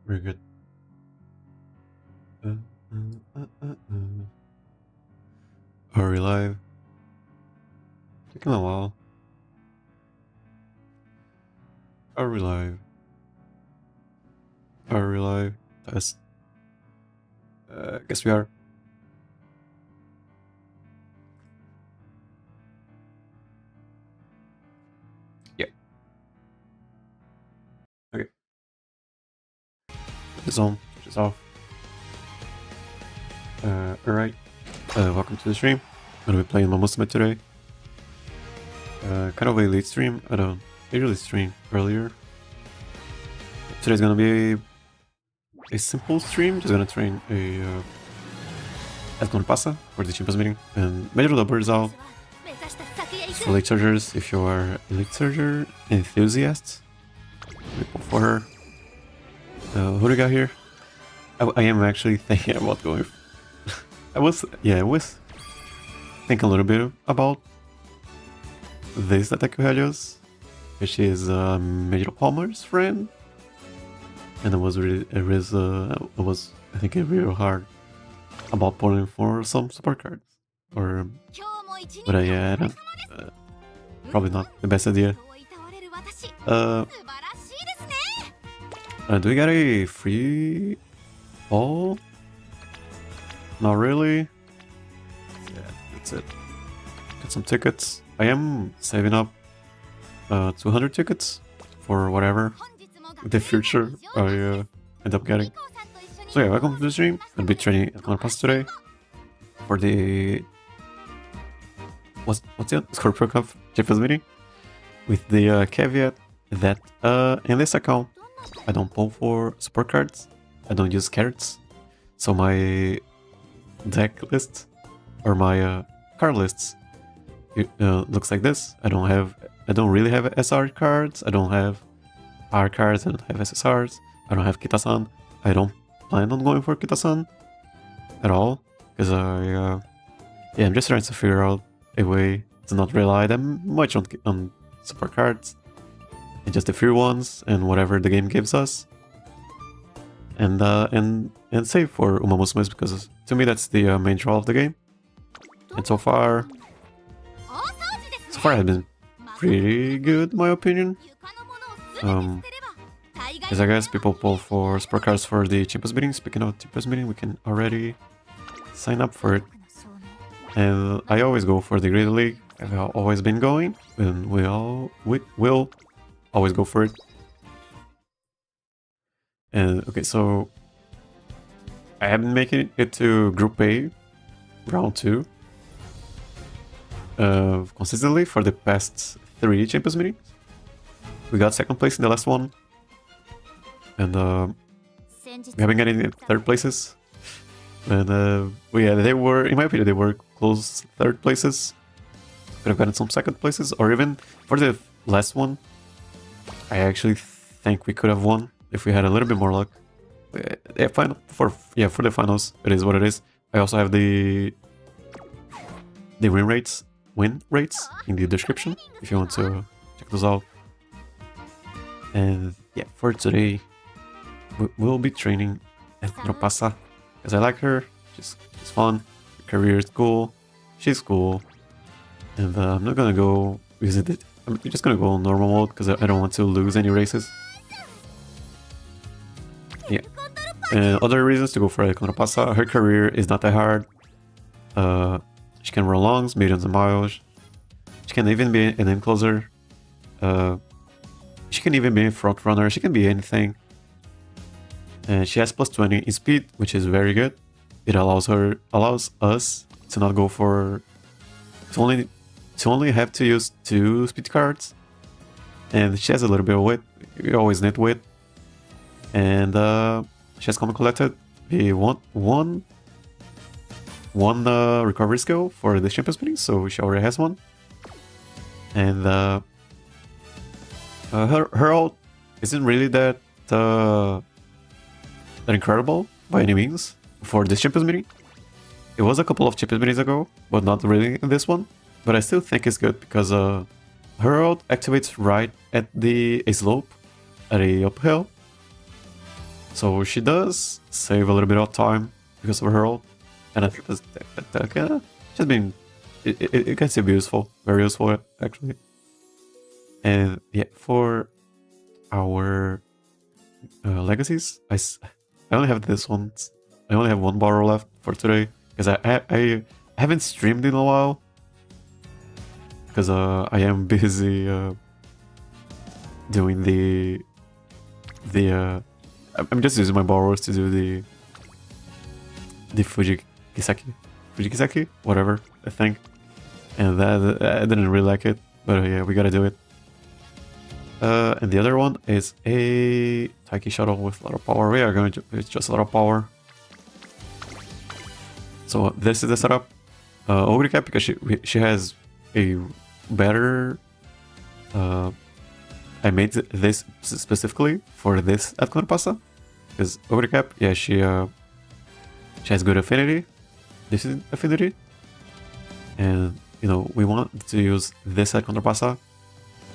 Very good. Are we live? Taking a while. Are we live? Are we live? Test. Guess we are. Yeah. Okay. Put this on. Switch this off. Alright. Welcome to the stream. I'm gonna be playing Umamusume today. Kind of a late stream. I don't usually stream earlier. Today's gonna be a simple stream. Just gonna train a Condor Pasa for the Champions Meeting. And Major Double is out. For late surgers, if you are a late surger enthusiast, pull for her. Who do we got here? I am actually thinking about going. I was thinking a little bit about this Ataku which is Major Palmer's friend, and it was I think real hard about pulling for some support cards, but yeah, probably not the best idea. Do we got a free ball? Not really. Yeah, that's it. Get some tickets. I am saving up 200 tickets for whatever the future I end up getting. So yeah, welcome to the stream. I'll be training at Condor Pasa today for the what's it? Scorpio Cup Champions Meeting, with the caveat that in this account I don't pull for support cards. I don't use carats, so my deck list or my card lists looks like this. I don't really have SR cards. I don't have R cards. I don't have SSRs. I don't have Kita-san. I don't plan on going for Kita-san at all, because I'm just trying to figure out a way to not rely that much on support cards, and just a few ones and whatever the game gives us, and save for Umamusume, because to me that's the main draw of the game. And so far I've been pretty good in my opinion. Because I guess people pull for support cards for the Champions Meeting. Speaking of Champions Meeting, we can already sign up for it. And I always go for the Greater League. I've always been going, and we will always go for it. And okay, so I have been making it to Group A, Round 2, consistently for the past 3 Champions Meetings. We got second place in the last one, and we haven't got any third places. And yeah, they were, in my opinion, they were close third places. Could have gotten some second places, or even for the last one, I actually think we could have won if we had a little bit more luck. Yeah, for the finals, it is what it is. I also have the win rates in the description if you want to check those out. And yeah, for today, we'll be training at Condor Pasa, because I like her. She's fun. Her career is cool. She's cool. And I'm not gonna go visit it. I'm just gonna go on normal mode because I don't want to lose any races. Yeah. And other reasons to go for Condor Pasa: her career is not that hard. She can run longs, mediums, and miles. She can even be an encloser. She can even be a front runner. She can be anything. And she has plus 20 in speed, which is very good. It allows us to not go for to only have to use 2 speed cards. And she has a little bit of wit. You always need wit. And she has common collected the one recovery skill for the Champions Meeting, so she already has one. And her ult isn't really that incredible by any means for this Champions Meeting. It was a couple of Champions Meetings ago, but not really in this one. But I still think it's good because her ult activates right at a slope, at a uphill, So she does save a little bit of time because of her ult, and I think that can just been it can still be useful, very useful actually. And yeah, for our legacies, I only have this one. I only have one borrow left for today because I haven't streamed in a while because I am busy doing the I'm just using my borrows to do the Fujikiseki, whatever, I think. And that I didn't really like it, but yeah, we gotta do it. And the other one is a Taiki shuttle with a lot of power. We are going to use just a lot of power. So this is the setup. Ogre Cap, because she has a better. I made this specifically for this at Condor Pasa, because Ogre Cap, yeah, she has good affinity, decent affinity, and you know we want to use this at Condor Pasa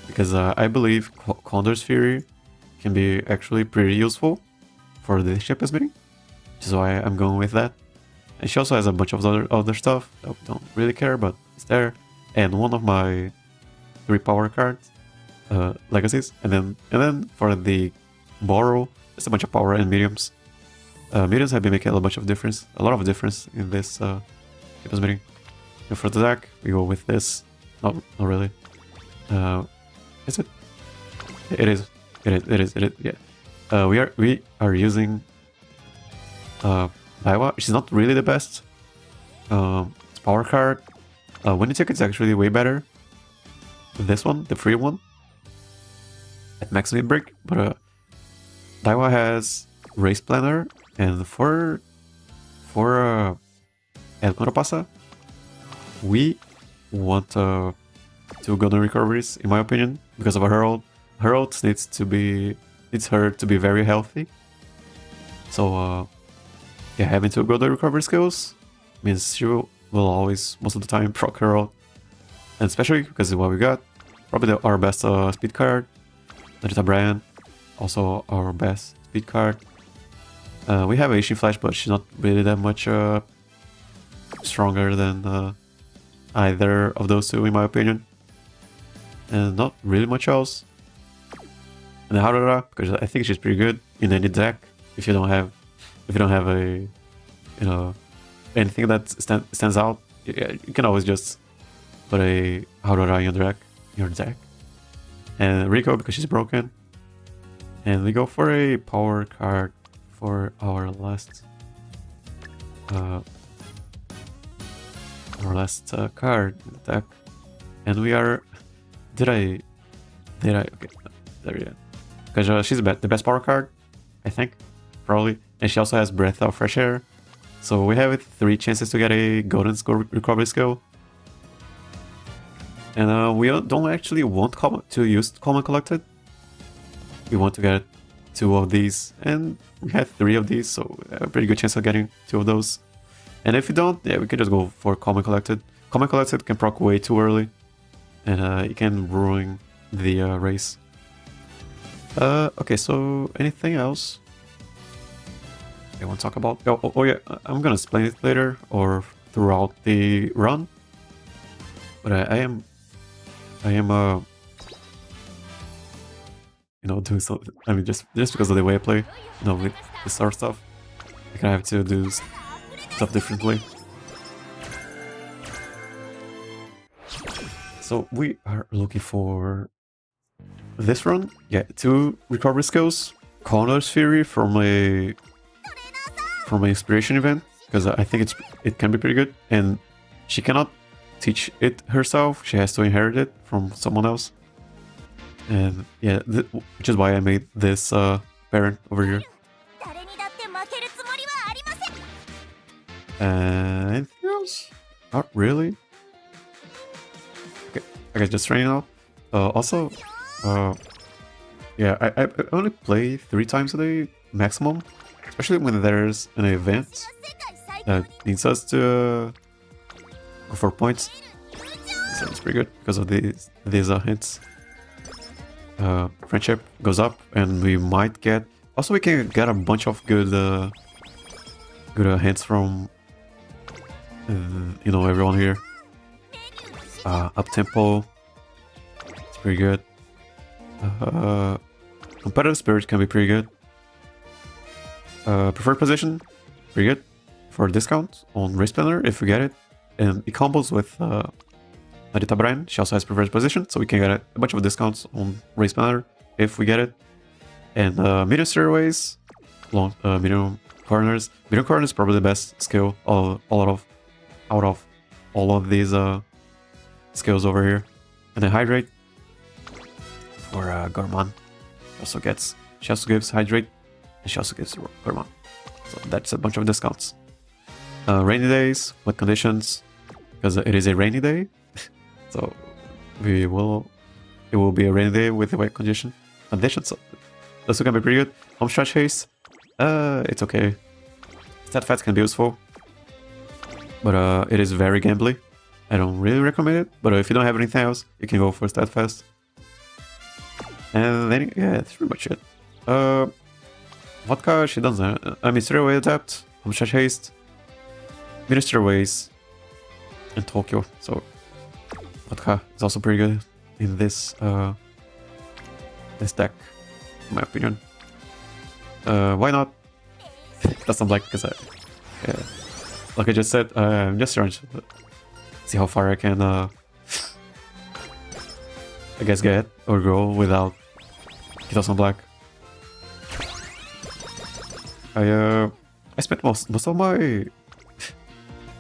because I believe Condor's Fury can be actually pretty useful for the Champions Meeting, which is why I'm going with that. And she also has a bunch of other stuff that we don't really care, but it's there. And one of my 3 power cards, legacies, and then for the borrow, just a bunch of power and mediums. Mediums have been making a lot of difference in this Champions Meeting. And for the deck, we go with this. Not really. Is it? It is. Yeah. We are using Daiwa. She's not really the best. It's power card. When you take it's actually way better. This one, the free one, at max mid break. But Daiwa has race planner, and for El Condor Pasa, we want 2 golden recoveries, in my opinion, because of her ult. Her ult needs her to be very healthy. So yeah, having 2 golden recovery skills means she will always, most of the time, proc her ult. And especially because of what we got, probably our best speed card, Narita Brian, also our best speed card. We have Asian Flash, but she's not really that much stronger than either of those 2, in my opinion. And not really much else. And the Harada, because I think she's pretty good in any deck. If you don't have a, anything that stands out, you can always just put a Harada in your deck. And Rico, because she's broken. And we go for a power card for our last card in the deck. And we are. Did I? Okay, there we go. Because she's the best power card, I think, probably. And she also has Breath of Fresh Air. So we have 3 chances to get a golden recovery skill. And we don't actually want to use Common Collected. We want to get 2 of these. And we have 3 of these, so a pretty good chance of getting 2 of those. And if you don't, yeah, we can just go for Common Collected. Common Collected can proc way too early. And it can ruin the race. Okay, so anything else I want to talk about? Oh yeah, I'm gonna explain it later or throughout the run. But I am doing something. I mean, just because of the way I play, with this sort of stuff, I kind of have to do stuff differently. So we are looking for this run. Yeah, 2 recovery skills. Condor's Fury from an inspiration event, because I think it can be pretty good. And she cannot teach it herself. She has to inherit it from someone else. And yeah, which is why I made this parent over here. Anything else? Not really. I guess just training out. Also, yeah, I only play 3 times a day maximum, especially when there's an event that needs us to go for points. So it's pretty good because of these hints. Friendship goes up, and we might get Also, we can get a bunch of good hints from you know, everyone here. Up tempo, it's pretty good. Competitive spirit can be pretty good. Preferred position, pretty good for discount on race planner if we get it, and it combos with Narita Brain. She also has preferred position, so we can get a bunch of discounts on race planner if we get it. And medium stairways, long medium corners. Medium corners is probably the best skill out of all of these skills over here. And then hydrate for Gorman. She also gives hydrate, and she also gives Gorman. So that's a bunch of discounts. Rainy days, wet conditions, because it is a rainy day. So it will be a rainy day with a wet conditions. So this can be pretty good. Home stretch haste, it's okay. Stat fast can be useful, but it is very gambly. I don't really recommend it, but if you don't have anything else, you can go for stat fast. And then, yeah, that's pretty much it. Vodka, she doesn't. I mean, Stairway Adapt, Home stretch haste, Minister Ways, and Tokyo. So Vodka is also pretty good in this deck, in my opinion. Why not? That's not black because like I just said, I'm just trying to see how far I can, I guess, get or grow without Kitos on black. I spent most of my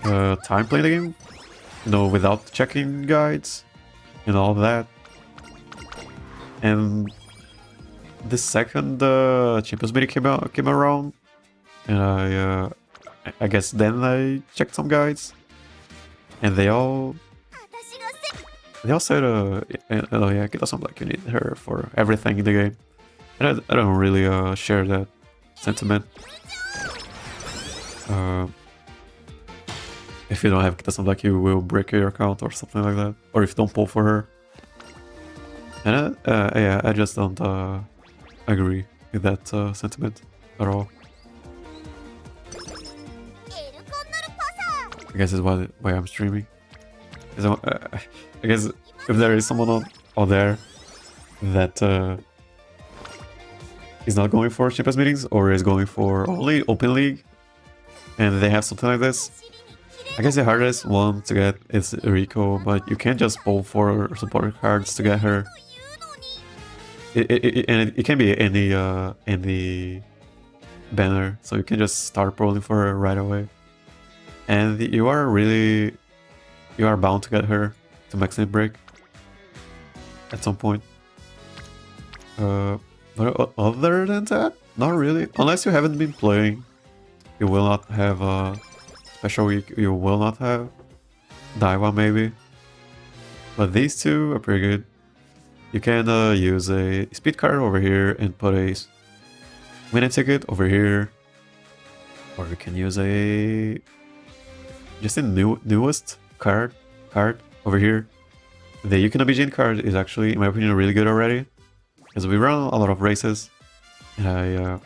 time playing the game, you know, without checking guides and all of that. And the second Champions Meeting came around, and I guess then I checked some guides, and they all said, oh yeah, Kitos on black, you need her for everything in the game. And I don't really share that sentiment. If you don't have Kitos on black, you will break your account or something like that, or if you don't pull for her. And yeah, I just don't agree with that sentiment at all. I guess is why I'm streaming. I guess if there is someone out there that is not going for Champions Meetings or is going for only Open League, and they have something like this, I guess the hardest one to get is Rico, but you can't just pull for supporter cards to get her. It can be any banner, so you can just start pulling for her right away. And you are bound to get her to max limit break at some point. But other than that, not really. Unless you haven't been playing, you will not have a special week. You will not have Daiwa maybe. But these two are pretty good. You can use a speed card over here and put a winning ticket over here, or you can use just a newest card over here. The Yukino Bijin card is actually, in my opinion, really good already, because we run a lot of races, and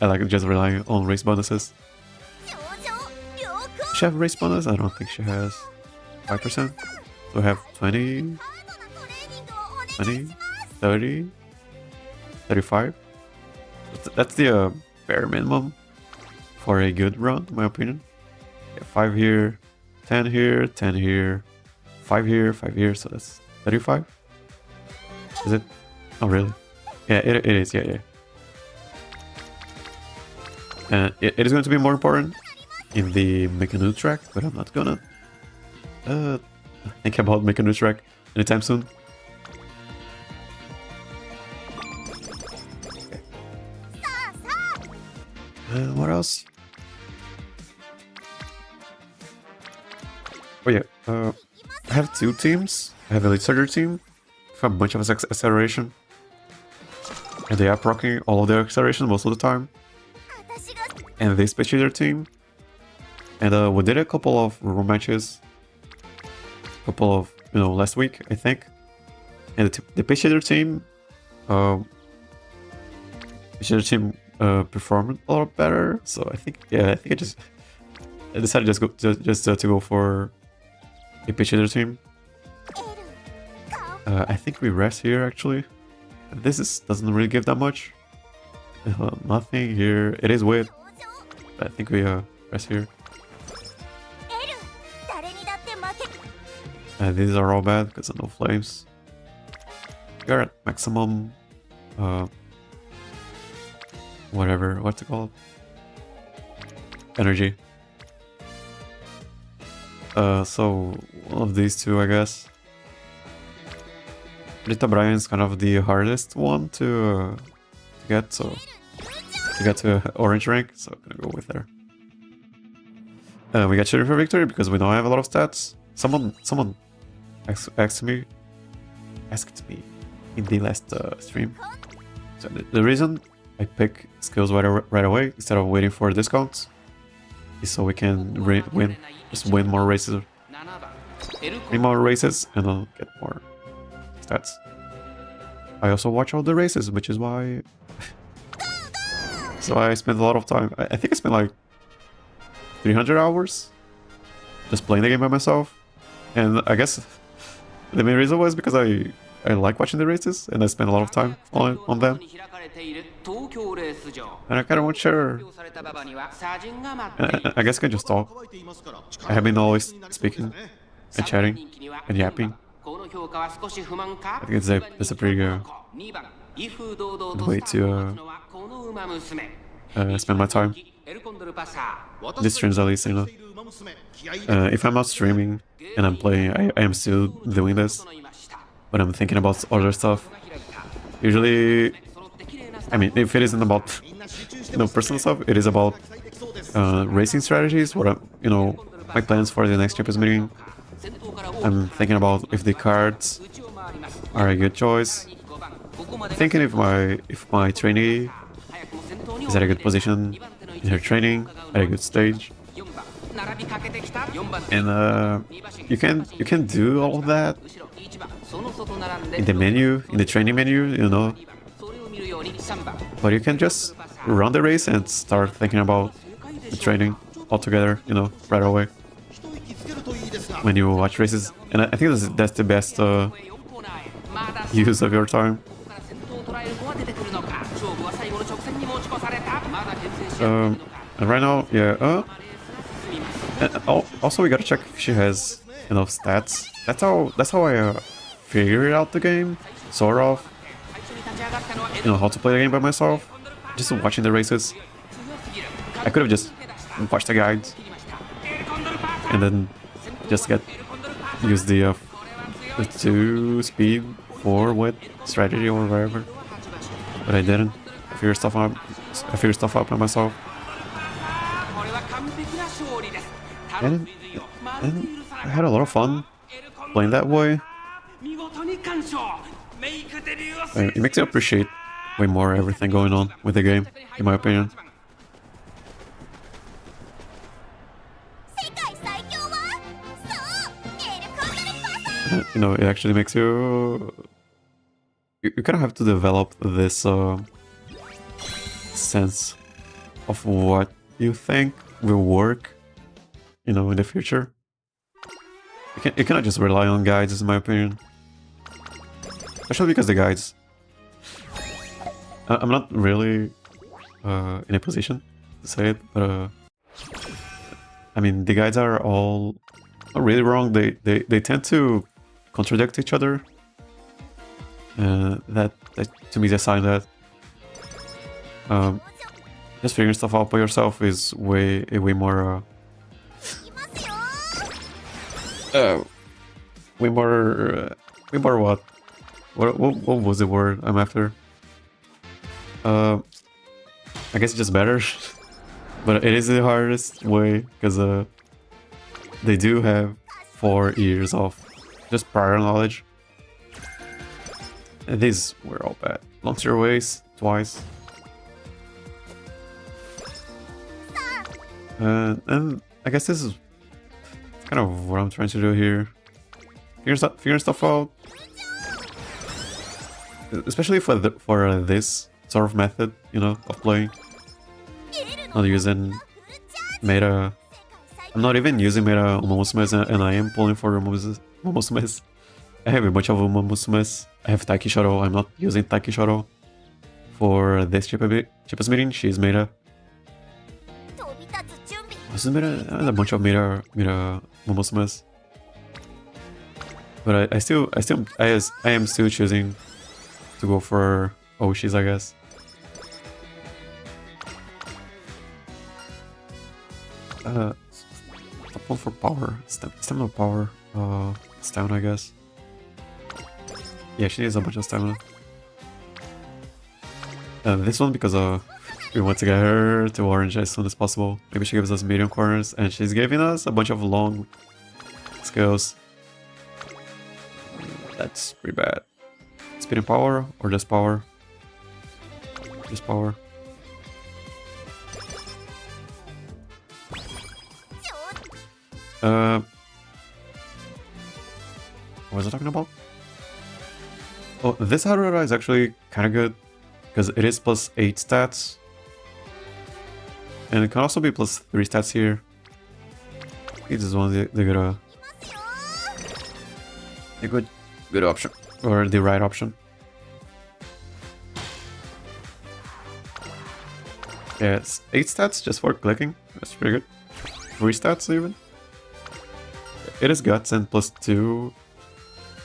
I like just relying on race bonuses. Does she have race bonus? I don't think she has 5%. So we have 20, 30, 35. That's the bare minimum for a good run, in my opinion. Yeah, 5 here, 10 here, 10 here, 5 here, 5 here, so that's 35. Is it? Oh, really? Yeah, it is, yeah. And it is going to be more important in the make a new track, but I'm not gonna think about making a new track anytime soon. Okay. What else? Oh yeah, I have two teams. I have a Elite Surger team with a bunch of acceleration, and they are proccing all of their acceleration most of the time. And this Space Shader team, and we did a couple of room matches, last week I think. And the Space Shader team, pitcher team performed a lot better. So I think, yeah, I decided to go for a pitcher team. I think we rest here actually. Doesn't really give that much. Nothing here. It is wit. I think we rest here. These are all bad because of no flames. We are at maximum whatever, what's it called? Energy. So one of these two, I guess. Rita Bryan's kind of the hardest one to get, so to get to orange rank, so I'm gonna go with her. We got Shooting for Victory because we know I have a lot of stats. Someone asked me in the last stream. So the reason I pick skills right away instead of waiting for discounts is so we can win more races, and then get more stats. I also watch all the races, which is why so I spend a lot of time. I think I spent like 300 hours just playing the game by myself, and I guess the main reason was because I like watching the races and I spend a lot of time on them. And I kind of want to share. I guess I can just talk. I have been always speaking and chatting and yapping. I think it's a pretty good way to spend my time. These streams at least, you know. If I'm not streaming and I'm playing, I am still doing this, but I'm thinking about other stuff. Usually, I mean, if it isn't about personal stuff, it is about racing strategies. My plans for the next Champions Meeting. I'm thinking about if the cards are a good choice. Thinking if my trainee is at a good position in her training, at a good stage. And you can do all of that in the menu, in the training menu, you know. But you can just run the race and start thinking about the training altogether, you know, right away when you watch races. And I think that's the best use of your time. And right now, yeah. Also, we gotta check if she has enough stats. That's how I figured out the game, sort of. You know how to play the game by myself, just watching the races. I could have just watched the guides and then just use the 2 speed 4 with strategy or whatever, but I didn't. I figured stuff out by myself, and I had a lot of fun playing that way. It makes you appreciate way more everything going on with the game, in my opinion. You know, it actually makes you kind of have to develop this sense of what you think will work, you know, in the future. You cannot just rely on guides, in my opinion. Especially because the guides... I'm not really in a position to say it, but I mean, the guides are all not really wrong. They tend to contradict each other. That to me is a sign that just figuring stuff out by yourself is way more what? What was the word I'm after? I guess it's just better. But it is the hardest way because they do have 4 years of just prior knowledge. And these were all bad. Launch your ways twice. And I guess this is kind of what I'm trying to do here. Figure stuff out. Especially for this sort of method, you know, of playing. Not using meta. I'm not even using meta Umamusumes, and I am pulling for Umamusumes. I have a bunch of Umamusumes. I have Taiki Shuttle. I'm not using Taiki Shuttle for this cheapest meeting. She's meta. This is meta. I have a bunch of meta Umamusumes. But I am still choosing to go for Oshis, I guess. Top one for power. Stamina power. Stamina, I guess. Yeah, she needs a bunch of stamina. This one because we want to get her to orange as soon as possible. Maybe she gives us medium corners, and she's giving us a bunch of long skills. That's pretty bad. Speed and power, or just power? Just power. What was I talking about? Oh, this Harura is actually kind of good because it is plus 8 stats, and it can also be plus 3 stats here. This is one of the good option, or the right option. Yeah, it's 8 stats just for clicking. That's pretty good. 3 stats even. It is guts and plus 2,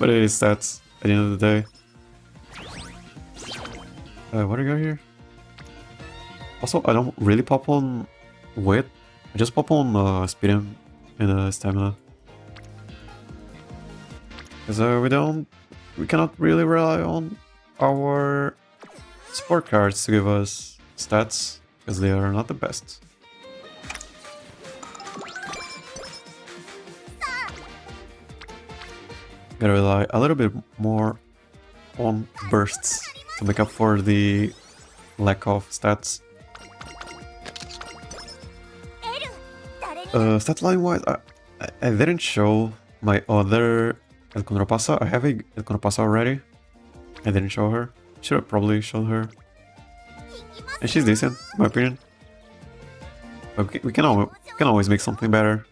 but it is stats at the end of the day. What do we got here? Also, I don't really pop on wit. I just pop on speed and stamina. Because we cannot really rely on our support cards to give us stats, because they are not the best. Gotta rely a little bit more on bursts to make up for the lack of stats. Stat line wise, I didn't show my other Condor Pasa. I have a Condor Pasa already. I didn't show her. Should have probably shown her. And she's decent, in my opinion. But we can always make something better.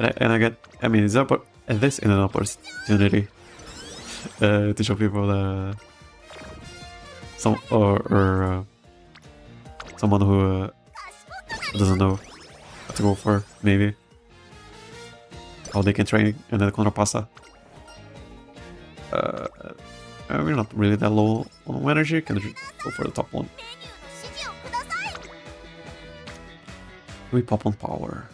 I mean, this is an opportunity to show people that someone who doesn't know what to go for, maybe how they can train in the Condor Pasa. We're not really that low on energy. Can go for the top one. We pop on power.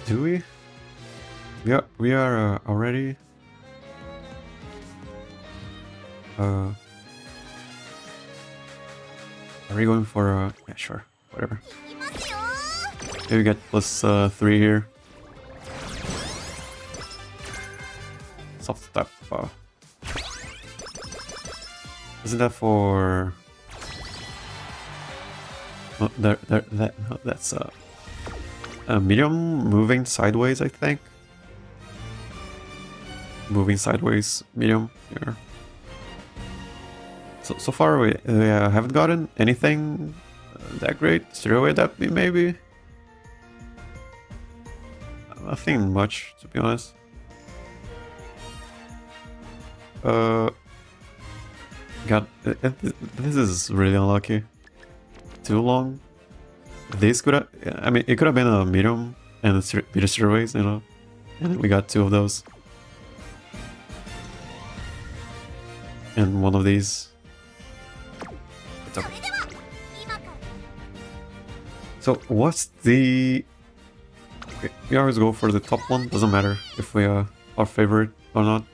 Do we? We are already. Are we going for yeah, sure, whatever. Maybe we get plus 3 here. Soft step. Isn't that for? Oh, that's medium moving sideways, I think. Moving sideways, medium here. So far we haven't gotten anything that great. Stridulate that maybe. Nothing much, to be honest. God, this is really unlucky. Too long. This could have, I mean, it could have been a medium and a Stridulates, you know, and we got 2 of those. And one of these. It's okay. So what's the... Okay, we always go for the top one, doesn't matter if we are our favorite or not.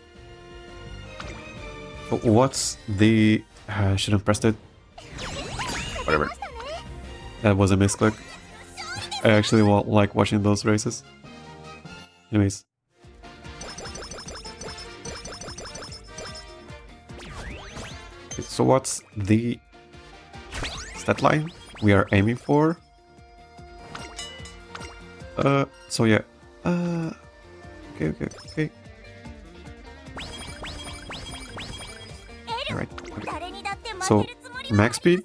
So what's the... I should have pressed it. Whatever. That was a misclick. I actually like watching those races. Anyways. Okay, so what's the stat line we are aiming for? So yeah. Okay. Alright. Okay. So, max speed?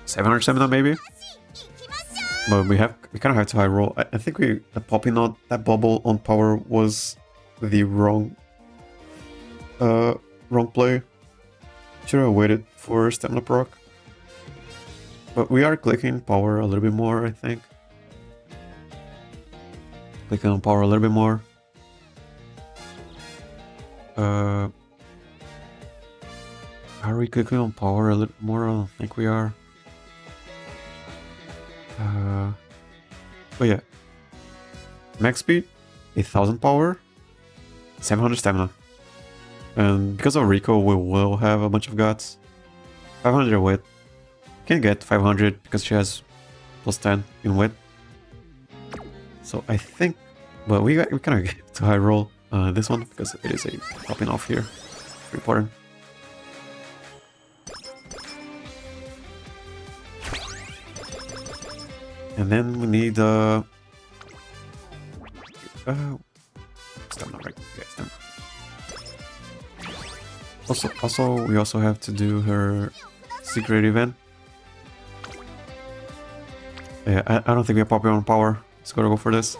700 stamina maybe? But we kind of have to high roll. I think the popping out that bubble on power was the wrong play. Should have waited for stamina proc. But we are clicking power a little bit more, I think. Clicking on power a little bit more. Are we clicking on power a little more? I don't think we are. But yeah. Max speed, 1000 power, 700 stamina. And because of Rico, we will have a bunch of guts. 500 wit. Can get 500 because she has plus 10 in wit. So I think, but we kind of get to high roll this one because it is a popping off here. Very important. And then we need stamina, right? Yeah, stamina. Also, we also have to do her secret event. Yeah, I don't think we are popular on power. Let's go for this.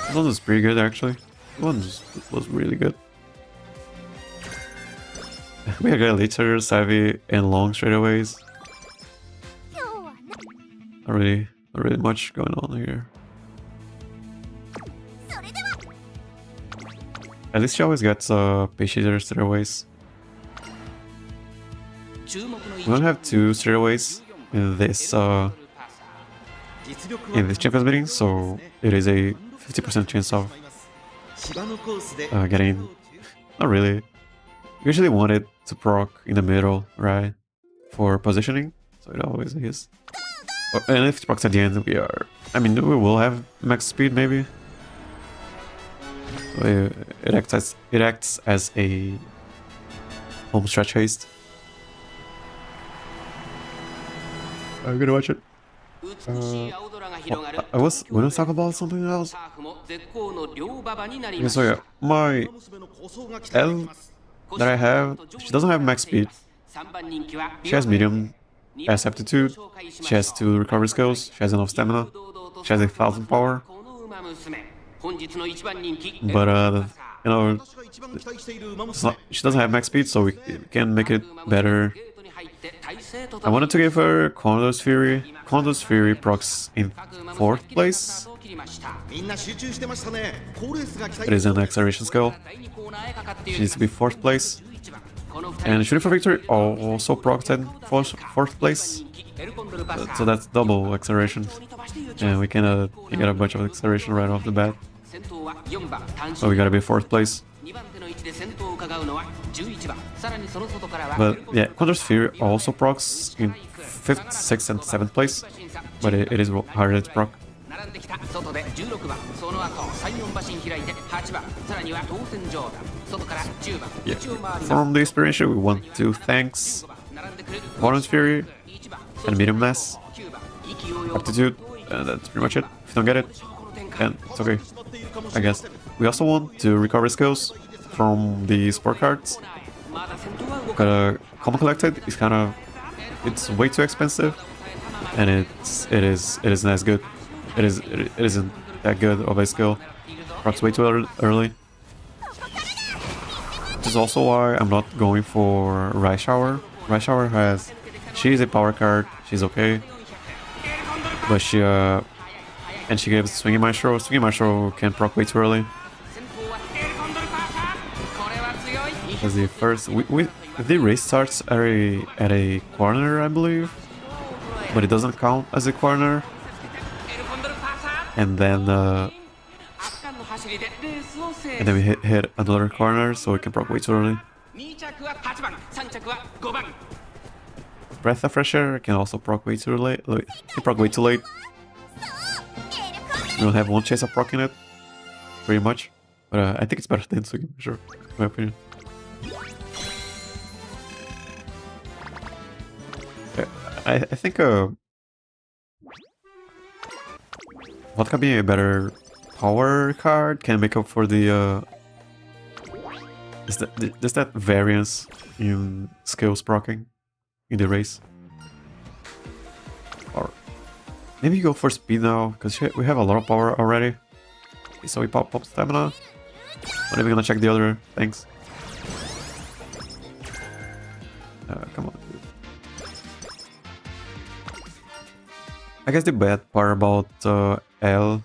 This one was pretty good actually. This one was really good. We got later, savvy, and long straightaways. Not really much going on here. At least she always gets patient straightaways. We don't have two straightaways in this Champions Meeting, so it is a 50% chance of getting. Not really. Usually wanted to proc in the middle, right? For positioning, so it always is. And if it procs at the end, we will have max speed maybe. So it acts as a home stretch haste. I'm gonna watch it. I was gonna talk about something else. Yeah, so yeah, my L that I have, she doesn't have max speed. She has medium S aptitude. She has 2 recovery skills. She has enough stamina. She has 1000 power. But she doesn't have max speed, so we can make it better. I wanted to give her Condor's Fury. Condor's Fury procs in 4th place. It is an acceleration skill. She needs to be 4th place. And Shooting for Victory also procs in 4th place. So that's double acceleration. And we can get a bunch of acceleration right off the bat. So we gotta be 4th place. But yeah, Condor's Fury also procs in 5th, 6th, and 7th place. But it is harder to proc. Yeah. From the inspiration, we want to thanks Condor's Fury and medium mass, aptitude, and that's pretty much it. If you don't get it, then it's okay, I guess. We also want to recover skills from the sport cards. But Common Collected is it's way too expensive, and it isn't as good. It isn't that good of a skill. Procs way too early. Which is also why I'm not going for Rice Shower. Rice Shower she's a power card. She's okay, but she gives Swinging Maestro. Swinging Maestro can proc way too early. As the first, the race starts at a corner, I believe, but it doesn't count as a corner. And then we hit another corner, so we can proc way too early. Breath of Fresh Air can also proc way too late. Can proc way too late. We don't have one chance of proccing it, pretty much. But I think it's better than Sugi, for sure, in my opinion. I think what could be a better power card? Can make up for the is that variance in skills proccing in the race? Or maybe you go for speed now, because we have a lot of power already. Okay, so we pop stamina. Not even gonna check the other things. Come on. I guess the bad part about L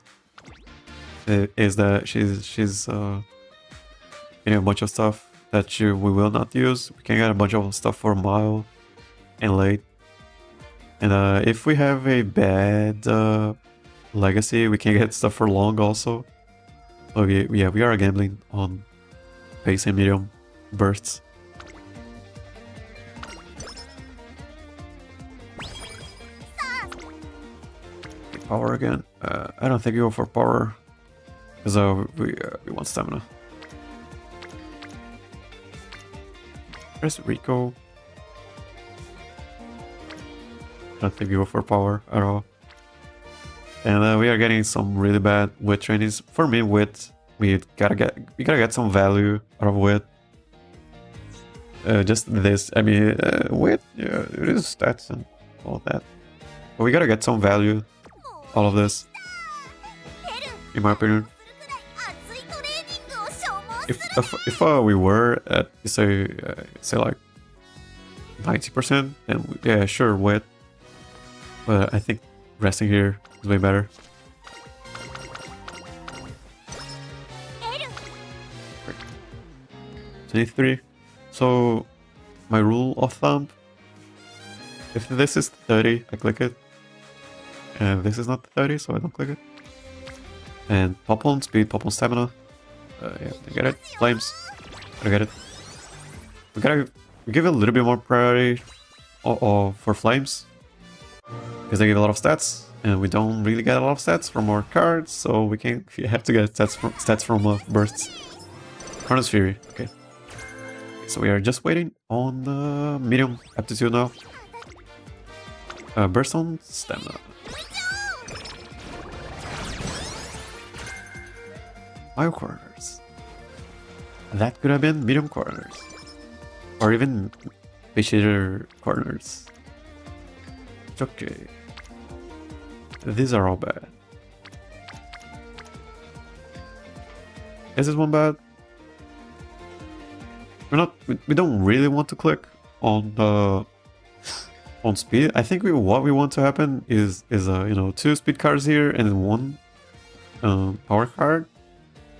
is that she's getting a bunch of stuff that we will not use. We can get a bunch of stuff for mile and late. And if we have a bad legacy, we can get stuff for long also. So yeah, we are gambling on pace and medium bursts. Power again. I don't think we go for power because we want stamina. Where's Rico? I don't think we go for power at all. And we are getting some really bad wit trainings. For me, wit, we gotta get some value out of wit. Just this, I mean, wit, yeah, it is stats and all that. But we gotta get some value. All of this, in my opinion. If we were at say like 90%, then yeah, sure, wet. But I think resting here is way better. 23. So my rule of thumb: if this is 30, I click it. And this is not 30, so I don't click it. And pop on speed, pop on stamina. Yeah, I get it. Flames. I get it. We give a little bit more priority for flames. Because they give a lot of stats. And we don't really get a lot of stats from our cards. So we have to get stats from bursts. Chronos Fury. Okay. So we are just waiting on the medium aptitude now. Burst on stamina. Mile corners. That could have been medium corners. Or even Fisher corners. Okay. These are all bad. Is this one bad? We don't really want to click on the on speed. I think what we want to happen is you know, 2 speed cards here and 1 power card.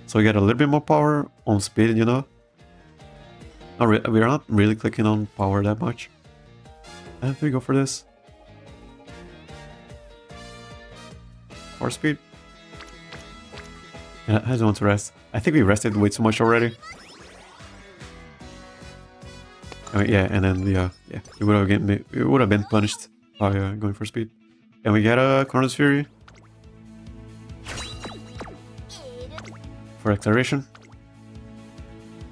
So we get a little bit more power on speed, you know. We are not really clicking on power that much. I think we go for this. Power speed. Yeah, I just want to rest. I think we rested way too much already. Yeah, and then yeah, we would have been punished by going for speed. And we get a Chronos Fury for acceleration.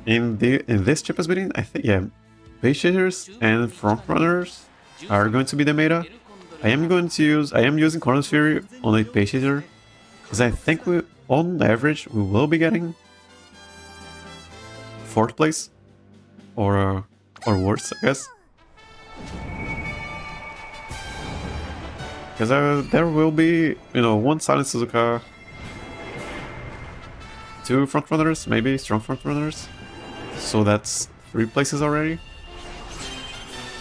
In this cheapest meeting, I think base chasers and front runners are going to be the meta. I am using Chronos Fury on a base chaser because I think on average we will be getting 4th place or worse, I guess. Because there will be, you know, 1 Silent Suzuka, 2 frontrunners, maybe strong frontrunners. So that's 3 places already.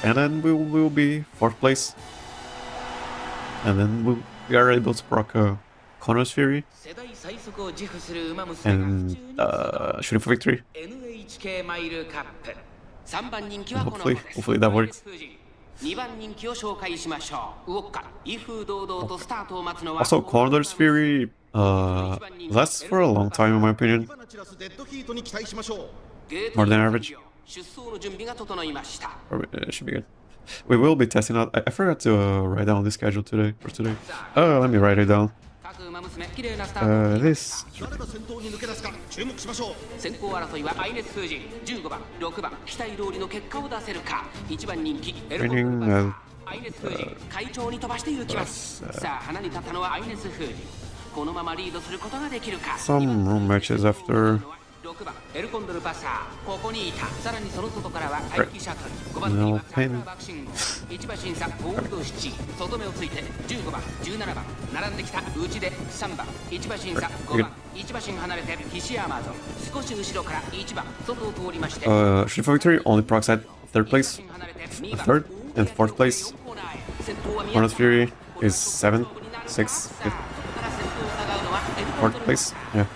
And then we will be 4th place. And then we are able to proc Chronos Fury. And shooting for victory. And hopefully that works. Also, Condor's Fury lasts for a long time in my opinion. More than average. It should be good. We will be testing out. I forgot to write down the schedule today. Let me write it down. This training Some room matches after. No pain. Street for Victory only procs at third place, third and fourth place. Condor Fury is 7th, 6th, 5th, 4th place. Yeah.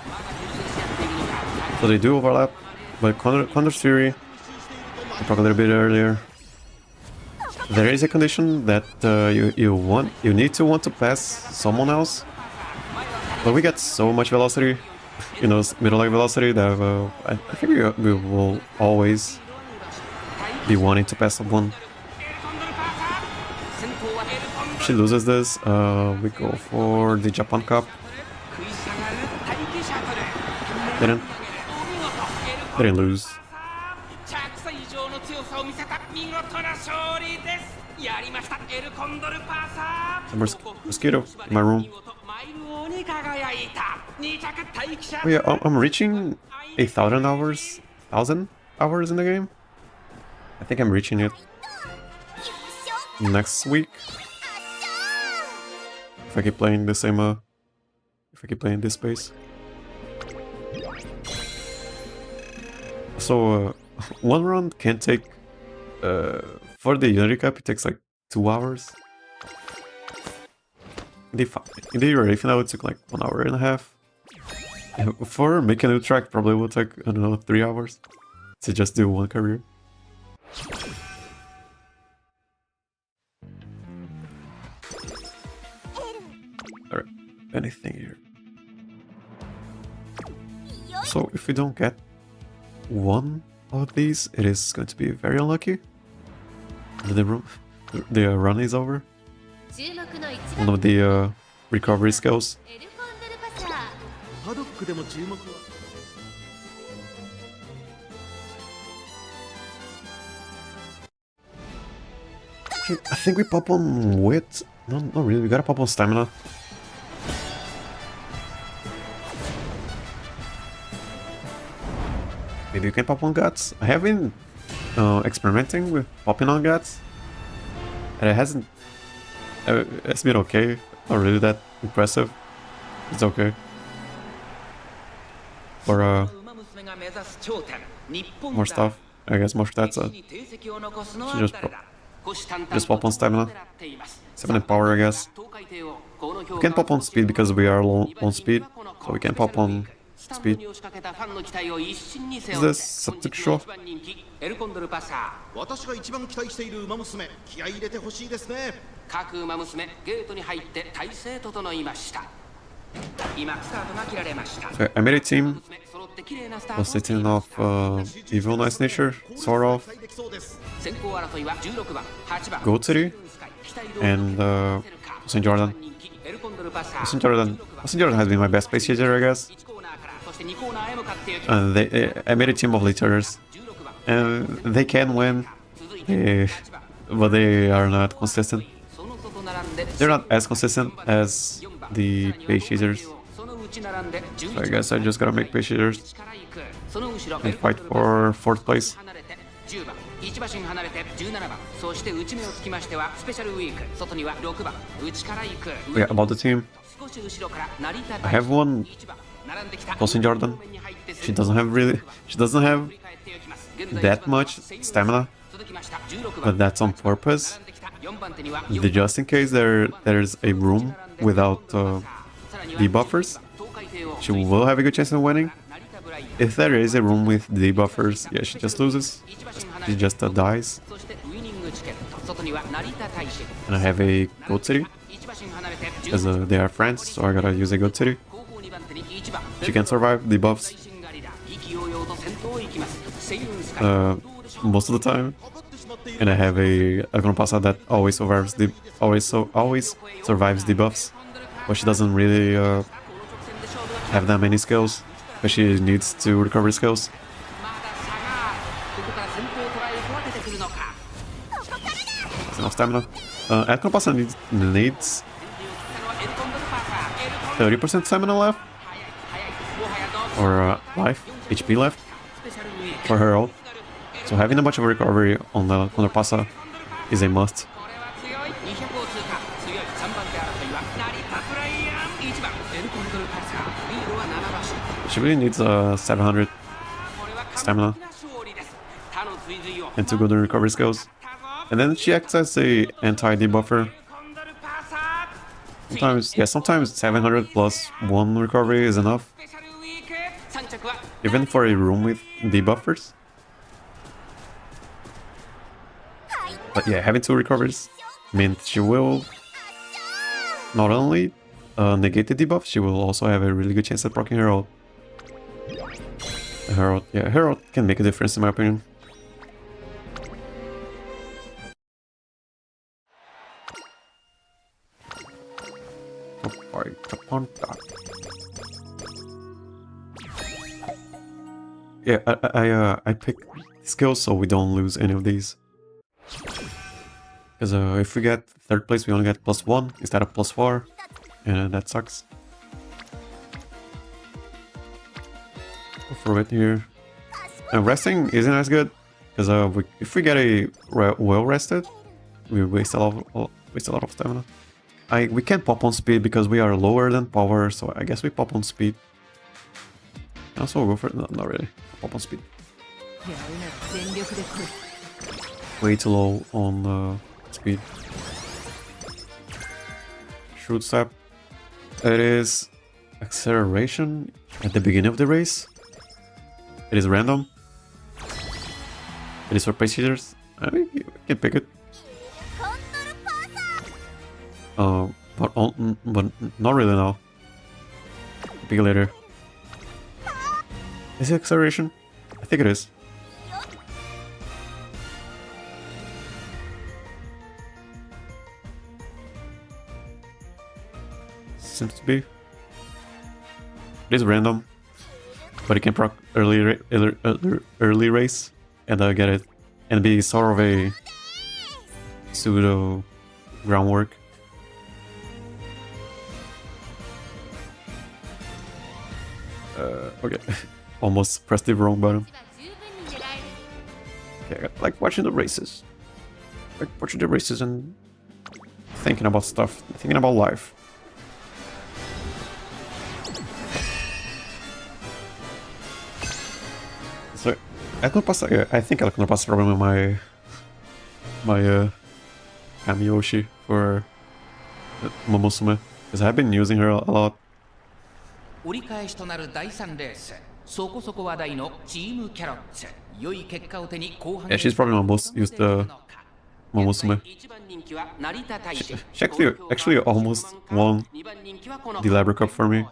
So they do overlap, but Condor Fury proc a little bit earlier. There is a condition that you need to want to pass someone else, but we get so much velocity, you know, middle leg velocity, that I think we will always be wanting to pass someone. If she loses this, we go for the Japan Cup. Didn't lose. Mosquito in my room. Oh yeah, I'm reaching 1,000 hours. 1,000 hours in the game. I think I'm reaching it next week. If I keep playing the same, if I keep playing this pace. So one round can take, for the Unity Cup, it takes like 2 hours. In the Euro final, it took like 1 hour and a half. For making a new track, probably will take, I don't know, 3 hours to just do one career. Alright, anything here. So if we don't get one of these, it is going to be very unlucky. The run is over. One of the recovery skills. I think we pop on wit. No, not really. We gotta pop on stamina. Maybe you can pop on guts. I have been experimenting with popping on guts, and it hasn't. It's been okay. Not really that impressive. It's okay. For more stuff, I guess more stats. Just pop on stamina. 7 in power, I guess. We can pop on speed because we are low on speed, so we can pop on speed. Is this subtextual? So I made a team consisting of Evil Nice Nature, sort of, Goat City, and St. Jordan. St. Jordan has been my best space chaser, I guess. And I made a team of leaders, and they can win, but they are not consistent. They're not as consistent as the page chasers. So I guess I just gotta make page chasers and fight for 4th place. Yeah, about the team. I have one St. Jordan. She doesn't have that much stamina, but that's on purpose. Just in case there's a room without debuffers, she will have a good chance of winning. If there is a room with debuffers, yeah, she just loses. She just dies. And I have a Goat City, because they are friends, so I gotta use a Goat City. She can survive debuffs most of the time. And I have a Condor Pasa that always survives debuffs, but she doesn't really have that many skills, but she needs to recover skills. Enough stamina. Condor Pasa needs 30% stamina left, or life, HP left for Herald. So having a bunch of recovery on the Condor Pasa is a must. She really needs 700 stamina and 2 golden recovery skills. And then she acts as a anti-debuffer. Sometimes 700 plus 1 recovery is enough. Even for a room with debuffers. But yeah, having 2 recoveries means she will not only negate the debuff, she will also have a really good chance at proccing Herald. Herald can make a difference in my opinion. Yeah, I pick skills so we don't lose any of these. Because if we get 3rd place, we only get +1 instead of +4, and that sucks. Go for it here. And resting isn't as good, because if we get a well rested, we waste a lot of stamina. We can't pop on speed because we are lower than power, so I guess we pop on speed. Also, we'll go for it. No, not really. Pop on speed. Way too low on speed. Shoot step. It is acceleration at the beginning of the race. It is random. It is for pace hitters. I mean, you can pick it. But not really now. Pick it later. Is it acceleration? I think it is. Seems to be. It is random, but it can proc early race and get it, and be sort of a pseudo groundwork. Okay, almost pressed the wrong button. Okay, I like watching the races. Like watching the races and thinking about stuff, thinking about life. So, Condor Pasa, yeah, I think Condor Pasa is probably my Kamiyoshi for Umamusume, because I've been using her a lot. Yeah, she's probably my most used Umamusume. She actually almost won the Libra Cup for me.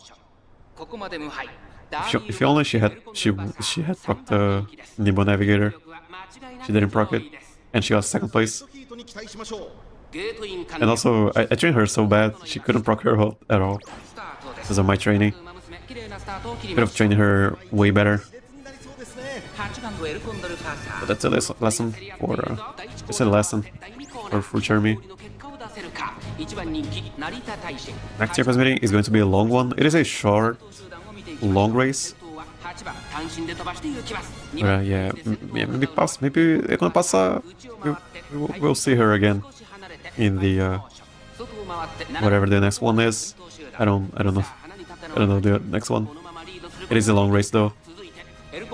If only she had procced the Nimbo Navigator. She didn't proc it, and she got 2nd place. And also, I trained her so bad, she couldn't proc her at all because of my training. Could have trained her way better. But that's a lesson for it's a lesson for Chermi. Next Champions Meeting is going to be a long one. It is a short, long race. But yeah, maybe Condor Pasa. We'll see her again in the whatever the next one is. I don't know. I don't know the next one. It is a long race though. And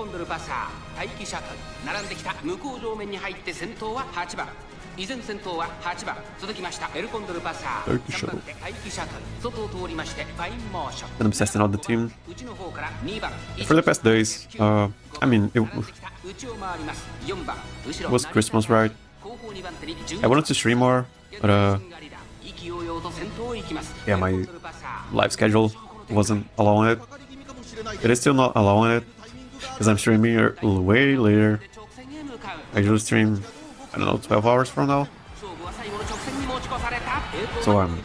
I'm testing out the team. For the past days, I mean, it was Christmas, right? I wanted to stream more, but yeah, my live schedule wasn't allowing it. It is still not allowing it, because I'm streaming way later. I usually stream, I don't know, 12 hours from now. So I'm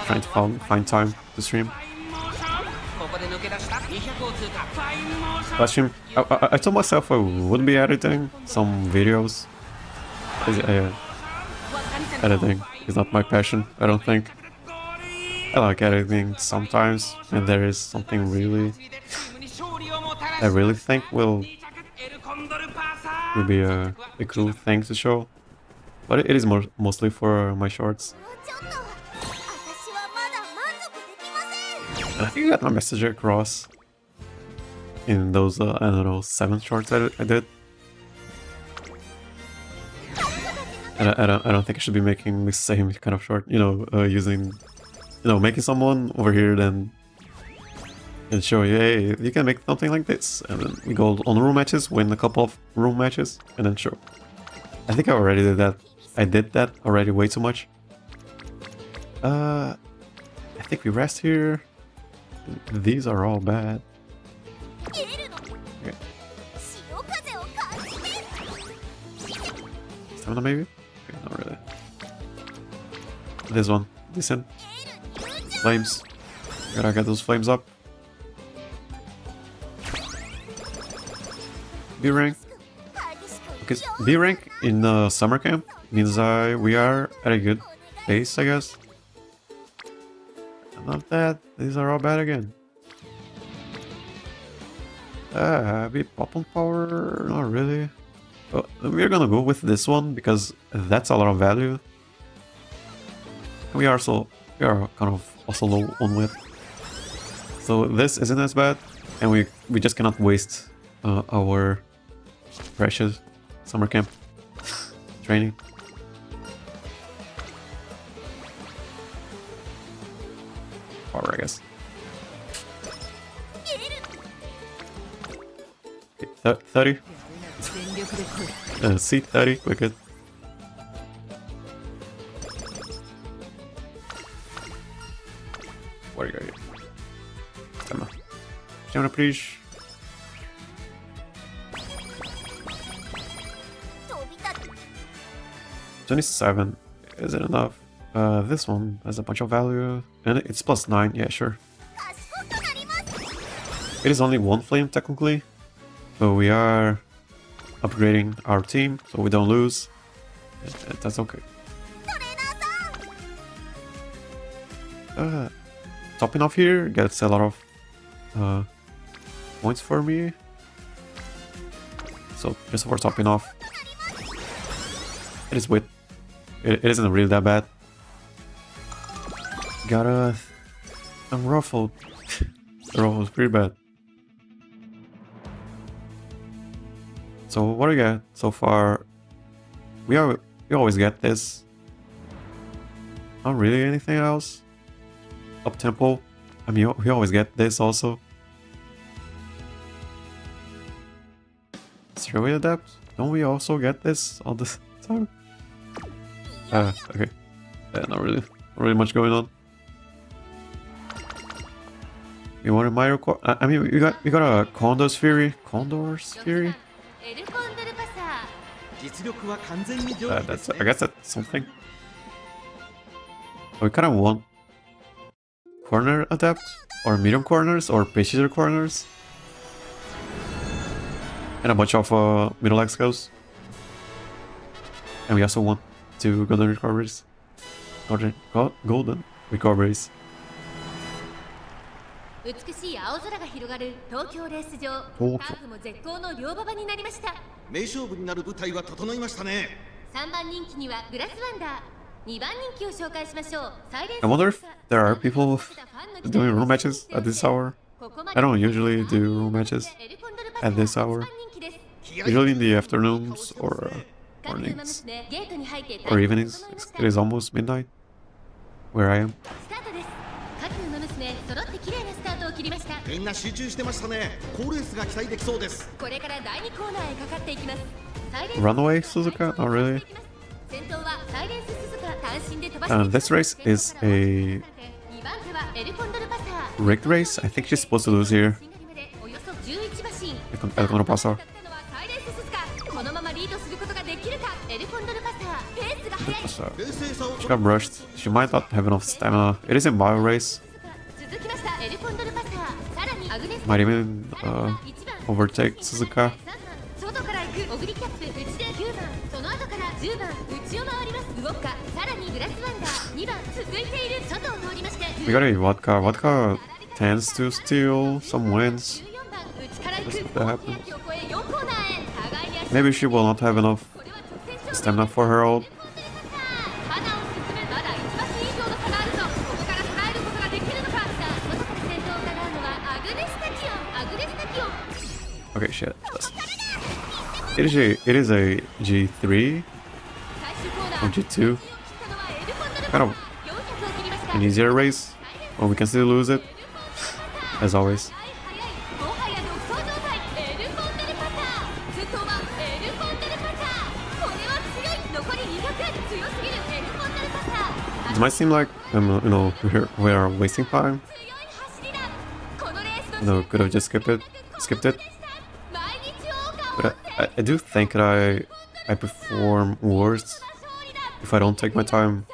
trying to find time to stream. Last stream, I told myself I would be editing some videos. Editing. is not my passion, I don't think. I like editing sometimes, and there is something really I really think will be a cool thing to show. But it is mostly for my shorts. And I think I got my message across in those, I don't know, 7 shorts I did. And I don't think I should be making the same kind of short, you know, making someone over here then and show you, hey, you can make something like this. And then we go on room matches, win a couple of room matches, and then show. I think I already did that. I did that already way too much. I think we rest here. These are all bad. Okay. Stamina maybe? Okay, not really. This one, decent. Flames. Gotta get those flames up. B rank. Because B rank in summer camp means we are at a good pace, I guess. Not that. These are all bad again. B pop on power? Not really. But we're gonna go with this one because that's a lot of value. We are kind of also low on wit. So this isn't as bad, and we just cannot waste our precious summer camp training. Power, I guess. Okay, 30. C30, wicked. What do you got here? Stamina. Stamina, please. 27. Is it enough? This one has a bunch of value. And it's +9, yeah, sure. It is only 1 flame, technically. So we are upgrading our team, so we don't lose. That's okay. Topping off here gets a lot of points for me. So just for topping off. It is wit. It isn't really that bad. Got a ruffled. The ruffle was pretty bad. So what do we get so far? We always get this. Not really anything else. Up tempo. I mean, we always get this also. Zero adapt. Don't we also get this all the time? Okay. Not really much going on. You want a Mario? I mean, we got a Condor's Fury. Condor's Fury. That's, I guess that's something. We kind of want corner adapt or medium corners or precision corners, and a bunch of middle X goes. And we also want 2 golden recoveries. Golden recoveries. 美しい青空が広がる東京レース場。ターフも絶好の両馬場になりました。名勝負になる舞台は整いましたね。3番人気にはブラスワンダー、2番人気を紹介しましょう。I wonder if there are people doing room matches at this hour. I don't usually do room matches at this hour. Usually in the afternoons or mornings or evenings. It is almost midnight where I am. 揃って綺麗なスタートを切りました。みんな集中してましたね。好レースが期待できそうです。これから第2コーナーへかかっていきます。Runaway Suzuka? Not really. 先頭はサイレンススズカ単身で飛ばしていきます。 This race is a rigged race. I think she's supposed to lose here. Condor Pasa. このままリードすることができるか。エルコンドルパサー、ペースが速い。 She got brushed. She might not have enough stamina. It is a bio race. Might even overtake Suzuka. We got a vodka. Vodka tends to steal some wins. Let's see if that happens. Maybe she will not have enough stamina for her ult. Okay, shit. It is a G3 or G2. Kind of an easier race, but we can still lose it, as always. It might seem like we are wasting time. Could have just skipped it. But I do think that I perform worse if I don't take my time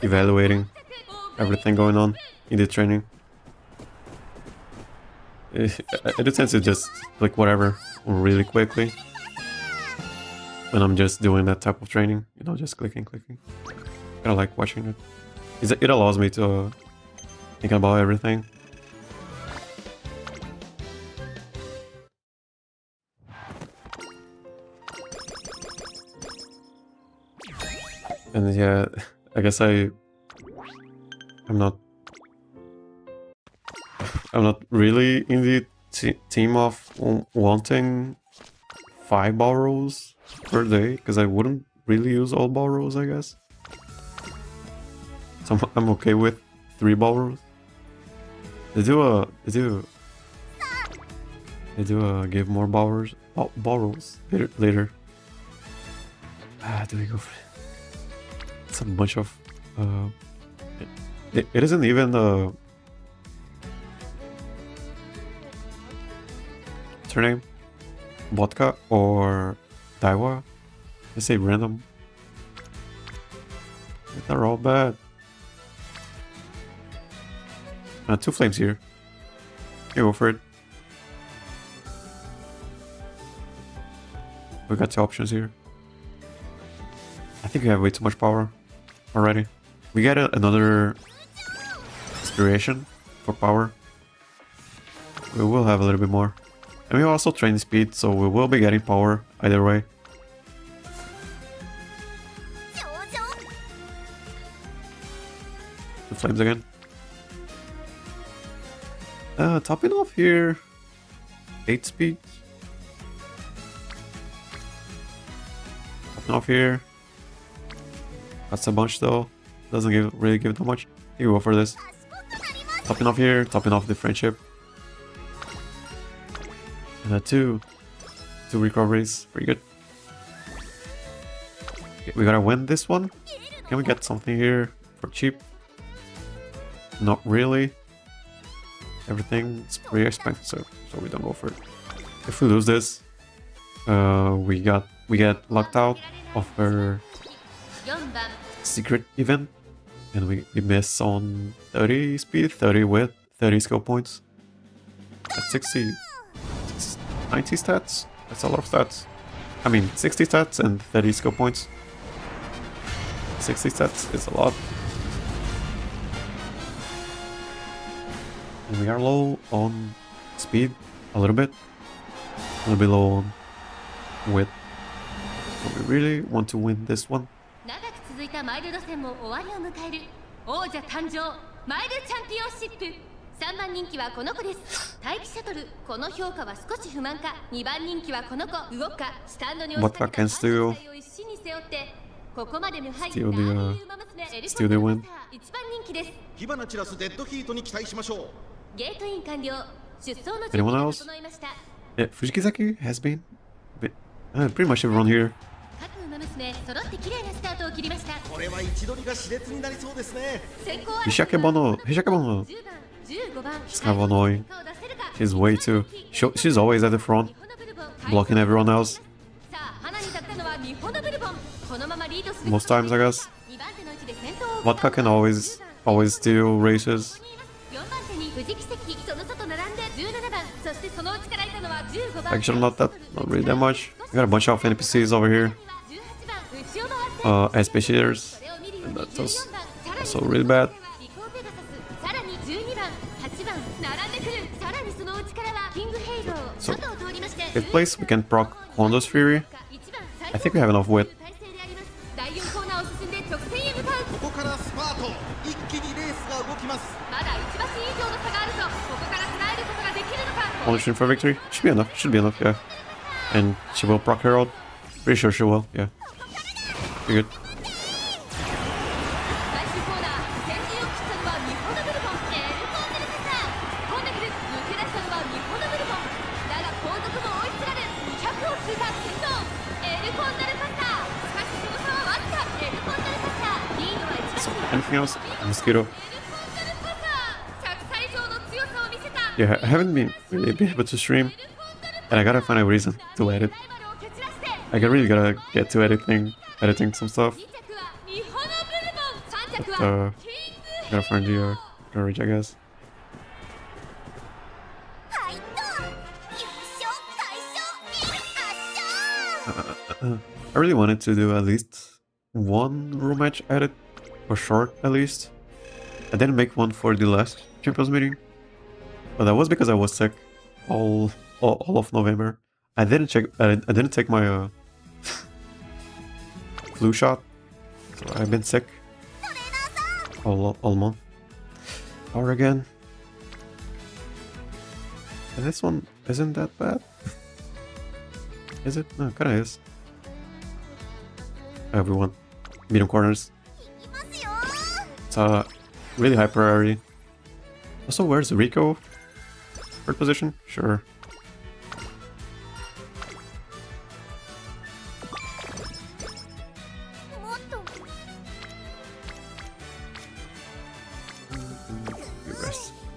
evaluating everything going on in the training. I do tend to just click whatever really quickly when I'm just doing that type of training, just clicking. I like watching it. It allows me to think about everything. And yeah, I guess I'm not really in the team of wanting 5 ball rolls per day, because I wouldn't really use all ball rolls, I guess. So I'm okay with 3 ball rolls. They do give more ball rolls later. Do we go for it? It's a bunch of it isn't even what's her name? Vodka or Daiwa? Let's say random. They're all bad. 2 flames here. You go for it. We got 2 options here. I think we have way too much power already. We get another inspiration for power. We will have a little bit more. And we also train speed, so we will be getting power either way. The flames again. Topping off here. 8 speed. Topping off here. That's a bunch though. Doesn't really give too much. You go for this. Topping off here, topping off the friendship. And 2 recoveries. Pretty good. Okay, we gotta win this one. Can we get something here for cheap? Not really. Everything's pretty expensive, so we don't go for it. If we lose this, we get locked out of her secret event, and we miss on 30 speed, 30 width, 30 skill points. That's 90 stats. That's a lot of stats. I mean 60 stats and 30 skill points. 60 stats is a lot. And we are low on speed a little bit low on width. So we really want to win this one. 続いたマイル路線も終わりを迎える王者誕生マイルチャンピオンシップ3番人気はこの子です待機シャトルこの評価は少し不満か2番人気はこの子動くかスタンドに落ちたかを一身に背負ってここまで無敗 Still the win. 1番人気です火花散らすデッドヒートに期待しましょうゲートイン完了出走の準 Anyone 備が else? 整いました Yeah, Fujikizaki has been pretty much everyone here. 各馬娘揃って綺麗なスタートを切りましたこれは位置取りが熾烈になりそうですね先行 Hishakebono 10番 is kind of annoying. She's way too. She's always at the front, blocking everyone else. Most times, I guess. Vodka can always steal races. Actually, not really that much. We got a bunch of NPCs over here. SP cheaters. that was also really bad. So, if place we can proc Condor's Fury. I think we have enough width. ここからスパート一気にレースが動きます Only for victory. Should be enough. Should be enough, yeah. And she will proc Herald. Pretty sure she will, yeah. Be good. Anything else? Mosquito. Yeah, I haven't really been able to stream, and I gotta find a reason to edit. I really gotta get to editing some stuff. But, gotta find the courage, I guess. I really wanted to do at least one room match edit, or short at least. I didn't make one for the last Champions Meeting, but that was because I was sick all of November. I didn't take my flu shot, so I've been sick all month. Or again. And this one isn't that bad. Is it? No, kinda is. Everyone. Medium corners. It's a really high priority. Also, where's Rico? Third position? Sure.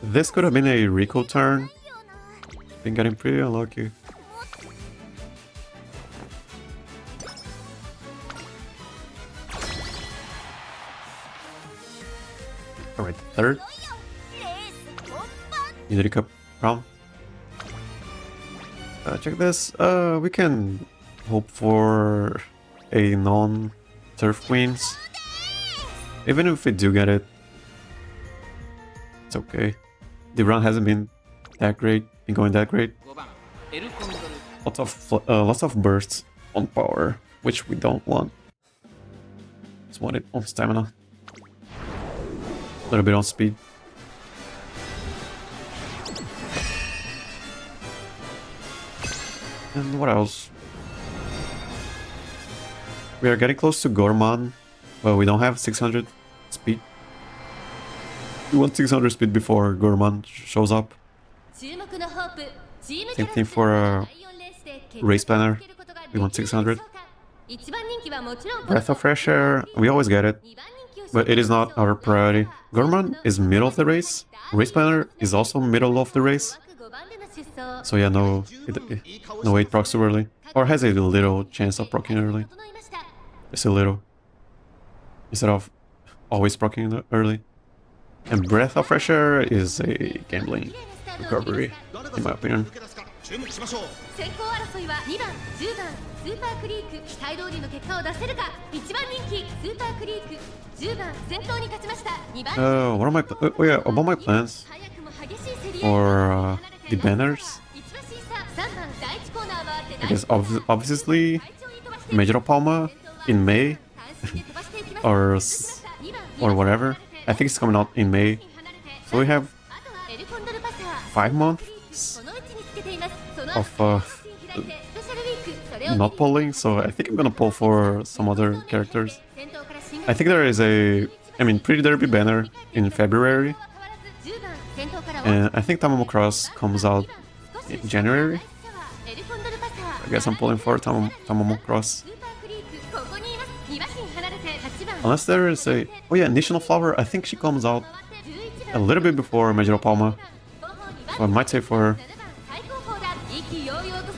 This could have been a Rico turn. Been getting pretty unlucky. Alright, third. Unity Cup round. Check this. We can hope for a non-Turf Queens. Even if we do get it, it's okay. The run hasn't been that great, been going that great. Lots of bursts on power, which we don't want. Just want it on stamina. A little bit on speed. And what else? We are getting close to Gorman, but we don't have 600 speed. We want 600 speed before Gorman shows up. Same thing for a race planner. We want 600. Breath of Fresh Air, we always get it, but it is not our priority. Gorman is middle of the race. Race planner is also middle of the race. So yeah, no 8 procs too early. Or has a little chance of proccing early. Just a little. Instead of always proccing early. And Breath of Fresh Air is a gambling recovery, in my opinion. What are my oh yeah, about my plans for the banners? I guess obviously Major Palma in May or whatever. I think it's coming out in May. So we have 5 months of not pulling, so I think I'm gonna pull for some other characters. I think there is Pretty Derby banner in February. And I think Tamamo Cross comes out in January. I guess I'm pulling for Tamamo Cross. Unless there is a... Oh yeah, National Flower, I think she comes out a little bit before Major Palma. So I might say for her. I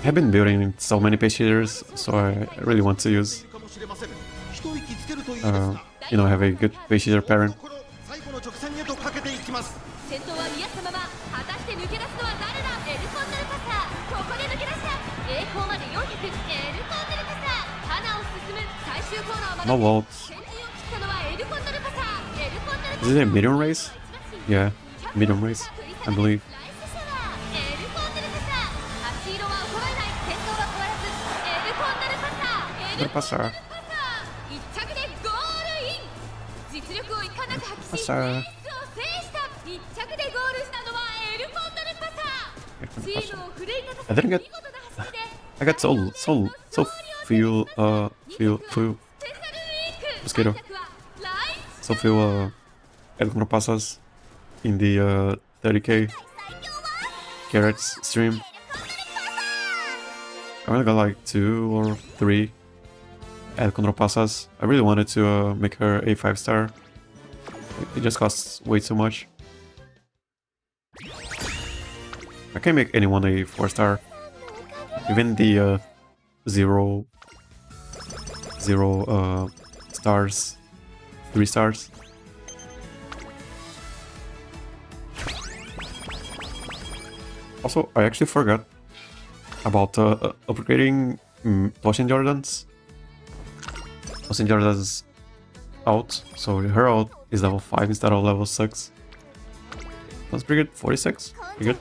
have been building so many page shaders, so I really want to use... have a good page shader parent. No waltz. Is it a medium race? Yeah, medium race, I believe. Condor Pasa. Pasa. I didn't get. I got so few mosquito. So few Condor Pasas in the 30k carats stream. I only got like 2 or 3 Condor Pasas. I really wanted to make her a 5-star. It just costs way too much. I can't make anyone a 4-star. Even the 0 stars, 3 stars. Also, I actually forgot about upgrading Lociu Jordan's. Lociu Jordan's out, so her out is level 5 instead of level 6. That's pretty good. 46, pretty good.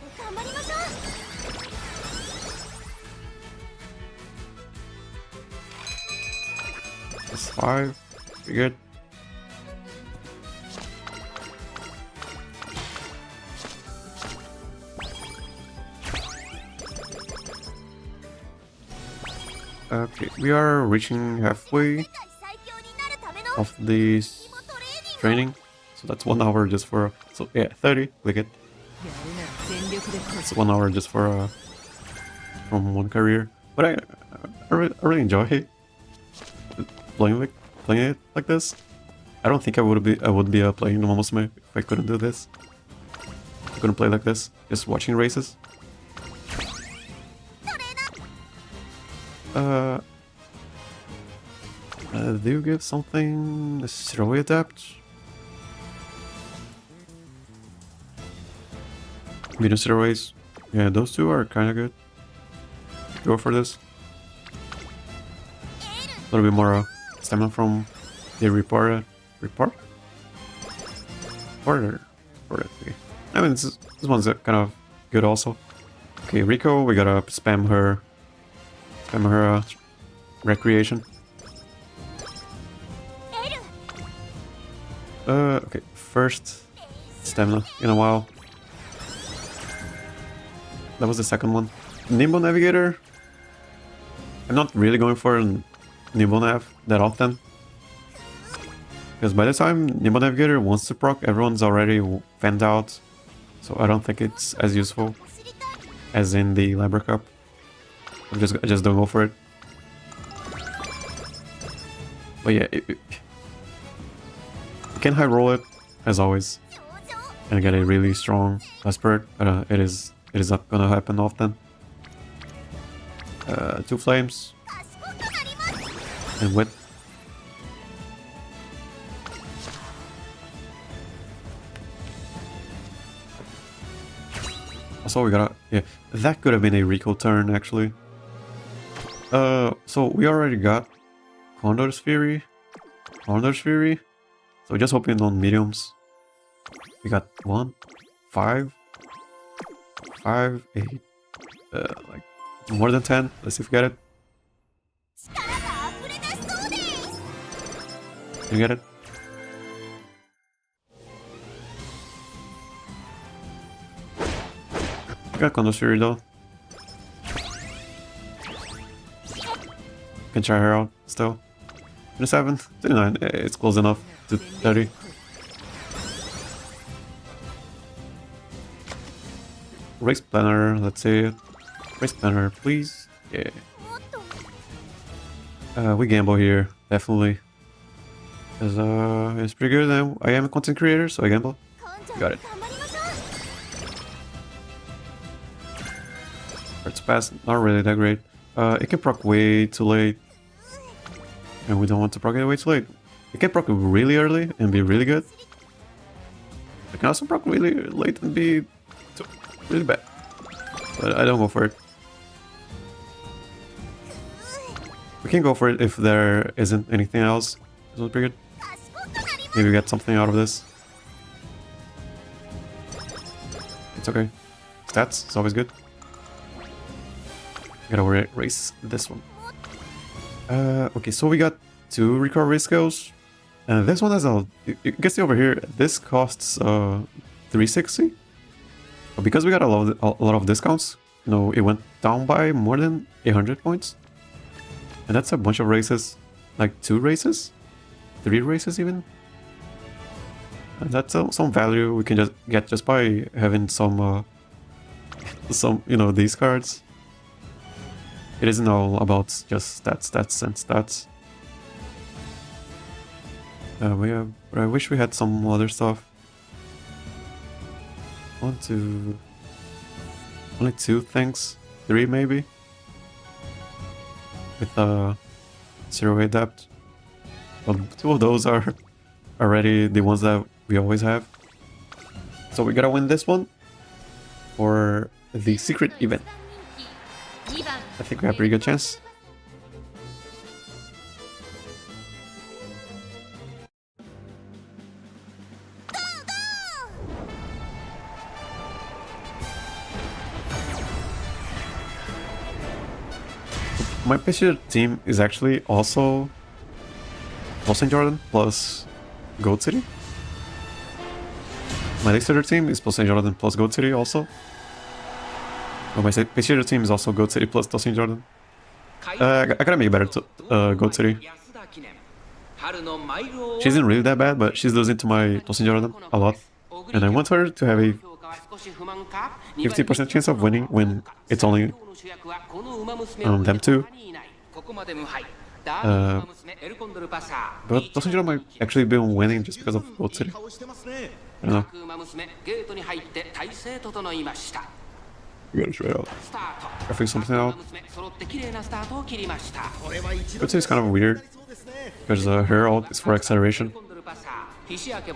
That's 5, pretty good. Okay, we are reaching halfway of this training, so that's 1 hour just for, so yeah, 30, click it. It's 1 hour just for from one career, but I really enjoy it. Playing it like this. I don't think I would be playing Umamusume if I couldn't do this. I couldn't play like this, just watching races. Do you give something necessarily adapt? Medium steroids. Yeah, those two are kind of good. Go for this. A little bit more stamina from the report. Okay. I mean, this one's kind of good also. Okay, Rico, we gotta spam her recreation. Okay, first stamina in a while. That was the second one. Nimble Navigator. I'm not really going for Nimble Nav that often. Because by the time Nimble Navigator wants to proc, everyone's already fanned out. So I don't think it's as useful as in the Libra Cup. I just don't go for it. But yeah, you can high roll it as always and get a really strong Spurt, but it is not gonna happen often. 2 flames and wit. Also, we gotta, yeah, that could have been a Rico turn actually. So we already got Condor's Fury. So just hoping on mediums. We got 1, 5, 8, like more than 10. Let's see if we get it. You get it? Got Condor's Fury though. Can try her out still. 27, 29, it's close enough to 30. Race planner, let's see it. Race planner, please. Yeah. We gamble here, definitely. Cause it's pretty good. And I am a content creator, so I gamble. Got it. Cards pass, not really that great. It can proc way too late. And we don't want to proc it way too late. It can proc really early and be really good. It can also proc really late and be really bad. But I don't go for it. We can go for it if there isn't anything else. This was pretty good. Maybe we get something out of this. It's okay. Stats, it's always good. Gotta race this one. Okay, so we got 2 recovery skills. And this one has a... You can see over here, this costs 360. But because we got a lot of discounts, you know, it went down by more than 800 points. And that's a bunch of races. Like 2 races? 3 races even? And that's some value we can just get just by having some, you know, these cards. It isn't all about just stats, and stats. I wish we had some other stuff. Only 2 things, 3 maybe. With 0 adept. Well, 2 of those are already the ones that we always have. So we gotta win this one for the secret event. I think we have a pretty good chance. My pitcher team is actually also Los Jordan plus Goat City. My Leicester team is Los Jordan plus Goat City also. Oh, my pitcher team is also Goat City plus Los Jordan. I gotta make a better Goat City. She isn't really that bad, but she's losing to my Los Jordan a lot. And I want her to have a 50% chance of winning when it's only them 2. But Los Jordan might actually be winning just because of Goat City. I don't know. We gotta try it out. I figure something out. Goat City is kind of weird because her ult is for acceleration,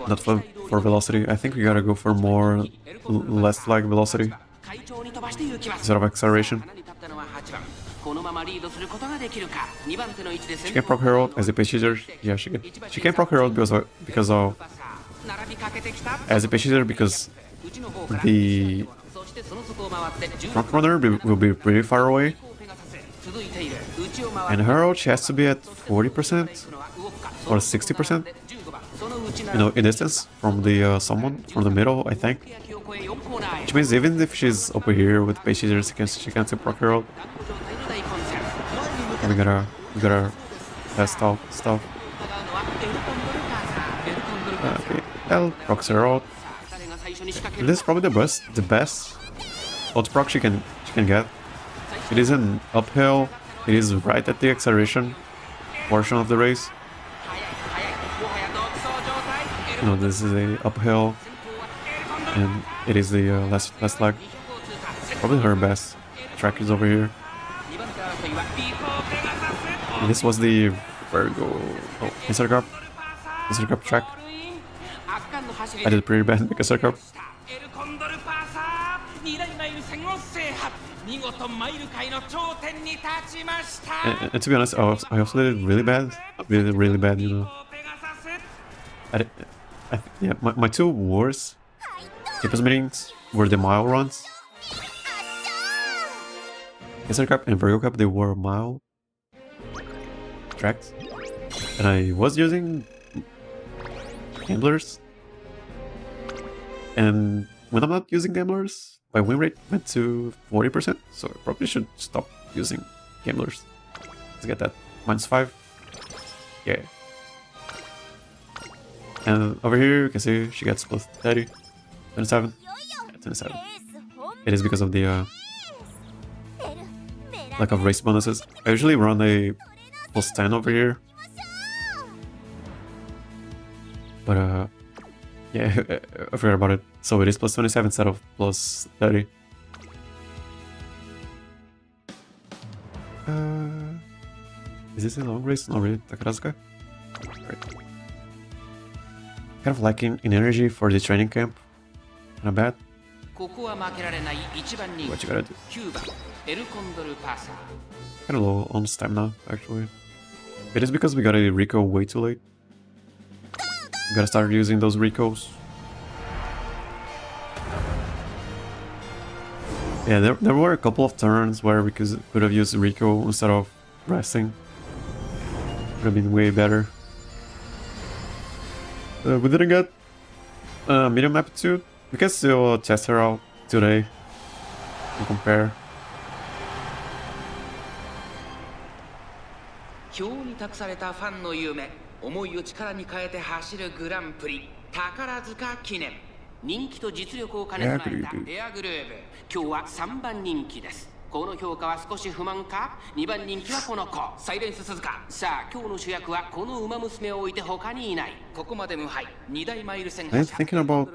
not for velocity. I think we gotta go for more less flag velocity instead of acceleration. She can proc her ult as a page user. Yeah, she can. She can proc her ult because of as a page user because the front runner will be pretty far away. And her ult, she has to be at 40% or 60%. You know, in distance from the someone from the middle, I think. Which means even if she's over here with page users, she can't still proc her ult. We gotta test out stuff. Okay, L procs her ult. This is probably the best ult proc she can get. It is an uphill. It is right at the acceleration portion of the race. You know, this is a uphill, and it is the last flag. Probably her best track is over here. And this was the Virgo Mr. Cup track. I did pretty bad in the Mr. Cup. And to be honest, I also did really bad. Really bad, you know. Yeah, my 2 worst Champions meetings were the mile runs. Mr. Cup and Virgo Cup, they were mile tracks. And I was using gamblers. And when I'm not using gamblers, my win rate went to 40%. So I probably should stop using gamblers. Let's get that. -5. Yeah. And over here, you can see she gets plus 30, 27, yeah, 27. It is because of the lack of race bonuses. I usually run a plus 10 over here. But yeah, I forgot about it. So it is plus 27 instead of plus 30. Is this a long race? Not really. Takarazuka? Right. Kind of lacking in energy for the training camp. Kinda bad. What you gotta do? Kinda low on stamina, actually. It is because we got a Rico way too late. We gotta start using those Ricos. Yeah, there were a couple of turns where we could have used Rico instead of resting. Would have been way better. We didn't get medium aptitude. We can still test her out today and compare. 今日に託されたファンの夢、思いを力に変えて走るグランプリ宝塚記念。人気と実力を兼ね備えたエアグルーヴ。今日は3番人気です。この評価は少し不満か。2番人気はこの子サイレンス鈴鹿。さあ今日の主役はこの馬娘を置いて他にいない。ここまで無敗2大マイル戦覇者 thinking about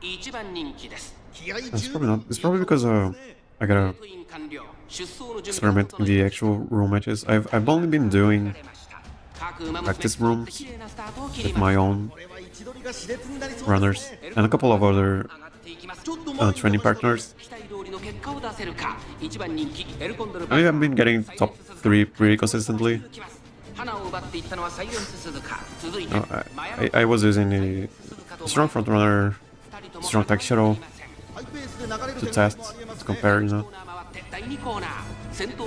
1番人気です。 It's probably not. It's probably because I gotta experiment in the actual room matches. I've only been doing practice rooms with my own runners and a couple of other training partners. I have been getting top 3 pretty consistently. I was using a strong front runner, strong tech shadow to test, to compare, you know. I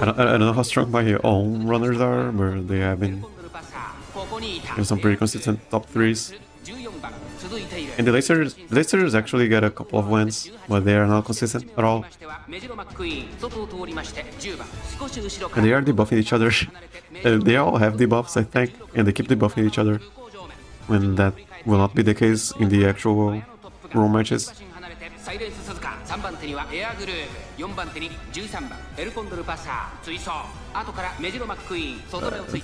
don't know how strong my own runners are, but they have been in some pretty consistent top 3s. And the Lacers actually get a couple of wins, but they are not consistent at all. And they are debuffing each other. They all have debuffs, I think, and they keep debuffing each other. When that will not be the case in the actual room matches.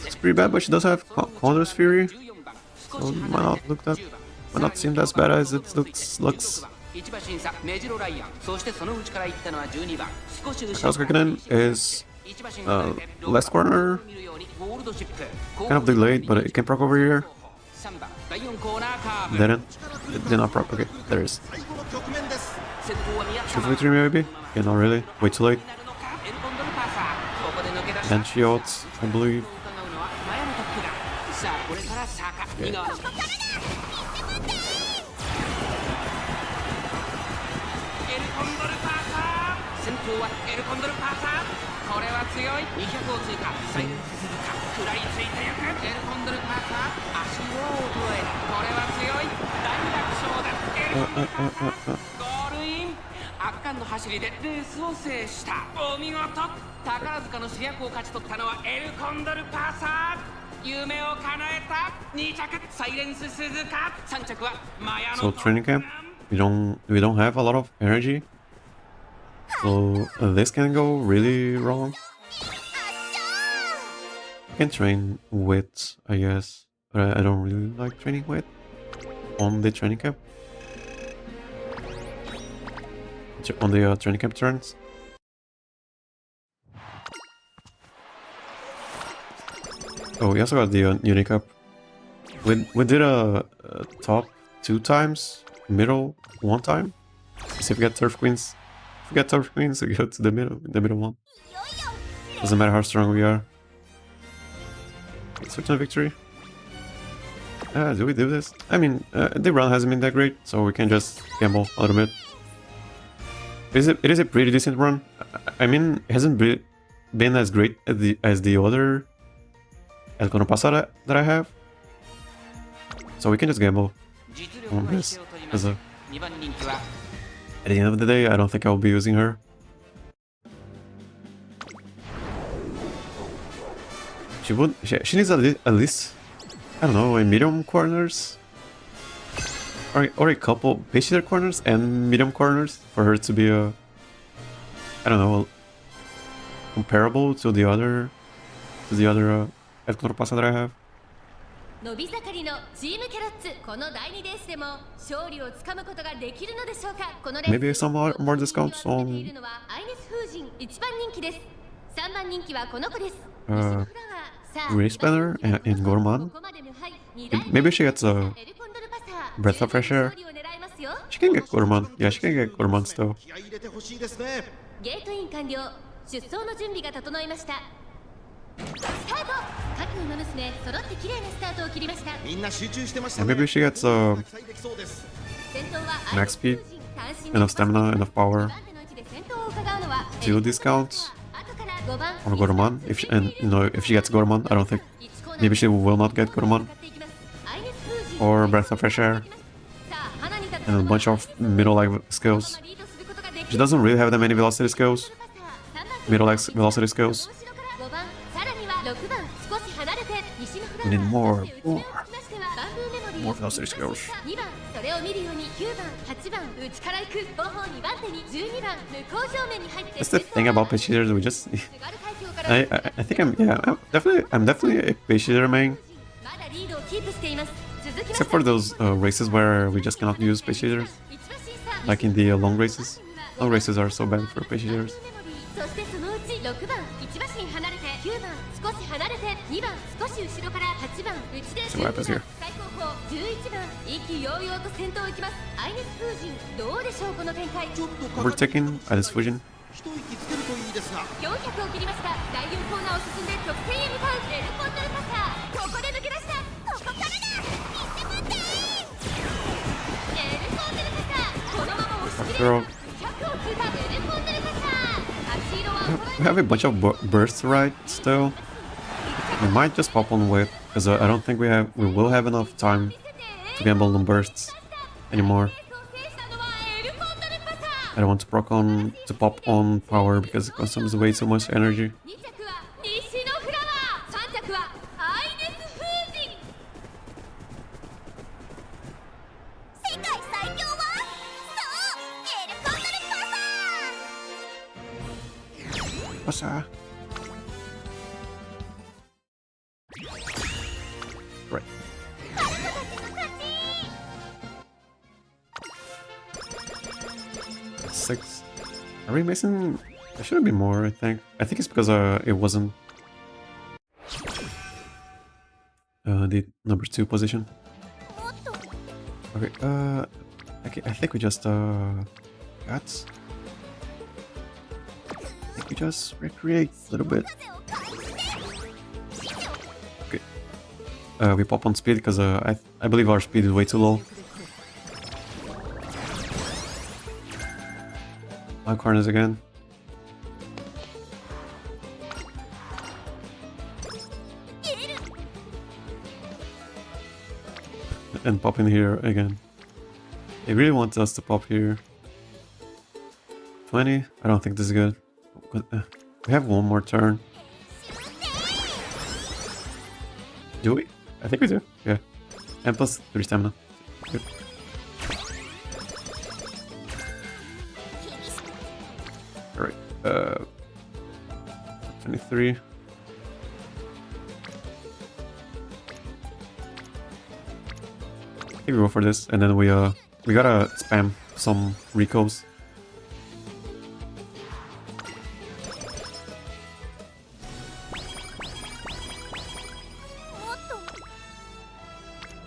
It's pretty bad, but she does have Condor's Fury, so it might not seem as bad as it looks. Kaka's is last corner, kind of delayed, but it can proc over here. It did not proc. Okay, there is. 243 maybe? Yeah, not really. Way too late. Then she ults, I believe. Okay. So training camp, we don't have a lot of energy, so this can go really wrong. I can train with, I guess, but I don't really like training with on the training camp. On the training camp turns. Oh, we also got the Uni Cup. We did a top 2 times, middle 1 time. See if we get Turf Queens. If we get Turf Queens, we go to the middle one. Doesn't matter how strong we are. Switch on victory. Do we do this? I mean, the run hasn't been that great, so we can just gamble a little bit. It is a pretty decent run. I mean, it hasn't been as great as the other Condor Pasa that I have. So we can just gamble on this. At the end of the day, I don't think I'll be using her. She needs at least, I don't know, a medium corners? Or a couple base hitter corners and medium corners for her to be I don't know, comparable to the other Condor Pasa that I have. 伸び盛りのチームキャラッツ、この第2レースでも勝利をつかむことができるのでしょうか。このレース Maybe some more discounts on アイネス風神1番人気です。3番人気はこの子です。 Race Banner and Gorman. Maybe she gets a Breath of Fresh Air. She can get Gorman. Yeah, she can get Gorman still. ゲートイン完了。出走の準備が整いました。スタート。各馬娘揃って綺麗なスタートを切りました。みんな集中してましたね。 Maybe she gets max speed, enough stamina, enough power. 2 discounts 後から5番 on Gorman. If she, and you know, if she gets Gorman, I don't think maybe she will not get Gorman っていきますアイネス封じ or Breath of Fresh Air さあ花に立つ and a bunch of middle life skills. リードすることができ She doesn't really have that many velocity skills, middle life velocity skills. 5番さらには6番少し離れて西の札 We need more バンブーメモリー more velocity skills. 2番それを見るように9番8番内から行く後方2番手に12番向こう正面に入って That's the thing about page shaders. We just, 津軽海峡から I think I'm definitely a page shader main. まだリードをキープしています続きまして Except for those races where we just cannot use page shaders, 一馬審査 like in the long races. Long races are so bad for page shaders. そしてそのうち6番1馬身離れて9番少し離れて2番少し後ろから8番内で So what happens here? 最高峰11番意気揚々と先頭を行きますアイネス封じどうでしょうこの展開ちょっとかかる Overtaking at this fusion. 一息つけるといいですが400を切りました第4コーナーを進んで直線へ向かうレルコンドルパサーここで抜け出したここからだ見せまってレルコンドルパサーこのまま押し切れるか100を通過レルコンドルパサー足色は We have a bunch of bursts right still. We might just pop on weight because I don't think we will have enough time to gamble on bursts anymore. I don't want to pop on power because it consumes way too much energy. 2着は西のフラワー3着はアイネス封じ世界最強はそうエルコンドルパサー Pasa. Right. Six. Are we missing? There should be more, I think. I think it's because it wasn't the number 2 position. Okay, I think we just got. I think we just recreate a little bit. Okay. We pop on speed because I believe our speed is way too low. My corners again. And pop in here again. They really want us to pop here. 20? I don't think this is good. We have one more turn. Do we? I think we do. Yeah. And plus 3 stamina. Good. Alright. 23. I think we go for this, and then we gotta spam some recos.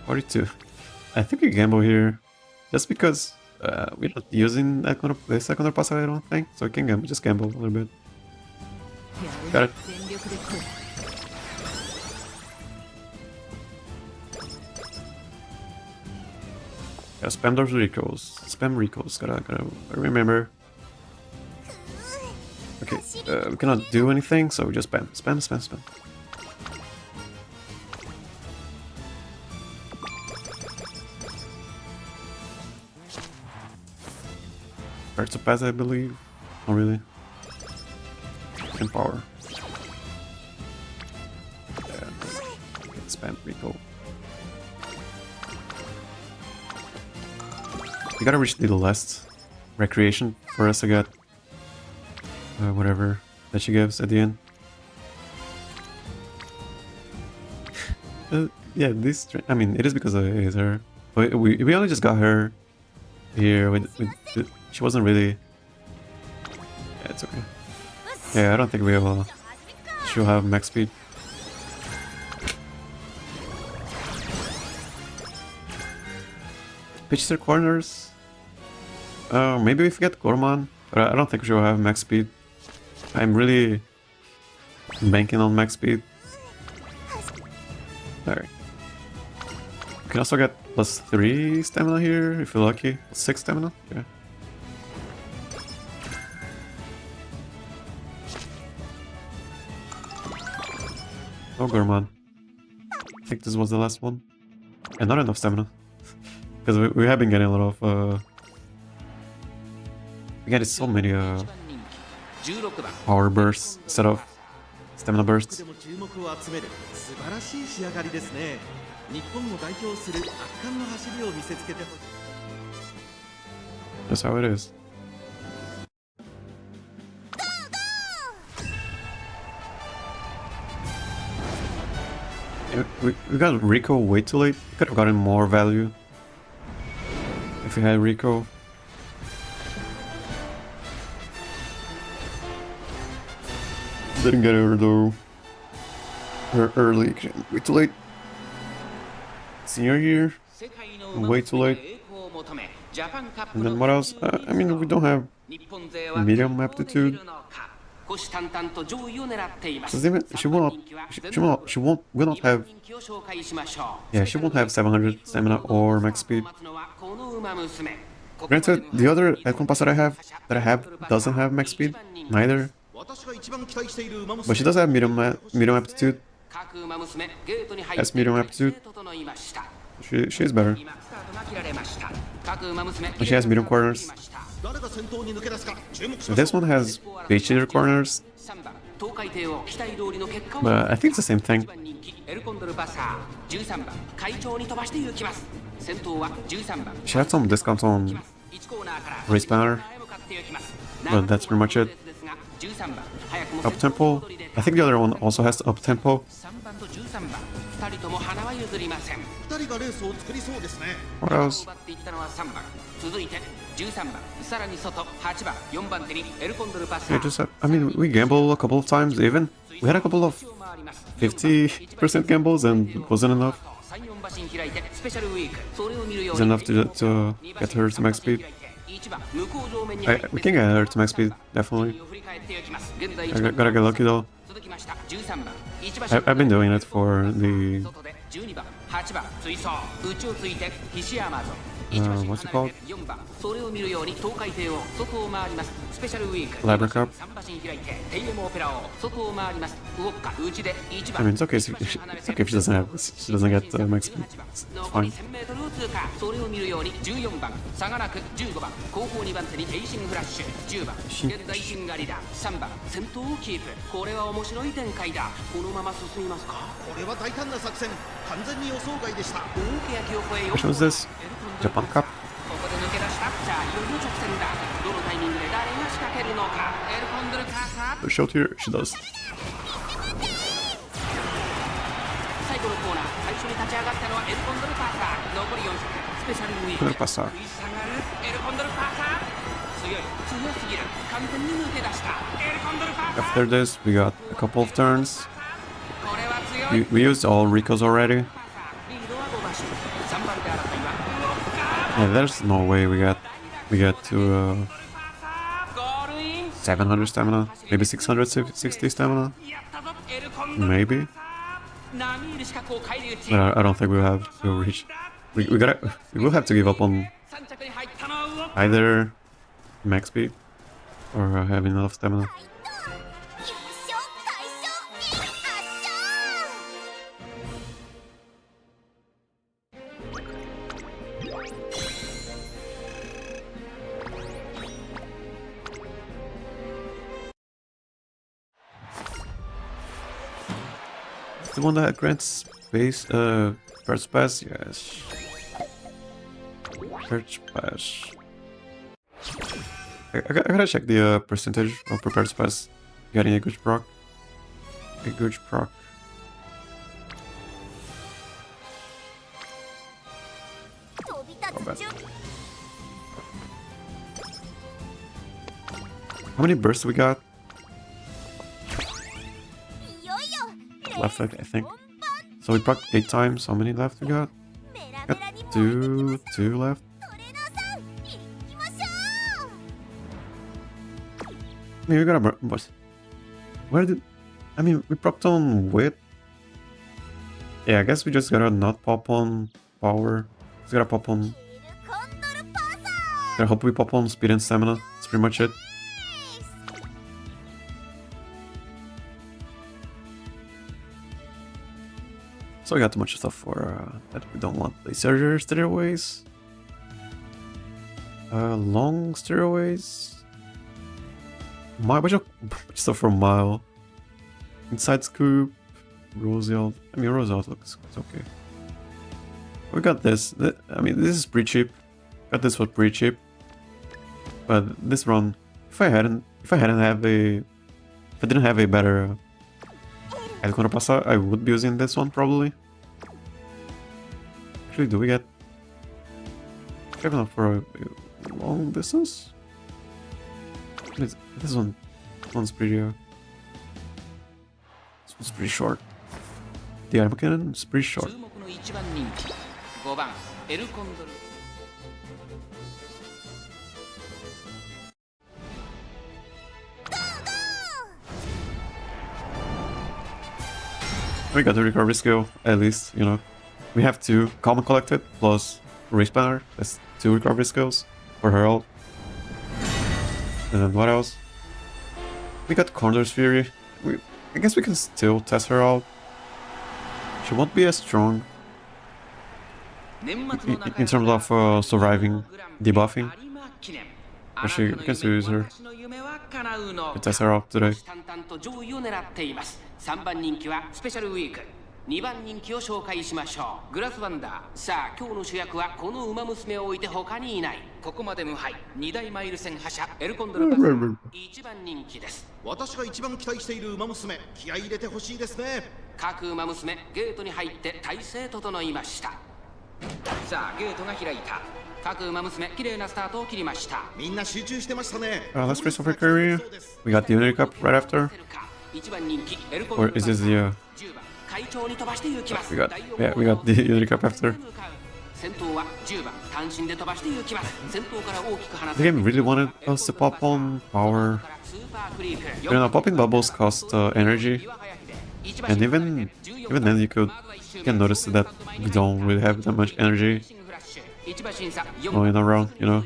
$42. I think we gamble here, just because we're not using the Condor Pasa, I don't think, so we can just gamble a little bit. Got it. Gotta spam those recalls. Spam recalls. Gotta remember. Okay, we cannot do anything, so we just spam. Carats pass, I believe. Not really. And power. Yeah, spam recall. We gotta reach the last recreation for us to get whatever that she gives at the end. Yeah, this. I mean, it is because it is her. But we only just got her here. She wasn't really. Yeah, it's okay. Yeah, I don't think she'll have max speed. Pitch their corners. Maybe we forget Gorman, but I don't think she'll have max speed. I'm really banking on max speed. Alright. You can also get +3 stamina here if you're lucky. 6 stamina? Yeah. Oh, Gorman. I think this was the last one. And not enough stamina. Because we have been getting a lot of... we get so many power bursts instead of stamina bursts. でも注目を集める素晴らしい仕上がりですね。日本を代表する圧巻の走りを見せつけてほしい。 That's how it is. We got Rico way too late. We could have gotten more value if we had Rico. Didn't get her though. Her early. Way too late. Senior year. Way too late. And then what else? I mean, we don't have medium aptitude. Will not have. Yeah, she won't have 700 stamina or max speed. Granted, the other Condor Pasa that I have doesn't have max speed, neither. But she does have medium aptitude. Has medium aptitude. She is better. And she has medium corners. This one has base corners. But I think it's the same thing. She had some discounts on race banner, but that's pretty much it. Up tempo. I think the other one also has up tempo. What else? Yeah, just I mean, we gamble a couple of times even. We had a couple of 50% gambles and it wasn't enough. It was enough to get her to max speed. We can get her to max speed, definitely. I gotta get lucky though. I've been doing it for the... what's it called? Libra Cup. I mean, it's okay if she doesn't get max speed. It's fine. Which one is this? Japan Cup? The showed here, she does. Condor Pasa. After this, we got a couple of turns. We used all Ricos already. Yeah, there's no way we get to 700 stamina, maybe 660 stamina, maybe. But I don't think we'll reach. We will have to give up on either max speed or having enough stamina. The one that grants space, Perch Pass, yes. Perch Pass. I gotta check the percentage of Prepared Pass getting a good proc. A good proc. Not bad. How many bursts we got? Left, I think. So we proc 8 times. How many left we got? Got two left. I mean, we got a but where did I mean we procced on wit? Yeah, I guess we just gotta not pop on power. Just gotta pop on. I hope we pop on speed and stamina. That's pretty much it. So we got too much stuff for that we don't want. Laser stairways. Long stairways. Bunch of stuff for mile. Inside scoop. Rose out. I mean, Rose out looks okay. We got this. I mean, this is pretty cheap. Got this for pretty cheap. But this run, if I didn't have a better Condor Pasa, I would be using this one probably. Actually, do we get enough for a long distance? This one's pretty. This one's pretty short. The armor cannon is pretty short. We got the recovery skill, at least, you know. We have 2 calm and collected plus race planner. That's 2 recovery skills for her ult. And then what else? We got Condor's Fury. I guess we can still test her out. She won't be as strong in terms of surviving debuffing. But we can still use her. We test her out today. 3番人気はスペシャルウィーク2番人気を紹介しましょうグラスワンダーさあ今日の主役はこの馬娘を置いて他にいないここまで無敗2大マイル戦覇者エルコンドルパス1番人気です私が一番期待している馬娘気合い入れてほしいですね各馬娘ゲートに入って体勢整いましたさあゲートが開いた各馬娘綺麗なスタートを切りましたみんな集中してましたね Let's race over career. We got the Unity Cup right after. Or is this the we got the Unity Cup after. The game really wanted us to pop on power. You know, popping bubbles cost energy, and even then you can notice that we don't really have that much energy going around. You know,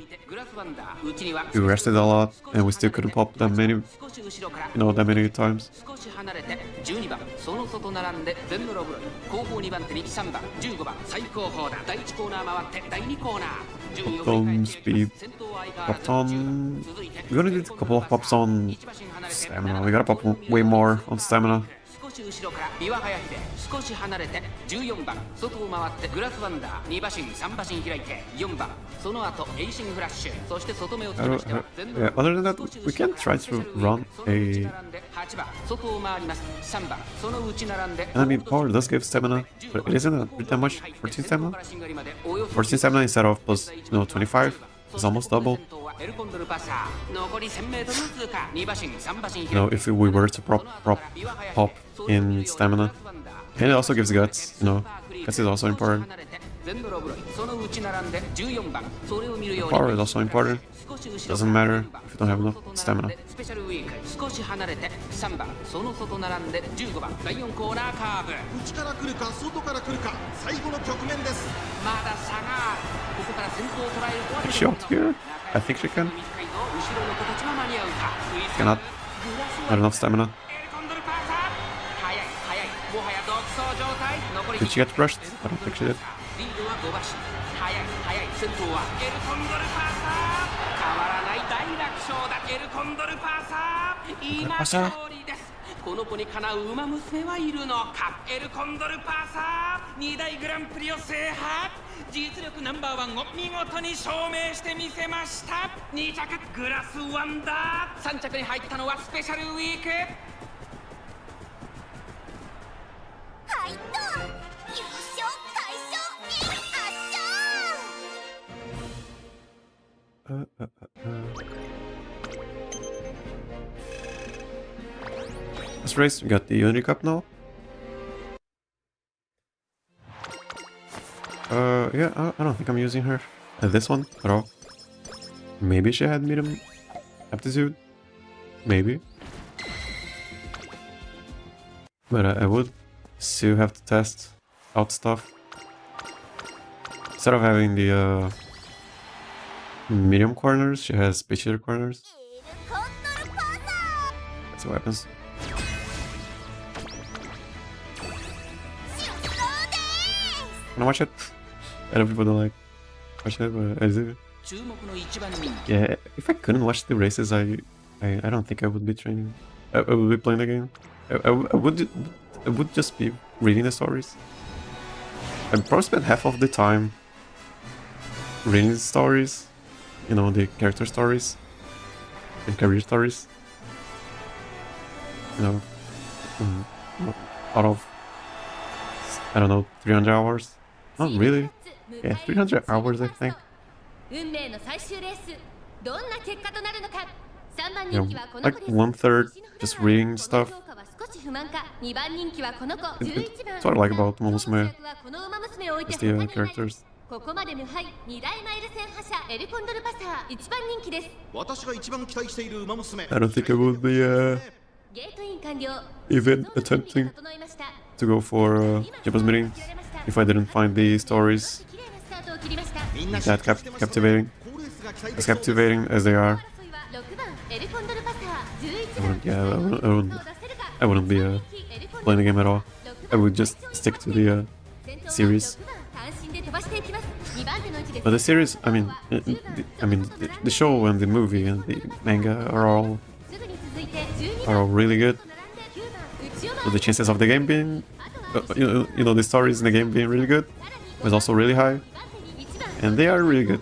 we rested a lot, and we still couldn't pop that many, that many times. Pop speed, pop on. We're gonna need a couple of pops on stamina. We gotta pop way more on stamina. 少し後ろからビワハヤヒデ少し離れて14番外を回ってグラスワンダー2馬身3馬身開いて4番その後エイシングフラッシュそして外目をつけましては Other than that, we can try to run a... 8番外を回ります3番その内並んで And I mean, power does give stamina, but it isn't that much. 14 stamina? 14 stamina instead of plus, 25 is almost double. If we were to pop in stamina. And it also gives guts, guts is also important. Power is also important. Doesn't matter if you don't have enough stamina. Can she ult here? I think she can. Cannot. Not enough stamina. Did she get rushed? I don't think she did. Pasa. この子にかなう馬娘はいるのかエルコンドルパーサー2大グランプリを制覇実力ナンバーワンを見事に証明してみせました2着グラスワンダー3着に入ったのはスペシャルウィークはいと優勝快勝圧勝 Let's race. We got the Unity Cup now. Yeah, I don't think I'm using her. This one at all. Maybe she had medium aptitude. Maybe. But I would still have to test out stuff. Instead of having the medium corners, she has pitchier corners. That's what happens. Wanna watch it? I know people don't like watch it, but I do. 注目の一番人気 Yeah, if I couldn't watch the races, I don't think I would be training. I would be playing the game. I would just be reading the stories. I'd probably spend half of the time reading the stories, you know, the character stories and career stories. You know, out of, I don't know, 300 hours. Not really. Yeah, 300 hours, I think. 運命の最終レースどんな結果となるのか3番 Yeah, 人気はこの like 子です 1/3 just reading stuff. この評価は少し不満か2番人気はこの子 It- 11番 That's what I like about Umamusume. 主役はこの馬娘を置いて It's the 他にない characters. ここまで無敗2大マイル戦覇者エルコンドルパサー1番人気です私が一番期待している馬娘 I don't think I would be ゲートイン完了 even attempting 整いました to go for Champions Meeting if I didn't find the stories 綺麗なスタートを切りました that captivating. As captivating as they are. 争いは6番エルコンドルパサー11 I 番 wouldn't, yeah, I wouldn't be playing the game at all. I would just stick to the series. But the series, I mean, the show and the movie and the manga are all really good. So the chances of the game being, you know, the stories in the game being really good was also really high, and they are really good.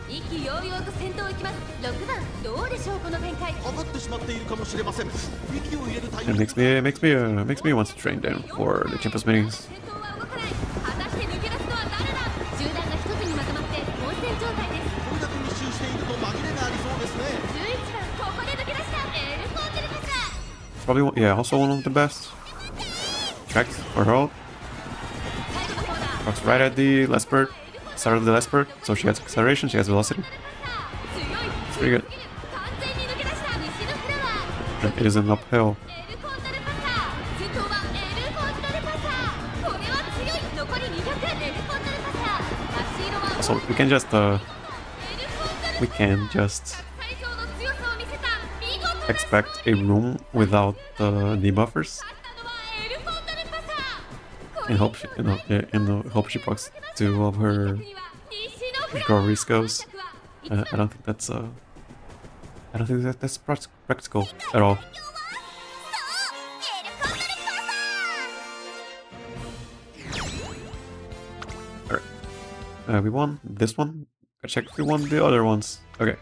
意気揚々と先頭を行きます6番どうでしょうこの展開上がってしまっているかもしれません息を入れるタイミ It ング makes me want to train them for the Champions Meetings. 先頭は動かない果たして抜け出すのは誰だ集団が一つにまとまって混戦状態ですこれだけ密集していると紛れがありそうですね11番ここで抜け出したエルコンドルパサ Probably, yeah, also one of the best. Check for her. 最後のコーナー Walks right at the last spurt. Start of the last spurt, so she has acceleration, she has velocity. 強い It's pretty good. 完全に抜け出した西のフラワー And it is an uphill. エルコンドルパサー先頭はエルコンドルパサーこれは強い残り200エルコンドルパサー足色は So we can just 最上の強さを見せた見事な expect a room without the buffers 勝ったのはエルコンドルパサー and hope she, hope she procs 2 of her recovery skills. I don't think that's that's practical at all. Alright. We won this one. Gotta check if we won the other ones. Okay.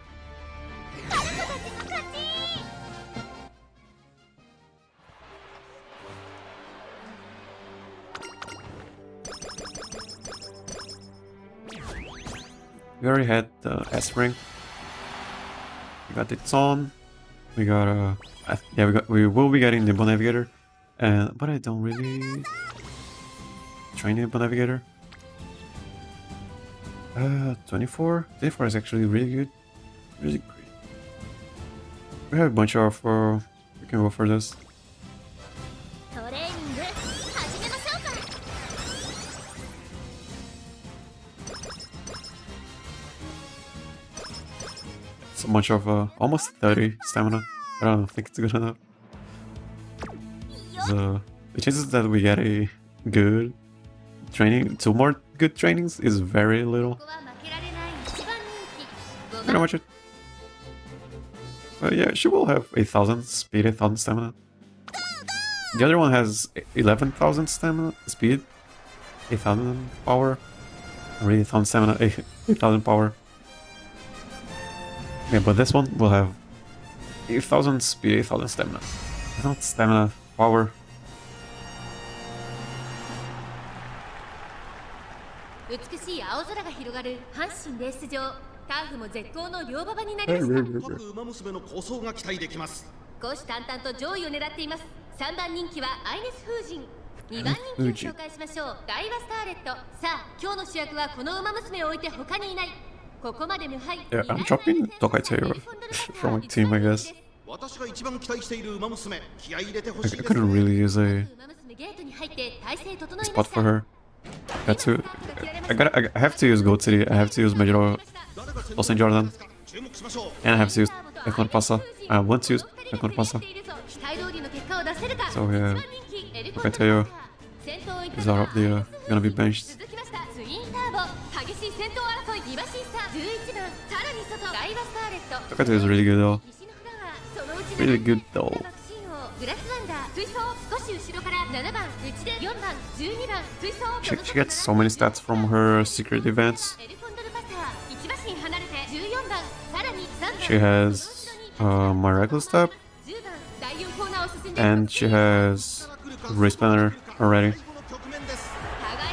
We already had the S ring. We got the Tson. We got we will be getting the Navigator. But I don't really train the Navigator. 24. 24 is actually really good. Really great. We have a bunch of we can go for this. トレーニング始めましょうか It's a bunch of almost 30 stamina. I don't think it's good enough. The chances that we get a good training, 2 more good trainings, is very little. ここは負けられない一番人気 We're gonna watch it. Yeah, she will have 8,000 speed, 8,000 stamina. The other one has 11,000 stamina, speed, 8,000 power. Or 8,000 stamina, 8,000 power. Yeah, but this one will have 8,000 speed, 8,000 stamina. Not stamina, power. 美しい青空が広がる阪神レース場ターフも絶好の両馬場になりました各馬娘の構想が期待できます虎視眈々と上位を狙っています3番人気はアイネス風神2番人気を紹介しましょうダイワスターレットさあ今日の主役はこの馬娘を置いて他にいないここまで無敗 Yeah, I'm dropping Tokaiteo from my team, I guess. 私が一番期待している馬娘気合い入れてほ I しいです couldn't really use a 馬娘ゲートに入って体勢整いまし spot た for her. I have to use Goat City, I have to use Major Los Jordan, 注目しましょう and I have to use Condor Pasa. I want to use Condor Pasa. 期待通りの結果を出せるか So yeah, 1番人気エルコンドルパサー Tokaiteo 先頭を行った is gonna be benched. 続きま11番さらに外ダイバスターレット Takata is really good though. 西の札はそのうち Really good though. 爆心王グラスワンダー追走少し後ろから7番内で4番12番追走 She gets so many stats from her secret events. エルコンドルパサー1馬身離れて14番さらに3番 She has Miracle Step 10番第4コーナーを進んで and she has Race Planner already. 互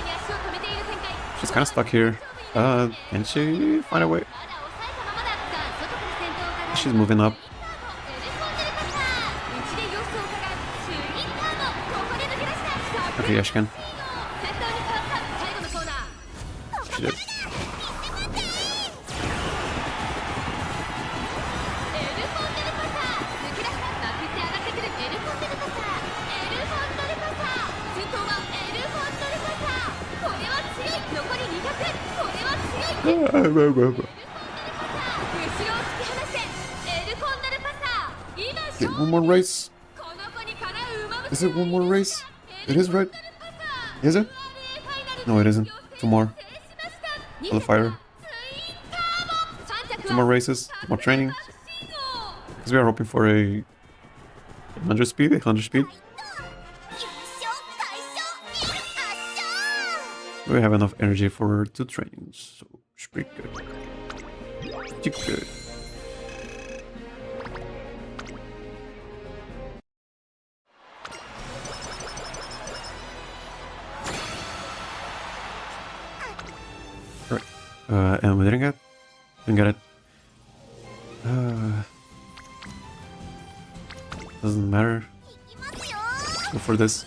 いに足を止めている展開 She's kind of stuck here. Can she find a way? まだ抑えたままださあ外から先頭から She's moving up. エルコンドルパサー内で様子を伺うツインターボここで抜け出した Okay, yeah, she can. 先頭に変わった最後のコーナー She did. エルコンドルパサー抜け出したまくって上がってくるエルコンドルパサーエルコンドルパサー先頭はエルコンドルパサーこれは強い残り200これは強いエルコンドルパサー後ろを突き放してエルコンドルパサー今 Okay, one more race. この子にかなう馬 Is it one more race? It is, right? Is it? No, it isn't. Two more. For the fire. Two more races. More training. Because we are hoping for a 100 speed. 100 speed. We have enough energy for 2 trainings, so it's pretty good. Pretty good. Right. And we didn't get it. Doesn't matter. Let's go for this.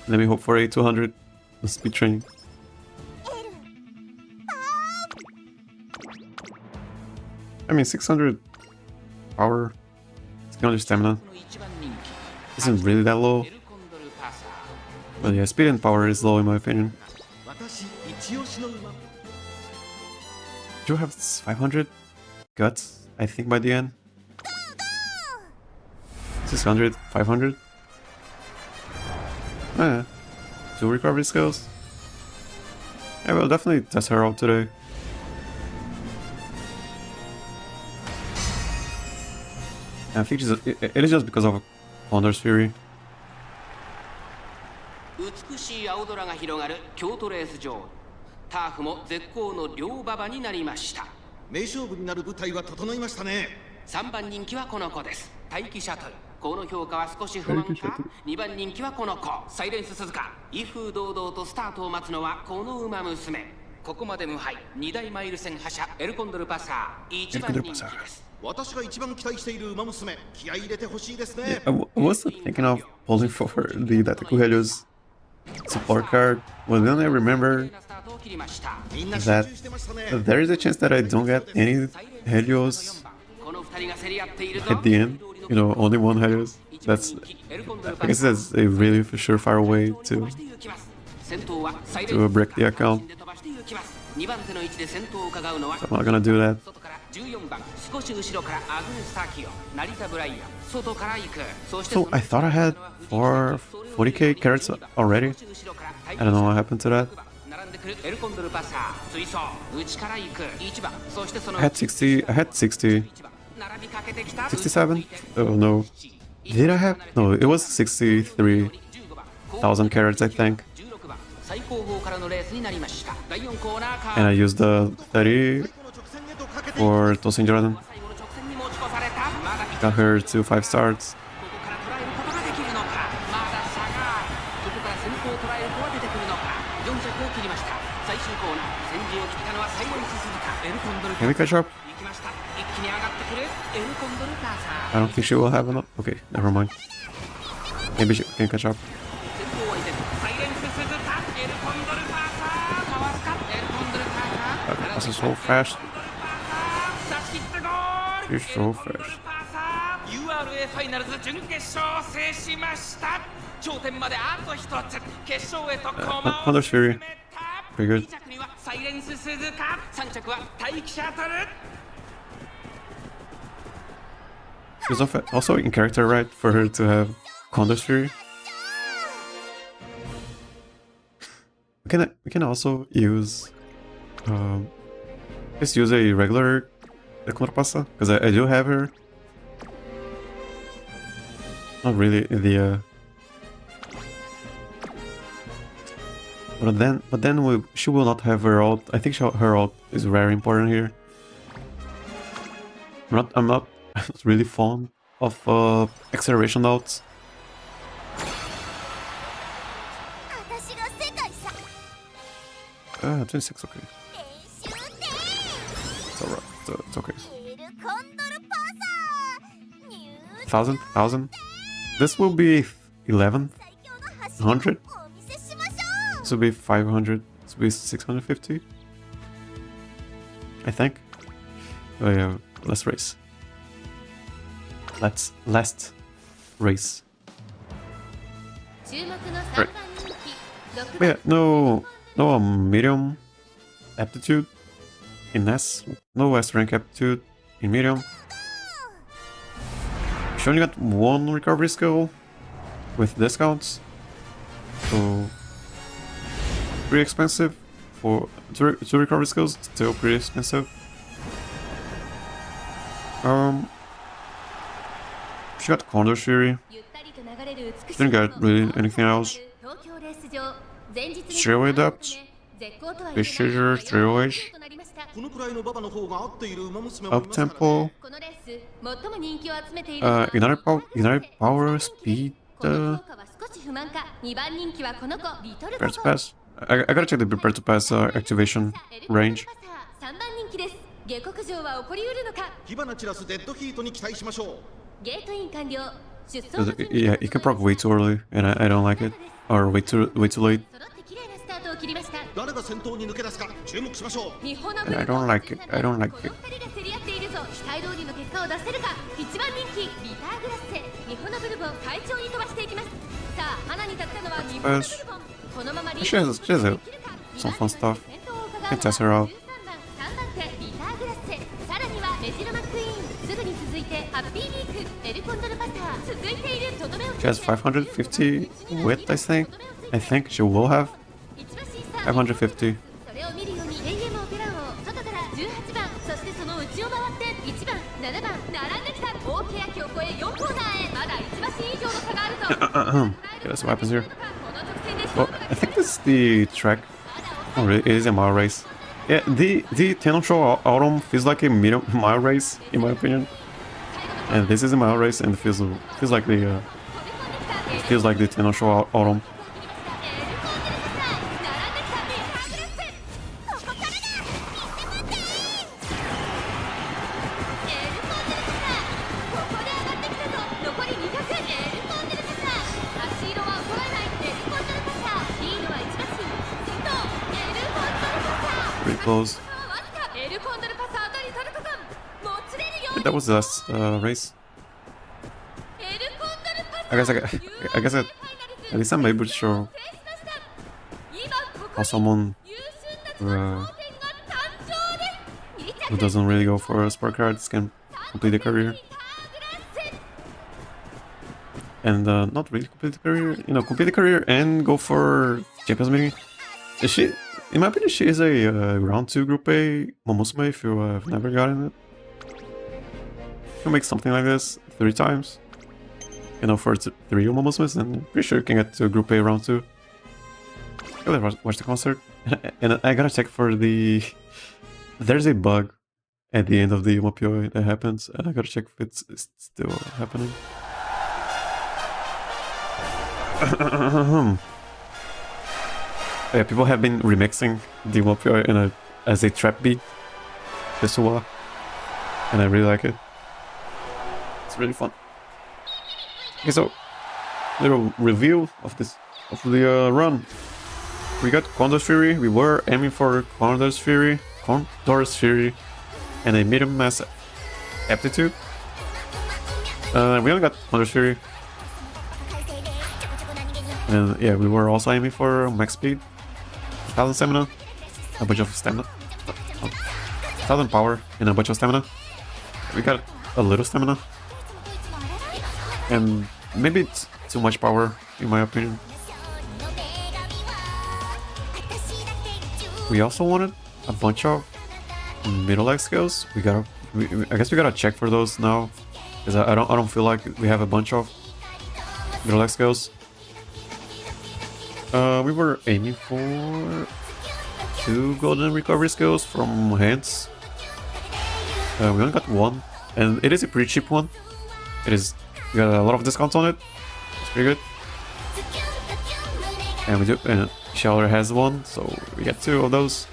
Let me hope for a 200 speed training. I mean, 600 power, 600 stamina isn't really that low. But yeah, speed and power is low in my opinion. 私一押しの馬 Do you have 500 guts, I think, by the end? 600, 500? Yeah. 2 recovery skills? Yeah, we'll definitely test her out today. I think it is just because of Condor's Fury. 美しい青空が広がる京都レース場。ターフも絶好の両馬場になりました。名勝負になる舞台は整いましたね。3番人気はこの子です。待機シャトル。この評価は少し不満か。2番人気はこの子。サイレンス鈴鹿。威風堂々とスタートを待つのはこの馬娘。ここまで無敗。2大マイル戦覇者エルコンドルパサー。1番人気です。私が一番期待している馬娘、気合い入れてほしいですね。I was thinking of pulling for the Dateku Helios support card. Well, then I remember that there is a chance that I don't get any Helios at the end. You know, only one Helios. That's, I guess that's a really surefire way to break the account. So I'm not gonna do that. 14番少し後ろからアグネス・ターキオ成田ブライアン外から行くそして So I thought I had 40k carats already. I don't know what happened to that. 並んでくるエルコンドルパサー追走内から行く1番そしてその I had 60. 並びかけてきた 67? Oh no. Did I have? No, it was 63,000 carats, I think. 16番最高峰からのレースになりました第4コーナーカー And I used the 30 for Tosin Jordan. 最後の直線に持ち越されたまだ Got her to 5 starts. ここから捉えることができるのかまだ差があるここから先頭を捉える子は出てくるのか4着を切りました最終コーナー先陣を切ったのはサイレンス鈴鹿エルコンドル Can we catch up? 行きました一気に上がってくるエルコンドルパサ I ー don't think she will have enough. Okay, never mind. Maybe she can catch up. 先頭は依然サイレンス鈴鹿エルコンドルパサーかわすかエルコンドルパサー This is so fast. 差し切ってゴール She's so fast. URA ファイナルズ準決勝を制しました頂点まであと一つ決勝へと駒を Condor's Fury. 進めた Pretty good. 2着にはサイレンス鈴鹿3着は待機シャトル She was also in character, right? For her to have Condor's Fury. We can also use Just use a regular Condor Pasa, because I do have her. Not really the but then she will not have her ult. I think her ult is very important here. I'm not really fond of acceleration ults. 私が世界さ 26, okay. 練習で It's alright. It's okay. エルコンドルパサー入 1,000? This will be 11? 最強の走りをお見せしましょう This will be 500. This will be 650? I think. Oh yeah, let's race. Last race. 注目の3番 Right. 人気6 But 番 yeah, no medium aptitude in S. No S rank aptitude in medium. She only got one recovery skill with discounts. So pretty expensive for two recovery skills. Still pretty expensive. She got Condor Fury. ゆったりと流れる美しい Didn't get really anything else. 東京レース場前日に Stridulates 絶好とは Fish Chaser, Stridulates となりましたこのくらいのババの方が合っている馬娘もい Up ますからね tempo. このレース最も人気を集めているのは United power speed. この評価は少し不満か2番人気はこの子リトル Prepare to pass. I gotta check the prepare to pass activation range. 3番人気です下克上は起こりうるのか火花散らすデッドヒートに期待しましょうゲートイン完了出走 Yeah, it can proc way too early, and I don't like it. Or way too late. 揃って綺麗なスタートを切りました誰が先頭に抜け出すか注目しましょう日本の And I don't like it. I don't like こ it. の2人が競り合っているぞ期待通りの結果を出せるか1番人気ビターグラッセ日本のブルボン快調に飛ばしていきますさあ花に立ったのは日本のブルボンこのままリー She has some fun stuff. Can test her out. 13番3番手ビターグラッセさらにはメジロマックイーンすぐに続いてハッピーリークエルコンドルパター続いているとどめを She has 550 width, I think. I think she will have 550. それを見るように AM オペラ王外から18番そしてその内を回って1番7番並んできた大欅を越え4コーナーへまだ1馬身以上の差があると Okay, that's what happens here. この直線で Well, I think this is the track. Oh, really? It is a mile race. Yeah, the Tenno Show Autumn feels like a mile race, in my opinion. And this is a mile race, and it feels like the Tenno Show Autumn. エルコンドルパサー Pretty close. エルコンドルパサーとリトルコさんもつれるよう I に think that was the last race. エルコンドルパサ I guess at least I'm able to show how someone who doesn't really go for sport cards can complete the career. And not really complete the career, complete the career and go for Champions Meeting. She, in my opinion, she is a round 2 Group A Umamusume if you have never gotten it. You make something like this 3 times. For 3 Umamusumes, and I'm pretty sure you can get to Group A round 2. Let's watch the concert. And I gotta check for the... There's a bug at the end of the Umamusume that happens, and I gotta check if it's still happening. Yeah, people have been remixing the Umamusume as a trap beat this a while, and I really like it. It's really fun. Okay, so little review of the run. We got Condor Fury. We were aiming for Condor's Fury, and a medium mass aptitude. We only got Condor Fury, and yeah, we were also aiming for max speed, 1000 stamina, a bunch of stamina, 1000 power, and a bunch of stamina. We got a little stamina. And maybe it's too much power, in my opinion. We also wanted a bunch of middle leg skills. I guess we gotta check for those now, because I don't feel like we have a bunch of middle leg skills. We were aiming for 2 golden recovery skills from hands. We only got 1, and it is a pretty cheap one. We got a lot of discounts on it. It's pretty good. And we do, and she already has 1, so we get 2 of those.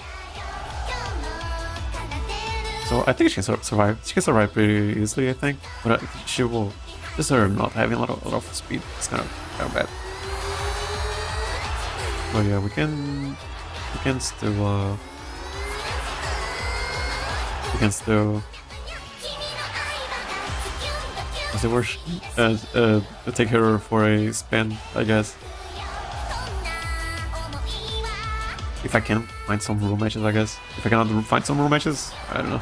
So I think she can survive. She can survive pretty easily, I think. But she will. Just her not having a lot of speed. It's kind of bad. But yeah, we can still. We can still. As it were, take her for a spin, I guess. If I can find some room matches, I guess. If I cannot find some room matches, I don't know.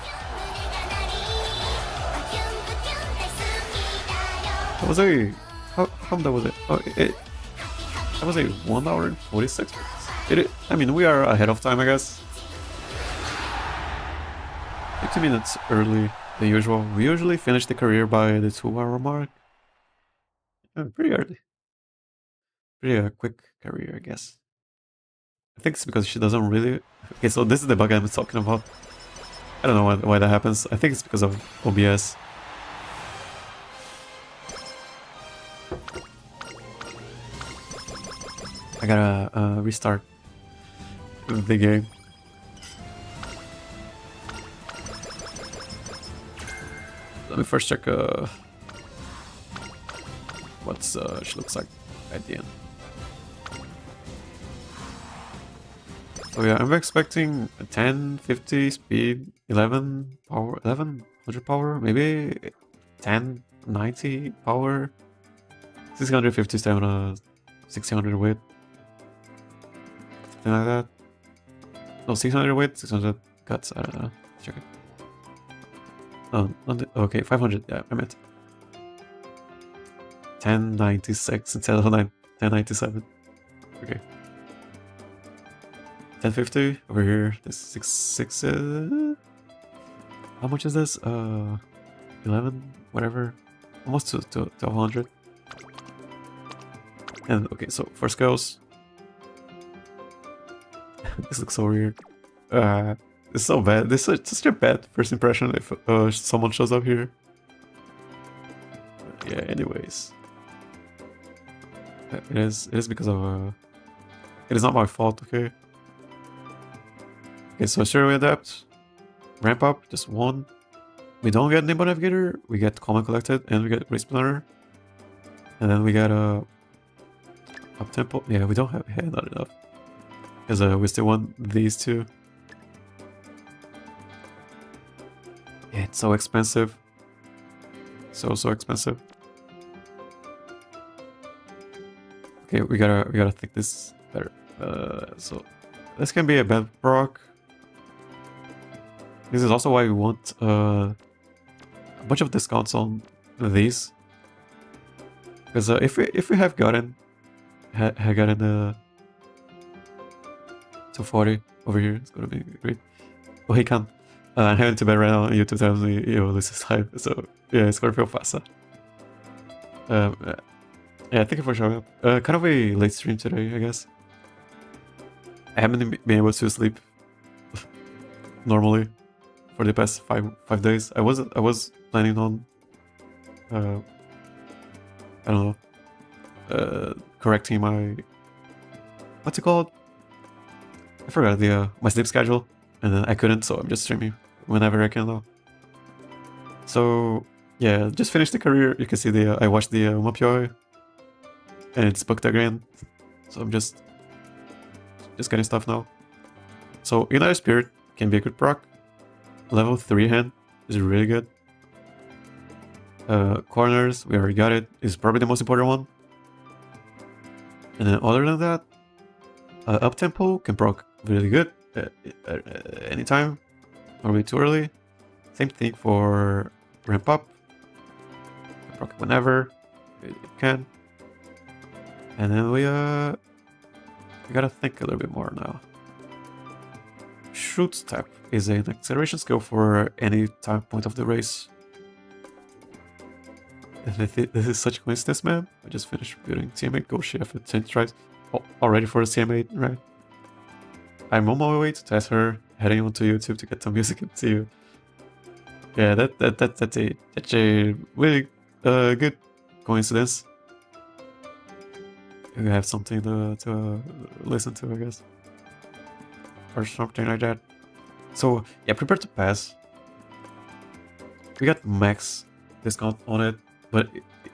That was a... How come that was it? Oh, that was a 1 hour and 46 minutes. I mean, we are ahead of time, I guess. 50 minutes early than usual. We usually finish the career by the 2 hour mark. Pretty early. Pretty quick career, I guess. I think it's because she doesn't really... Okay, so this is the bug I'm talking about. I don't know why that happens. I think it's because of OBS. I gotta restart the game. Let me first check what she looks like at the end. So yeah, I'm expecting a 10, 50 speed, 11 power, 1100 power, maybe 10, 90 power, 650 stamina, 1600 weight, something like that. No, 600 weight, 600 guts, I don't know. Check it. Oh, okay, 500, yeah, I meant 1096 instead of 1097. Okay. 1050 over here. This 66. How much is this? 11, whatever. Almost to 1200. And okay, so for skills. This looks so weird. It's so bad. This is such a bad first impression if someone shows up here. But yeah, anyways. It is because of it is not my fault, okay? Okay, so sure we adapt. Ramp up, just 1. We don't get Nimble Navigator, we get Calm and Collected, and we get Race Planner. And then we get up tempo. Yeah, we don't have not enough. Because we still want these 2. Yeah, it's so expensive. So expensive. Okay, we gotta think this better. So this can be a bad proc. This is also why we want a bunch of discounts on these. Because if we have gotten 240 over here, it's gonna be great. Oh, he can. I'm having to bet right now on YouTube tells me, yo, this is hype. So yeah, Scorpio Pasa. Yeah, thank you for showing up. Kind of a late stream today, I guess. I haven't been able to sleep normally for the past five days. I was planning on I don't know, correcting my, what's it called? I forgot my sleep schedule, and then I couldn't, so I'm just streaming whenever I can now. So yeah, just finished the career. You can see I watched the Umamusume, and it's booked again. So I'm just getting stuff now. So United Spirit can be a good proc. Level 3 hand is really good. Corners, we already got it. Is probably the most important one. And then other than that, up tempo can proc really good anytime. Not really too early. Same thing for ramp up. Proc whenever it can. And then we gotta think a little bit more now. Shoot Step is an acceleration skill for any time point of the race. This is such a coincidence, man. I just finished building CM8 Goshi after 10 tries. Oh, already for the CM8, right? I'm on my way to test her, heading onto YouTube to get some music into you. Yeah, that's a really good coincidence. You have something to listen to, I guess. Or something like that. So, yeah, prepare to pass. We got max discount on it, but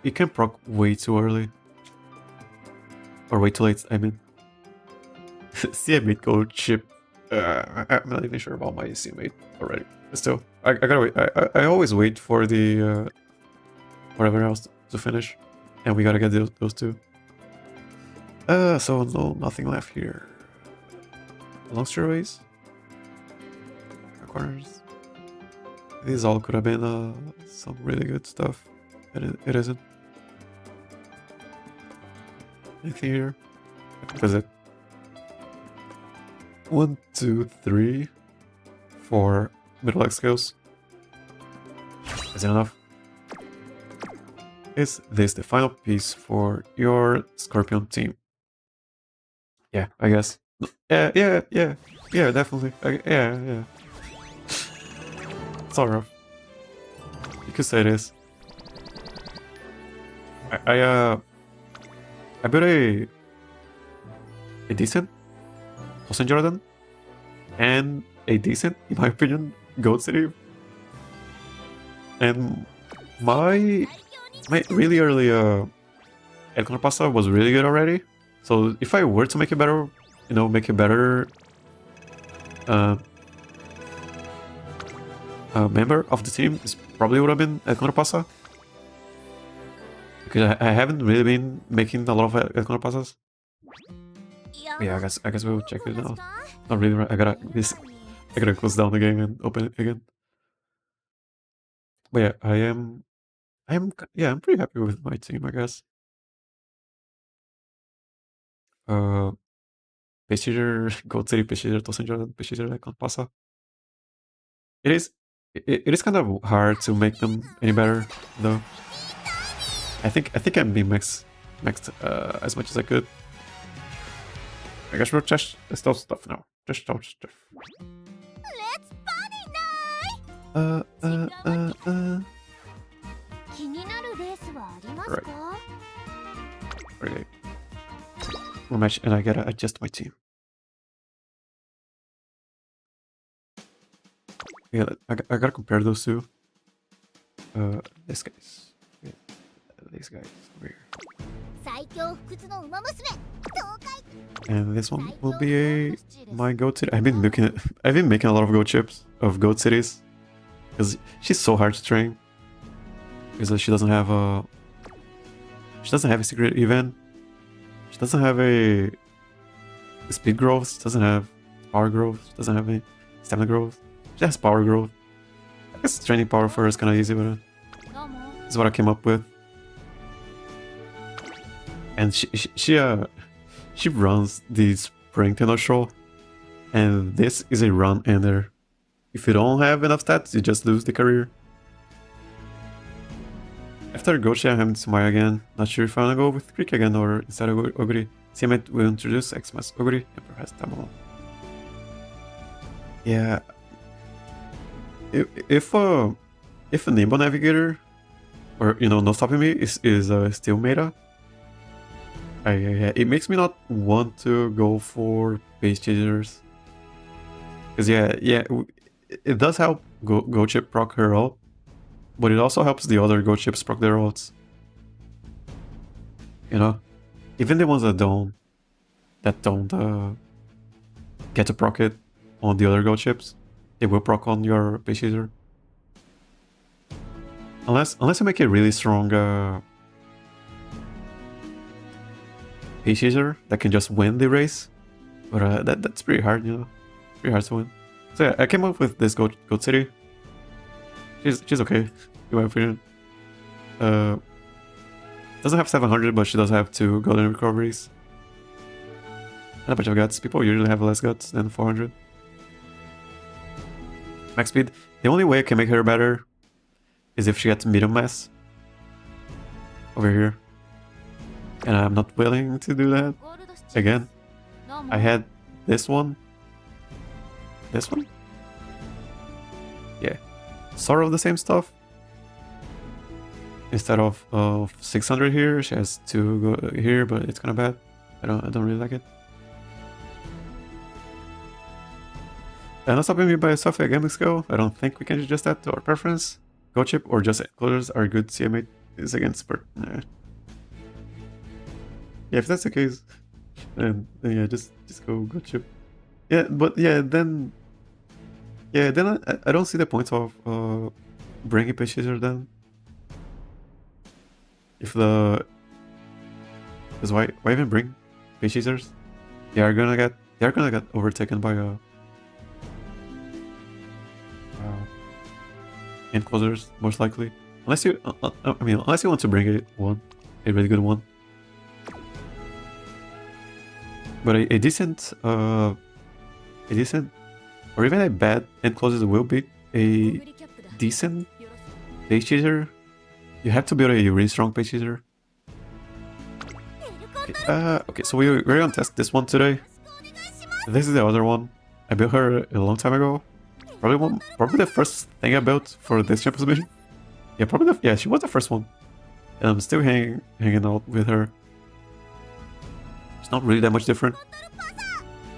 it can proc way too early. Or way too late, I mean. CM8 gold chip. I'm not even sure about my CM8 already. But still, I gotta wait. I always wait for the whatever else to finish. And we gotta get those two. So no, nothing left here. Long straightways. Corners. These all could have been some really good stuff. And it isn't. Anything here? I think that's it. 1, 2, 3, 4 middle leg skills. Is it enough? Is this the final piece for your Scorpion team? Yeah, I guess. Yeah, definitely. Yeah. Sort of. You could say this. I built a decent Austin Jordan and a decent, in my opinion, Goat City. And my really early Condor Pasa was really good already. So if I were to make it better, you know, make a better member of the team, it probably would have been Condor Pasa. Because I haven't really been making a lot of Condor Pasas. Yeah, I guess we'll check it out. Not really, right? I gotta close down the game and open it again. But yeah, I'm pretty happy with my team, I guess. Peshider, Gold City, Peshider, Tosen Jordan, Peshider, Condor Pasa. It is kind of hard to make them any better, though. I think I'm being maxed as much as I could. I guess we'll test out stuff now. Test out stuff. Let's party night! Right. Okay. One match, and I gotta adjust my team. Yeah, I gotta compare those two. This guys. Yeah, these guys over here. And this one will be my goat city. I've been making a lot of goat chips of goat cities because she's so hard to train. Because she doesn't have a secret event. She doesn't have a speed growth. She doesn't have power growth. She doesn't have any stamina growth. She has power growth. I guess training power for her is kind of easy, but this is what I came up with. And she runs the Spring Tenor Show, and this is a run ender. If you don't have enough stats, you just lose the career. After Goshi, I'm having Sumaya again. Not sure if I wanna go with Greek again or instead of Oguri. CM8 will introduce Xmas Oguri and perhaps Tamamo. Yeah. If a Nimbo Navigator, or no stopping me, is still meta, it makes me not want to go for base chasers. Because it does help Go Chip proc her ult, but it also helps the other Go Chips proc their ults. Even the ones that don't get to proc it on the other Go Chips, they will proc on your base chaser. Unless you make a really strong base chaser that can just win the race, but that's pretty hard, pretty hard to win. So yeah, I came up with this Goat City. She's okay, in my opinion. Doesn't have 700, but she does have 2 golden recoveries. And a bunch of guts. People usually have less guts than 400. max speed. The only way I can make her better is if she gets medium mass over here. And I'm not willing to do that. Again, I had this one. This one? Yeah. Sort of the same stuff. Instead of 600 here, she has to go here, but it's kind of bad. I don't really like it. And not stopping me by Sophia Gaming Skill. I don't think we can adjust that to our preference. Go chip or just enclosures are good. CMA is against Spurt. Nah. Yeah, if that's the case, then yeah, just go chip. Yeah, but yeah, then I don't see the point of bringing Page Chaser then. If the... Because why even bring Page Chasers? They are gonna get overtaken by enclosures, most likely. Unless you unless you want to bring a really good one. But a decent or even a bad enclosure will beat a decent Page Chaser. You have to build a really strong Page Chaser. Okay, so we're gonna test this one today. This is the other one. I built her a long time ago. Probably the first thing I built for this Champions Meeting. Yeah, she was the first one. And I'm still hanging out with her. It's not really that much different.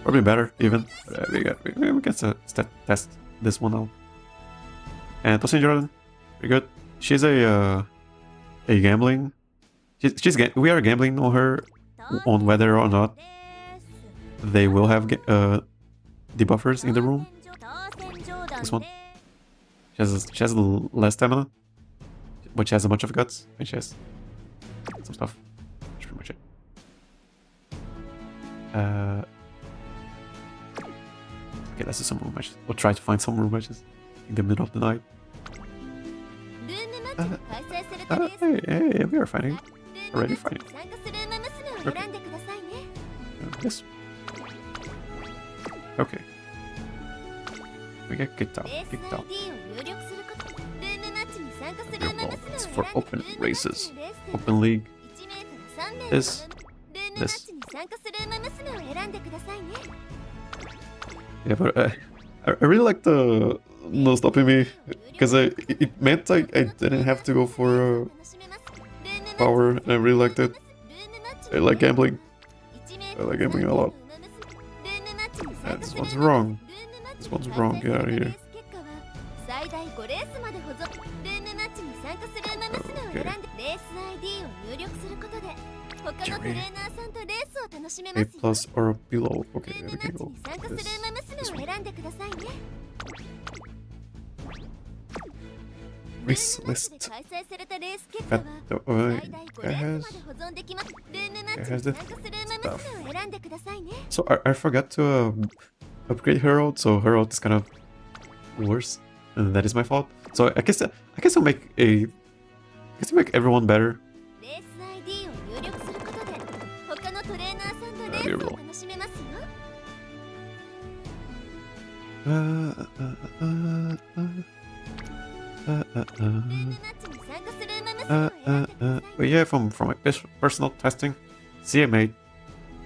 Probably better, even. We can test this one out. And Tosin Jordan, pretty good. She's a gambling. We are gambling on her, on whether or not they will have debuffers in the room. This one. She has less stamina, but she has a bunch of guts, and she has some stuff. That's pretty much it. Okay, let's do some room matches. We'll try to find some room matches in the middle of the night. Hey, we are fighting. Already fighting. Okay. Yes. Okay. We get kicked out. It's for open races. Open league. This. Yeah, but I really like the no stopping me, because it meant I didn't have to go for power, and I really liked it. I like gambling. I like gambling a lot. This one's wrong. This one's wrong. Get out of here. Okay. A plus or below. Okay, there we can go. This one. Race list. That guy has the stuff. So I forgot to upgrade Herald, so Herald is kind of worse, and that is my fault. So I guess I'll make everyone better. Reroll. But yeah, from my personal testing, CMA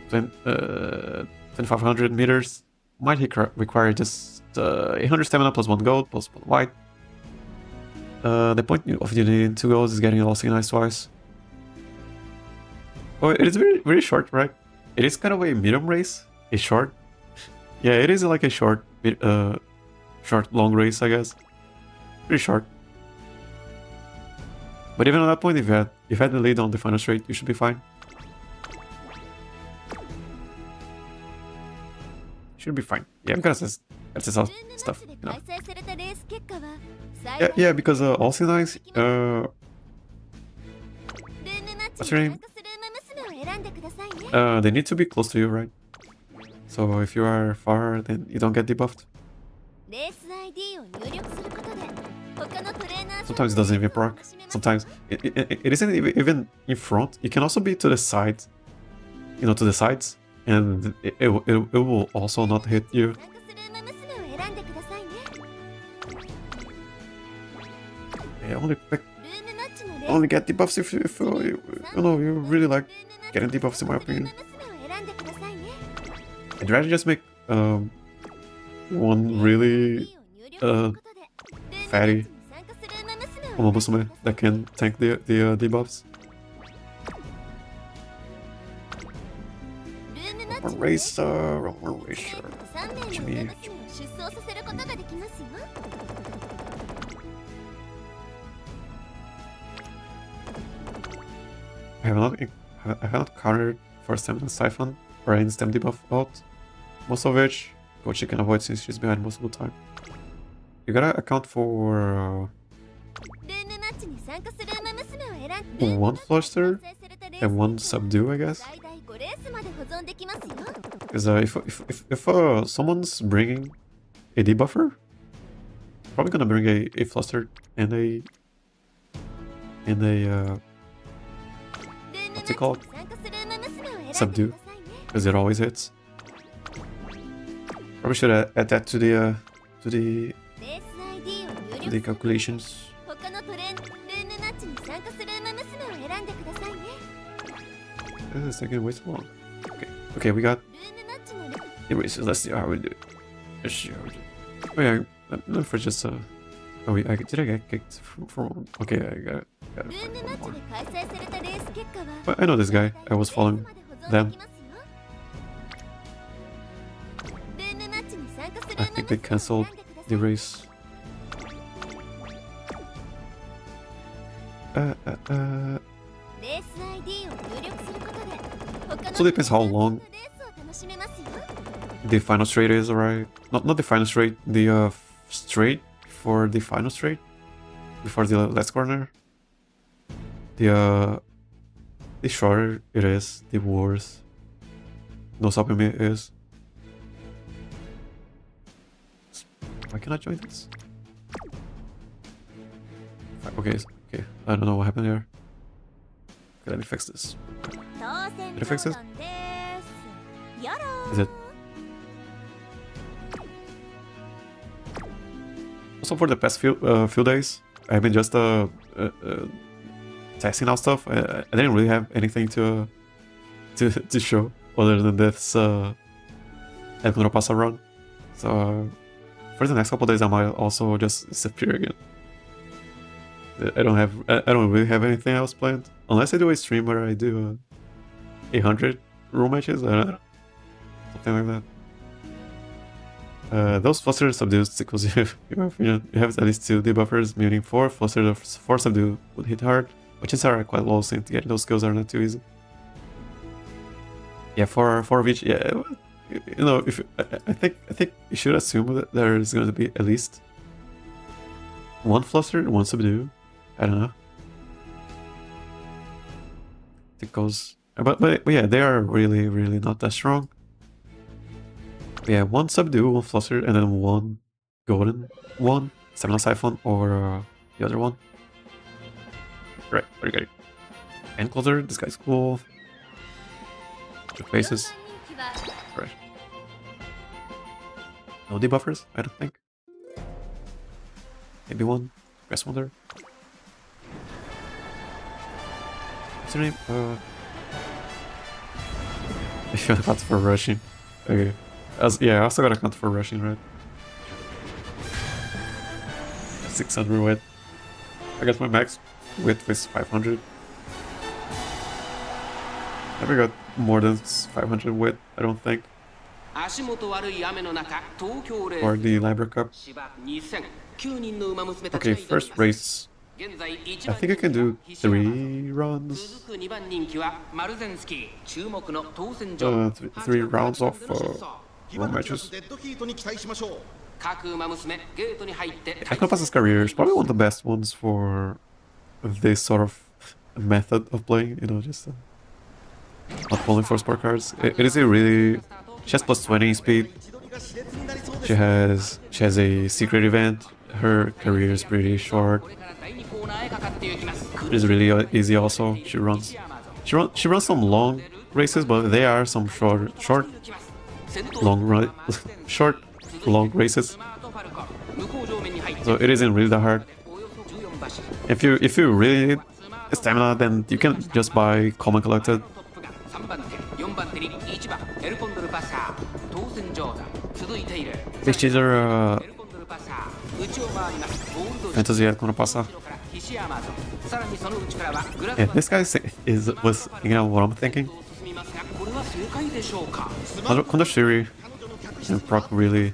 2500 meters might require just 800 stamina plus 1 gold plus 1 white. The point of you needing 2 golds is getting all nice twice. Oh, it is very, very short, right? It is kind of a medium race. A short. Yeah, it is like a short, long race, I guess. Pretty short. But even at that point, if you had the lead on the final straight, you should be fine. Should be fine. Yeah, because that's all stuff, you know. Yeah, because all nice. What's your name? They need to be close to you, right? So if you are far, then you don't get debuffed. Sometimes it doesn't even proc. Sometimes it isn't even in front. It can also be to the side, you know, to the sides, and it will also not hit you. Yeah, only pick, ルームマッチのレース only get debuffs if you know you really like getting debuffs in my スクール opinion. 娘を選んでくださいね I'd rather just make one really を入力することでルームマッチ fatty に参加する馬娘を選んで Umamusume ください that can tank the debuffs. ルームマッ Or チのレース racer, or racer. 3名の Jimmy. 馬娘を出走させることができますよ I have not countered for Stamina Siphon or any stem debuff out, most of which Kochi can avoid since she's behind most of the time. You gotta account for ルームマッチに参加する馬娘を選んで one Fluster and one Subdue, I guess. 最大5レースまで保存できますよ Because if someone's bringing a debuffer, probably gonna bring a Fluster and a what's it called? Subdue, because it always hits. Probably should add that to the レース ID を入 the 力 calculations. 他のトレンルームマッチに参加する馬娘を選んでくださいね This is taking way too long. Okay, we got ルームマッチのレ erasers. Let's see how we do it. Let's see how we do it. Oh yeah, let for just oh wait, did I get kicked from okay, I got it. ルームマッチで開催されたレース結果は But I know this guy. I was following レースまで保存 them. できますよルームマッチに参加する I 馬 think they 娘を canceled 選んでくださ the い race. Uh, レース ID を入力することで他の So depends how long レースを楽しめますよ the final straight is, alright. Not the final straight, the straight for the final straight before the last corner. The shorter it is, the worse no stopping it is. Why can't I join this? Okay, okay. I don't know what happened here. Okay, let me fix this. 当選 Did I fix this? 討論ですよろ Is it? Also, for the past few days, I've been just testing out stuff. I didn't really have anything to show other than this Condor Pasa run. So for the next couple days, I might also just disappear again. I don't really have anything else planned unless I do a stream where I do 100 room matches. I don't know, something like that. Those Fluster subdues because in my opinion, you have at least 2 debuffers, meaning 4 Fluster, 4 subdue would hit hard, but chances are quite low since getting those skills are not too easy. Yeah, 4 of each. Yeah, you know, if I think you should assume that there is going to be at least 1 Fluster and 1 subdue. I don't know. It goes, but yeah, they are really not that strong. Yeah, 1 subdue, 1 fluster, and then 1 golden, 1 stamina siphon, or the other one. Right, very good. And closer, this guy's cool. 2 faces. 人気は Right. No debuffers, I don't think. Maybe 1. Press wonder. What's her name? I feel like that's for rushing. Okay. Yeah, I also got a count for rushing, right? 600 width. I guess my max width was 500. Never got more than 500 width, I don't think. 足元悪い雨の中、東京レース For the Libra Cup. 芝2000、9人の馬娘たち Okay, が挑みます first race. 現在 I think I can do 3 runs. 続く2番人気はマルゼンスキー、注目の当選場 Three rounds of road matches. デッドヒートに期待しましょう。各馬娘ゲートに入って Condor Pasa's career is probably one of the best ones for this sort of method of playing, you know, just not pulling for sport cards. It is a really... She has plus 20 speed. 千鳥が熾烈になりそうです She has a secret event. Her career is pretty short. これから第2コーナーへかかっていきます It is really easy also. She runs some long races, but they are some short, long races. So it isn't really that hard. if you really need stamina, then you can just buy Common Collected. 3番手4番手に1番エルコンドルパサー当選上段続いている These cheats are エルコンドルパサー内を回りますゴールド fantasy at Condor Pasa. 西アマゾンさらにその内からはグラ Yeah, this guy was thinking out what I'm thinking. 進みますがこれは正解でしょうか Condor Shiri can proc really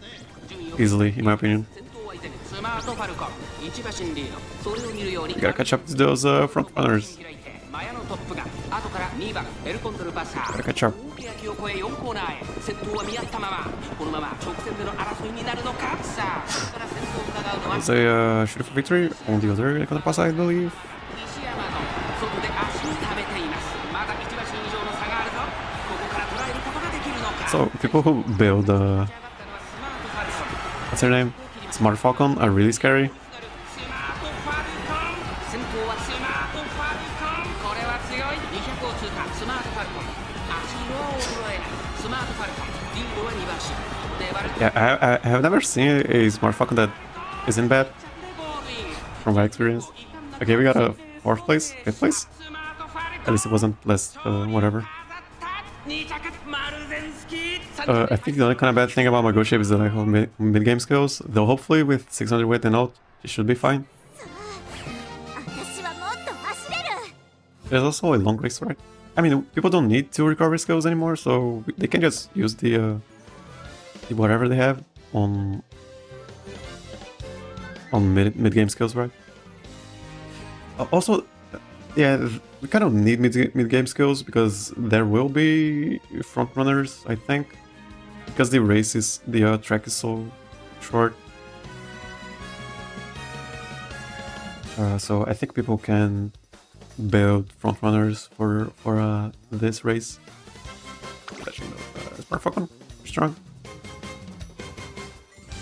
easily, in my opinion. 先頭相手にスマートファルコン1馬身リードそれを見るように You gotta catch up to those front runners. 開いてマヤのトップが後から2番エルコンドルパサー Gotta catch up. 大欅を越え4コーナーへ先頭は見合ったままこのまま直線での争いになるのかさあここから先頭を伺うのは It's a shooter for victory on the other Condor Pasa, I believe. 西アマゾン外で足を溜めていますまだ1馬身以上の差があるぞここから捉えることができるのか So people who build 仕上がったのはスマートファルコン what's her name? Smart Falcon are really scary. スマートファルコン先頭はスマートファルコンこれは強い200を通過スマートファルコン足は衰えないスマートファルコンリードは2馬身粘る Yeah, I have never seen a Smart Falcon that isn't bad from my experience. Okay, we got a 4th place, 5th place. At least it wasn't less, whatever. I think the only kind of bad thing about my Go shape is that I have mid-game skills. Though hopefully with 600 weight and out, it should be fine. 私はもっと走れる There's also a long race, right? I mean, people don't need to recover skills anymore, so they can just use the whatever they have on mid-game skills, right? Also, yeah, we kind of need mid-game skills because there will be front runners, I think, because the track is so short. So I think people can build front runners for this race. Actually, no, Smart Falcon strong.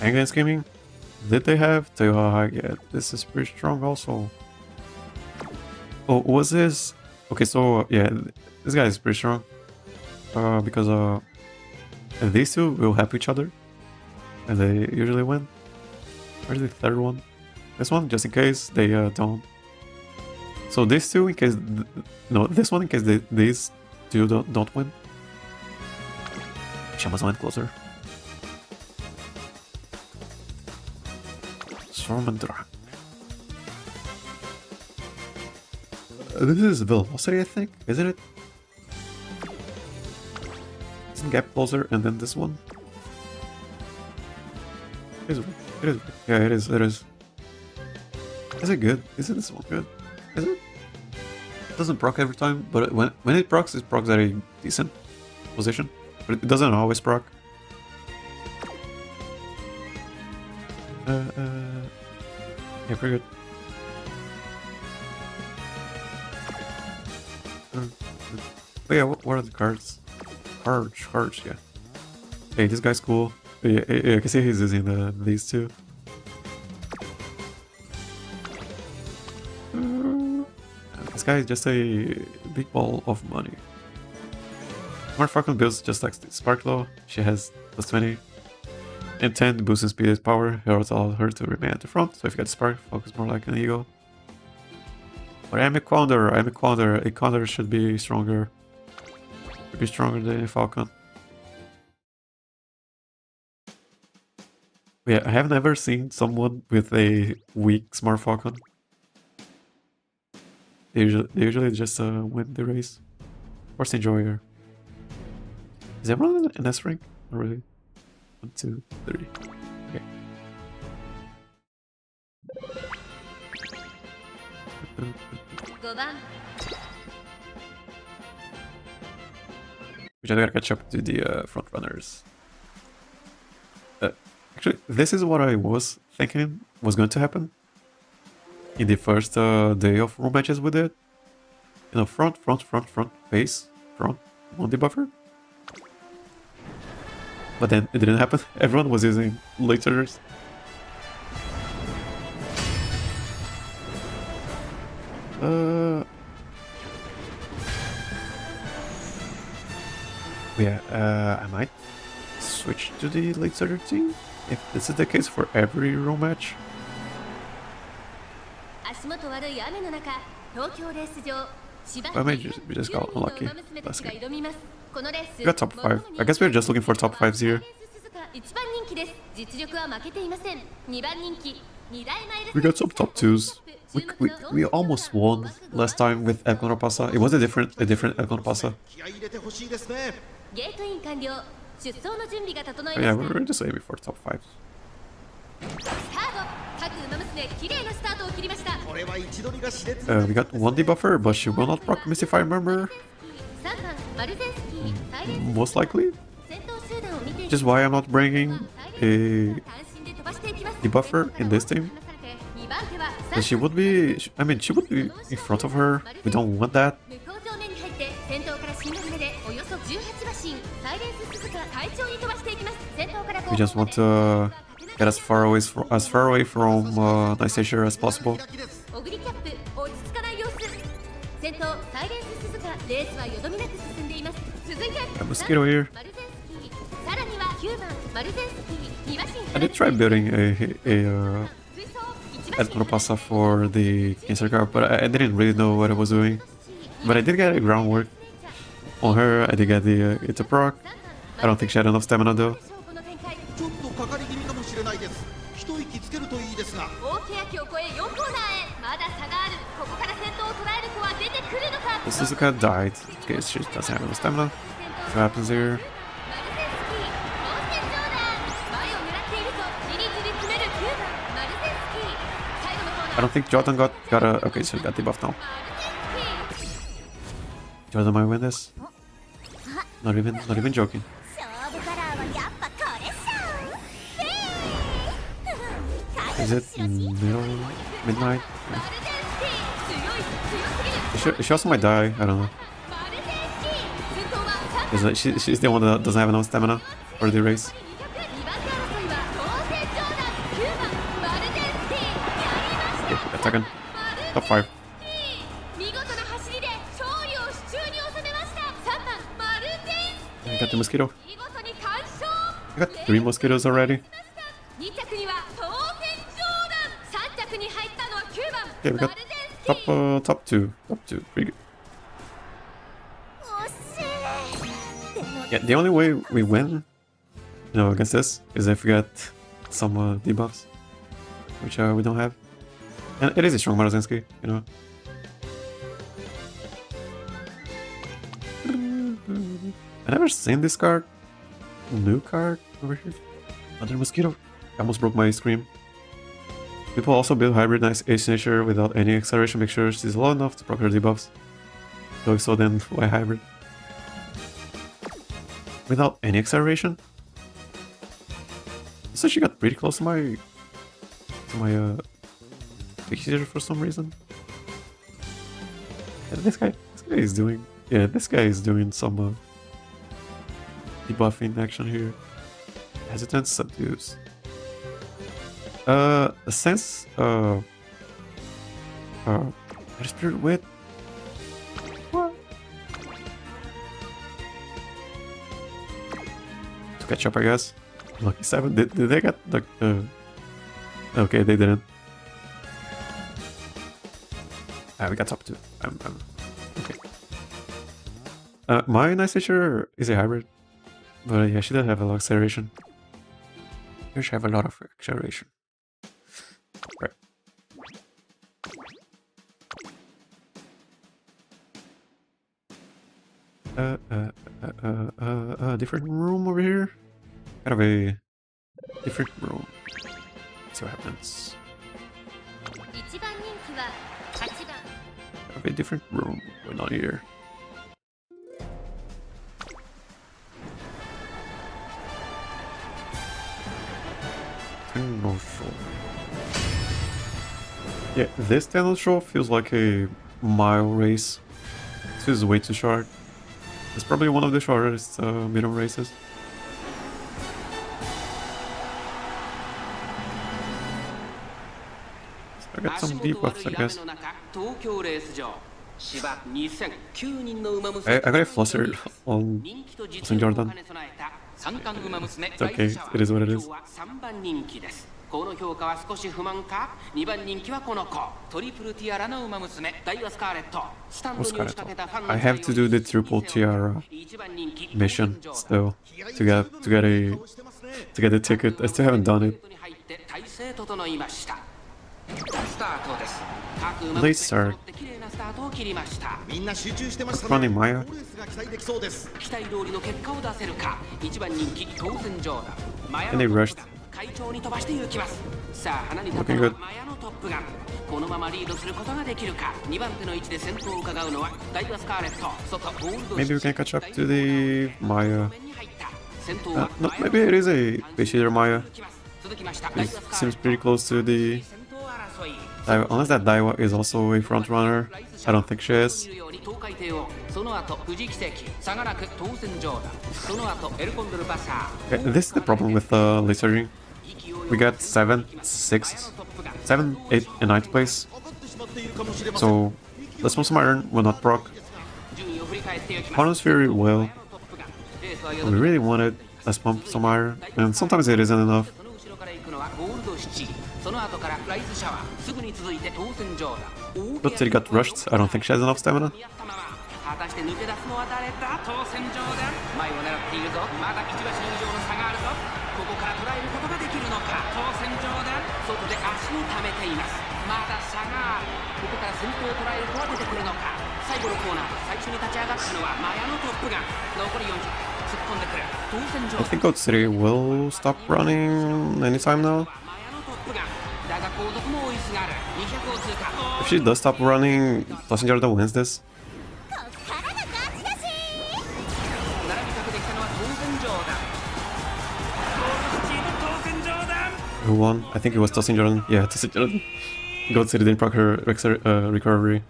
Against gaming, did they have Taurus? Yeah, this is pretty strong also. Oh, was this? Okay, so yeah, this guy is pretty strong. Because these two will help each other, and they usually win. Where's the third one? This one, just in case they don't. So these two, in case no, this one in case these two don't win. Shamas went closer. Storm and Drag. This is velocity, I think, isn't it? Isn't Gap closer and then this one? It is. Yeah, it is. Is it good? Isn't this one good? Is it? It doesn't proc every time, but when it procs at a decent position. But it doesn't always proc. Yeah, pretty good. But yeah, what are the cards? Cards, yeah. Hey, this guy's cool. Yeah, I can see he's using these two. This guy is just a big ball of money. Smart Falcon builds just like Sparklow. She has plus 20 and 10 boosting speed and power. It also allows her to remain at the front. So if you get Spark, focus more like an eagle. But I'm a Condor. A Condor should be stronger. Should be stronger than a Falcon. Yeah, I have never seen someone with a weak Smart Falcon. They usually just win the race. Force Enjoyer. Is everyone in S rank? Not really. 1, 2, 3. Okay. Which I gotta catch up to the front runners. Actually, this is what I was thinking was going to happen in the first day of room matches with it. You know, front, base, front, on the buffer. But then it didn't happen. Everyone was using lasers. Yeah, I might switch to the laser team if this is the case for every room match. 足元悪い雨の中、東京レース場。 But maybe we just got unlucky. That's good. このレース We got top 5. I guess we're just looking for top 5s here. 1番人気です。実力は負けていません。2番人気。 We got some top 2s. We almost won last time with Condor Pasa. It was a different Condor Pasa. 気合い入れてほしいですね。 ゲートイン完了。出走の準備が整い But ま yeah, した we're just aiming for top 5s. スタート。各馬娘綺麗なスタートを切りました。これは位置取りが熾烈 We got one debuffer, but she will not proc miss if I remember. 3番マルゼンスキー、サイレンス Most likely. 先頭集団を見てい Which is why I'm not bringing a 単身で飛ばしていきます。 debuffer in this team. 2番手は But she would be, I mean, she would be in front of her. We don't want that. 向こう上面に入って先頭から新丸目でおよそ18馬身、サイレンス鈴鹿快調に飛ばしていきます。先頭から We just want to get as far away from Nice Asia as possible. オグリキャップ落ち着かない様子。先頭サイレンス鈴鹿レースはよどみなく進んでいます。続いて Mosquito here. マルゼンスキー、さらには9番マルゼンスキー、2馬身 I did try building a 追走1馬身 Condor Pasa for the Cancer Cup, but I didn't really know what I was doing. But I did get a groundwork on her. I did get the it's a proc. I don't think she had enough stamina though. この展開。ちょっとかかり気味かもしれないです。一息つけるといいですが。大欅を越え4コーナーへ。まだ差がある。ここから先頭を捉える子は出てくるのか。 Suzuka died. Okay, she doesn't have enough stamina. So what happens here? マルゼンスキー、当選上段。前を狙っているぞ。じりじり詰める9番マルゼンスキー。最後のコーナー。 I don't think Jordan got a okay, so he got debuffed now. マルゼンスキー。 Jordan might win this. Not even joking. 勝負カラーはやっぱこれっしょ。 Is it midnight? マルゼンスキー、強い、強すぎる。 She also might die. I don't know. マルゼンスキー、先頭は3 She's the one that doesn't have enough stamina for the race. 2番手争いは当選上段。9番マルゼンスキー、やりました。 Okay, we got second. Top 5. 見事な走りで勝利を手中に収めました。3番マルゼンスキー、 I got the mosquito. 見事に完勝。 I got 3 mosquitoes already. 2着には当選上段。3着に入ったのは9番 Okay, we マ got ルゼンスキー。 top 2. Top 2. Pretty good. 惜しい。でも Yeah, the only way we win, against this is if we get some debuffs, which we don't have. And it is a strong Marozinski, I never seen this card. New card over here. Another mosquito. I almost broke my screen. People also build hybrid nice Ace Nature without any acceleration. Make sure she's low enough to proc her debuffs. So if so, then why hybrid? Without any acceleration? So she got pretty close to my fixture for some reason. Yeah, this guy is doing some debuffing action here. Hesitant subdues. Sense Spirit Wit. What? To catch up, I guess. Lucky 7. Did they get the okay, they didn't. We got top 2. I'm okay. My Nice Nature is a hybrid. But yeah, she does have a lot of acceleration. Here she have a lot of acceleration. Right. Different room over here. Kind of a different room. Let's see what happens. 1番人気は8番 Kind of a different room going on here. Tenno Show. Yeah, this Tenno Show feels like a mile race. This feels way too short. It's probably one of the shortest middle races. So I got some debuffs, I guess. I got flustered on St. Jordan. It's okay, it is what it is. この評価は少し不満か。2番人気はこの子、トリプルティアラの馬娘、ダイワスカーレット。スタンドに押しかけたファンの I have to do the triple tiara mission still to get the ticket. I still haven't done it. に入って体勢整いました。スタートです。 Late start. 綺麗なスタートを切りました。みんな集中してました Running ね。 Maya. レースが期待できそうです。期待通りの結果を出せるか。1番人気当選上だ。マヤ And they のトップ rushed. ガン、快調に飛ばして行きます。さあ花に立った Looking のは good. マヤのトップガン。このままリードすることができるか。2番手の位置で先頭を伺うのはダイワスカーレット。外ゴールド Maybe we can catch up to the Maya. 先頭は No, maybe it is a fish eater Maya. 続きました。 It seems pretty close to the 先頭争い。 Daiwa. Unless that Daiwa is also a front runner. I don't think she is. 東海帝王、その後富士奇跡、差がなく当選上だ。その後エルコンドルパサー。 Okay, this is the problem with Liciu. We got 7, 6, 7, 8, and 9th place. 上がってしまっているかもしれません。 So let's move some iron will not proc. 順位を振り返っていきます。 Honest Fury will. We really wanted. Let's pump some iron. And sometimes it isn't enough. その後ろから行くのはゴールドシチ。その後からライズシャワー。すぐに続いて当選上だ。 But he got rushed. I don't think she has enough stamina. 果たして抜け出すのは誰だ。当選上だ。前を狙っているぞ。まだ1馬身以上の差があるぞ。ここから捉えることができるのか。当選上だ。外で足を溜めています。まだ差がある。ここから先頭を捉える子は出てくるのか。最後のコーナー、最初に立ち上がったのはマヤのトップガン。残り400。突っ込んでくる。当選上 I think Goat City will stop running anytime now. マヤのトップガン。だが後続も追いすがる。200を通過。 If she does stop running, Tosin Jordan wins this. こっからが勝ちだし。並びかけてきたのは当選上だ。ゴールドシチーの当選上だ。 Who won? I think it was Tosin Jordan. Yeah, Tosin Jordan. Goat City didn't proc her recovery.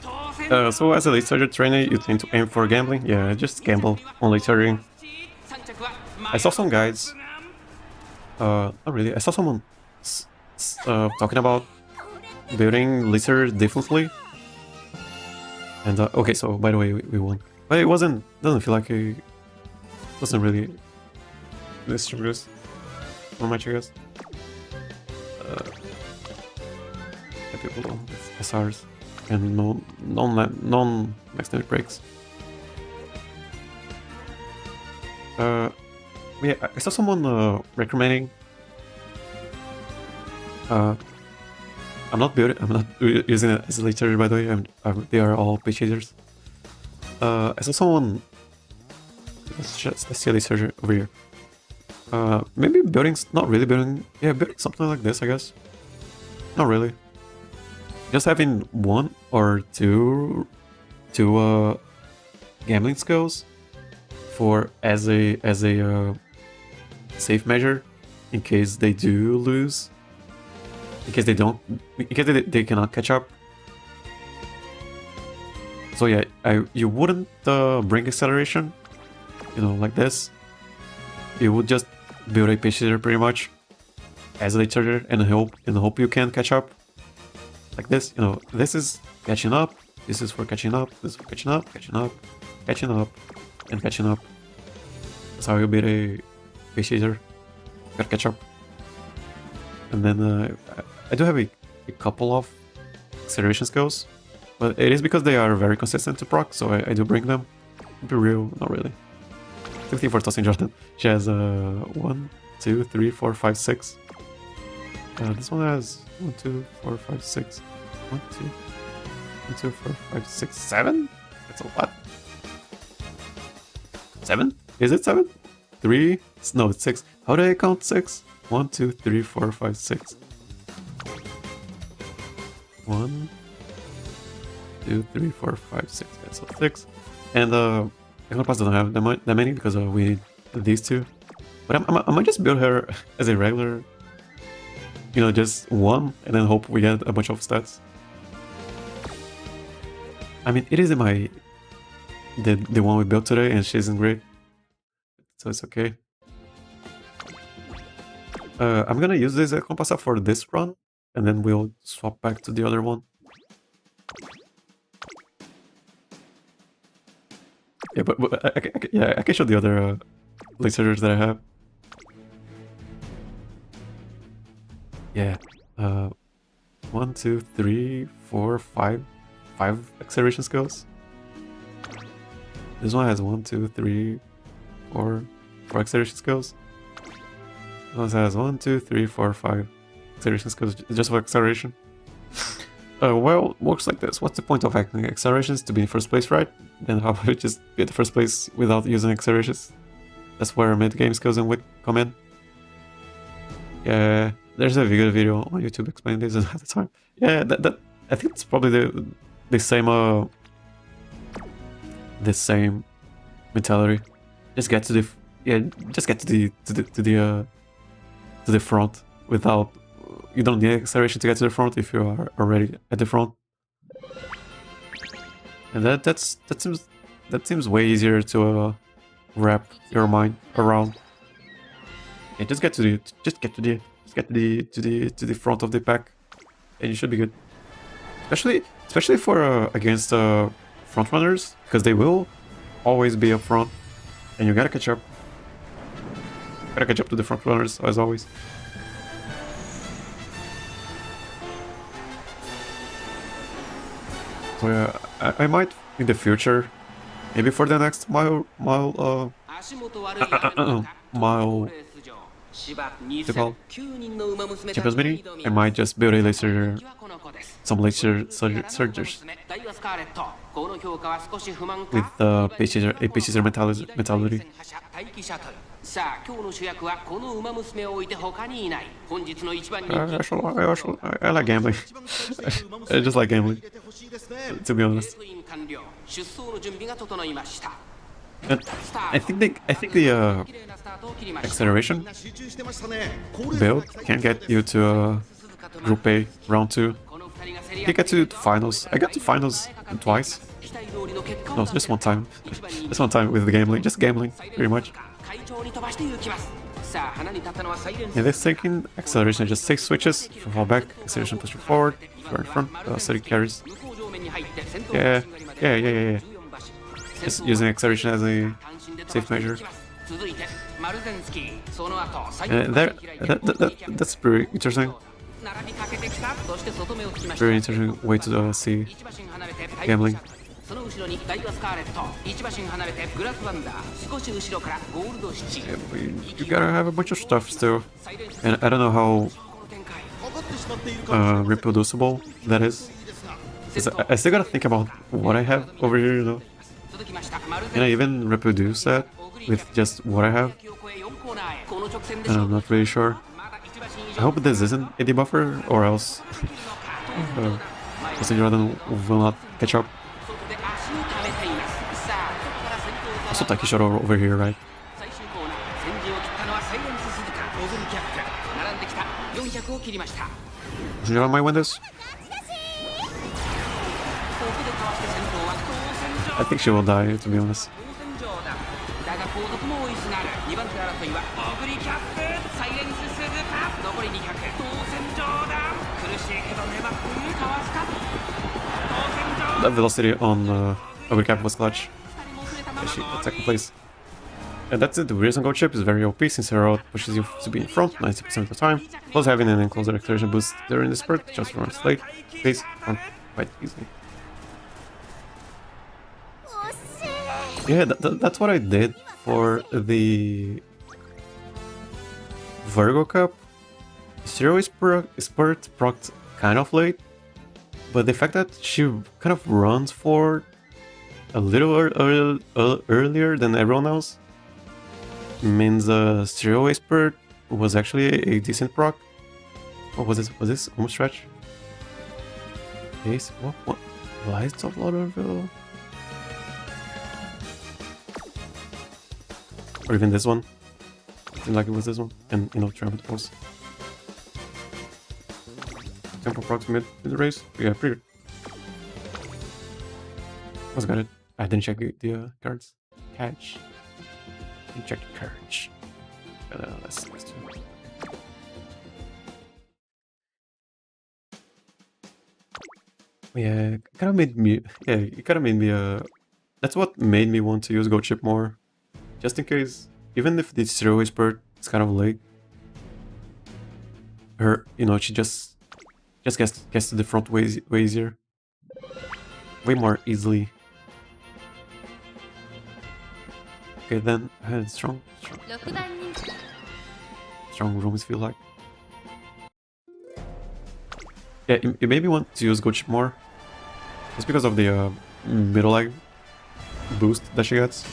当選 So as a late starter trainer, you tend to aim for gambling. Yeah, just gamble on late starting. 3着は I saw some guys. Not really. I saw someone talking about building laser differently. And okay, so by the way, we won. But it doesn't feel like wasn't really this serious. How much I guess? Happy below with SRs and non max damage breaks. Yeah, I saw someone recommending. I'm not using it as a later, by the way. They are all page shaders. I saw someone. Let's see a laser over here. Maybe buildings, not really building. Yeah, building something like this, I guess. Not really. Just having one or two gambling skills for as a safe measure in case they do lose. In case they cannot catch up. So yeah, you wouldn't bring acceleration, like this. You would just build a page shifter pretty much as a late charger and hope you can catch up. Like this, this is catching up. This is for catching up. This is for catching up, catching up, catching up, and catching up. That's how you build a page shifter. Gotta catch up. And then I do have a couple of acceleration skills, but it is because they are very consistent to proc, so I do bring them. To be real, not really. Same thing for Tosin Jordan. She has 1, 2, 3, 4, 5, 6. This one has 1, 2, 4, 5, 6. 1, 2, 1, 2, 4, 5, 6, 7? That's a lot. 7? Is it 7? 3? No, it's 6. How do I count 6? 1, 2, 3, 4, 5, 6. 1, 2, 3, 4, 5, 6. That's 6. And Condor Pasa doesn't have that many because we need these two. But I might just build her as a regular, just one, and then hope we get a bunch of stats. I mean, it isn't the one we built today, and she isn't great, so it's okay. I'm gonna use this Condor Pasa for this run, and then we'll swap back to the other one. Yeah, but I can show the other lasers that I have. Yeah. 1, 2, 3, 4, 5. 5 acceleration skills. This one has 1, 2, 3, 4 acceleration skills. This one has 1, 2, 3, 4, 5 acceleration skills just for acceleration. Well, works like this. What's the point of acting accelerations? To be in first place, right? Then how about just be at the first place without using accelerations? That's where mid-game skills and wit come in. Yeah, there's a good video on YouTube explaining this at the time. Yeah, that I think it's probably the same mentality. Just get to the to the front without. You don't need acceleration to get to the front if you are already at the front. And that seems way easier to wrap your mind around. Yeah, just get to the front of the pack, and you should be good. Especially for against front runners, because they will always be up front, and you gotta catch up. Gotta catch up to the front runners as always. So yeah, I might in the future, maybe for the next mile Champions Meeting, I might just build some laser surgers with a pace mentality. I like gambling. I just like gambling, to be honest. And I think the acceleration build can get you to Group A round 2. You get to finals. I got to finals twice. No, just one time. Just one time with the gambling. Just gambling, pretty much. Yeah, this taking acceleration just 6 switches. If you fall back, acceleration push you forward. If you're in front, steady carries. Yeah. Just using acceleration as a safe measure. That's pretty interesting. Very interesting way to see gambling. Yeah, you gotta have a bunch of stuff still, and I don't know how reproducible that is. I still gotta think about what I have over here, you know. Can I even reproduce that with just what I have? I'm not really sure. I hope this isn't a debuffer, or else Jordan will not catch up. Also Taki shot over here, right? Jordan might win this. I think she will die, to be honest. That velocity on overcap was clutch. She got second place. And that's it, the reason go chip is very OP since her route pushes you to be in front 90% of the time, plus having an encloser acceleration boost during the spurt just runs late, pace front quite easily. Yeah, that's what I did for the Virgo Cup. Zero spurt procced kind of late, but the fact that she kind of runs for a little earlier than everyone else means Zero spurt was actually a decent proc. What was this? Was this home stretch? Ace? What? Lights of Lauderville? Or even this one. Seemed like it was this one. And, you know, Tramp was. Tempo procs mid in the race. Yeah, pretty good. What's got it? I didn't check the cards. Catch. Didn't check the cards. Let's do it. Yeah, it kind of made me. Yeah, it kind of made me. That's what made me want to use Go Chip more. Just in case, even if the zero spurt is kind of late, her, she just gets to the front way easier. Way more easily. Okay, then strong 6番人気 strong rooms feel like. Yeah, you maybe want to use Gochi more. Just because of the middle leg boost that she gets.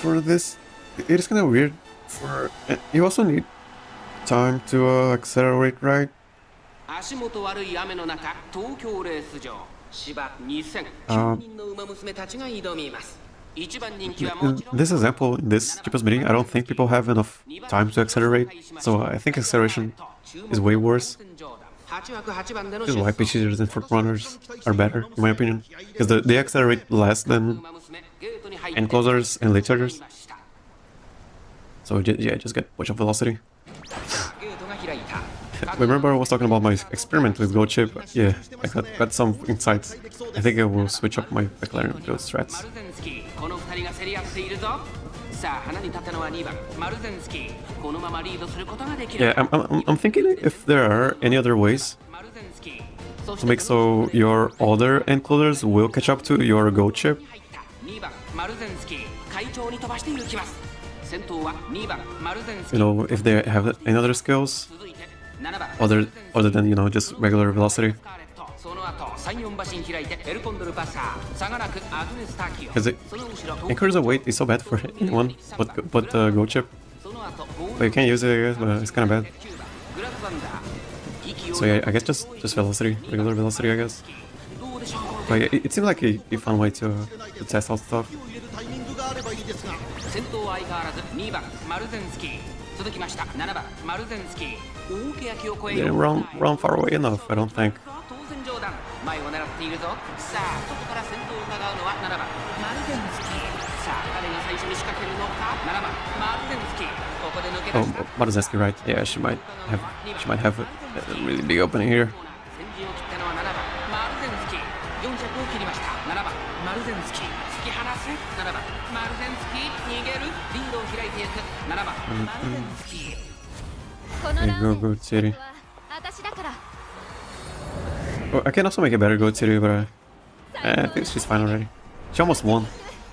For this, it is kind of weird. You also need time to accelerate, right? 足元悪い雨の中、東京レース場芝2000、9人の馬娘たちが挑みます。1番人気はも In ちろん this example, in this Champions Meeting, I don't think people have enough time to accelerate, so I think acceleration is way worse. This is why pitchers and front runners are better, in my opinion, because they accelerate less than enclosers and late chargers. So yeah, just get bunch of velocity. Remember I was talking about my experiment with Gold Chip? Yeah, I got some insights. I think I will switch up my McLaren build strats. この2人が競り合っているぞ。さあ花に立ったのは2番マルゼンスキー。このままリードすることができる。 Yeah, I'm thinking if there are any other ways to make so your other enclosers will catch up to your Gold Chip. 2番マルゼンスキー会長に飛ばして行きます。先頭は2番マルゼンスキ You ー。 know, if they have any other skills 続いて7番 other than just regular velocity. その後3、4馬身開いてエルコンドルパサー差がなくアグネスターキオ。 Because その後ろ Anchors of weight is so bad for anyone but Gold Chip. その後 But you can't use it, I guess, but it's kind of bad. 9番グラスワンダー。息を So yeah, I guess just velocity, regular velocity, I guess. どうでしょう。 But it seemed like a fun way to test out stuff. 先頭は相変わらず2番マルゼンスキー。続きました7番マルゼンスキー。大けやきを越え Didn't run far away enough, I don't think. 当然上段前を狙っているぞ。さあ外から先頭を伺うのは7番マルゼンスキー。さあ誰が最初に仕掛けるのか。7番マルゼンスキー。ここで抜け出 Oh, した。 Marzensky, right? Yeah, she might have a really big opening here. 先陣を切ったのは7番マルゼンスキー。4着を切りました。7番マルゼンスキー。突き放す。7番マルゼンスキー。逃げる。リードを開いていく。7番マルゼンスキー。このラウンド Go City. は私だから Well, I can also make a better Gold City, but I think she's fine already. She almost won.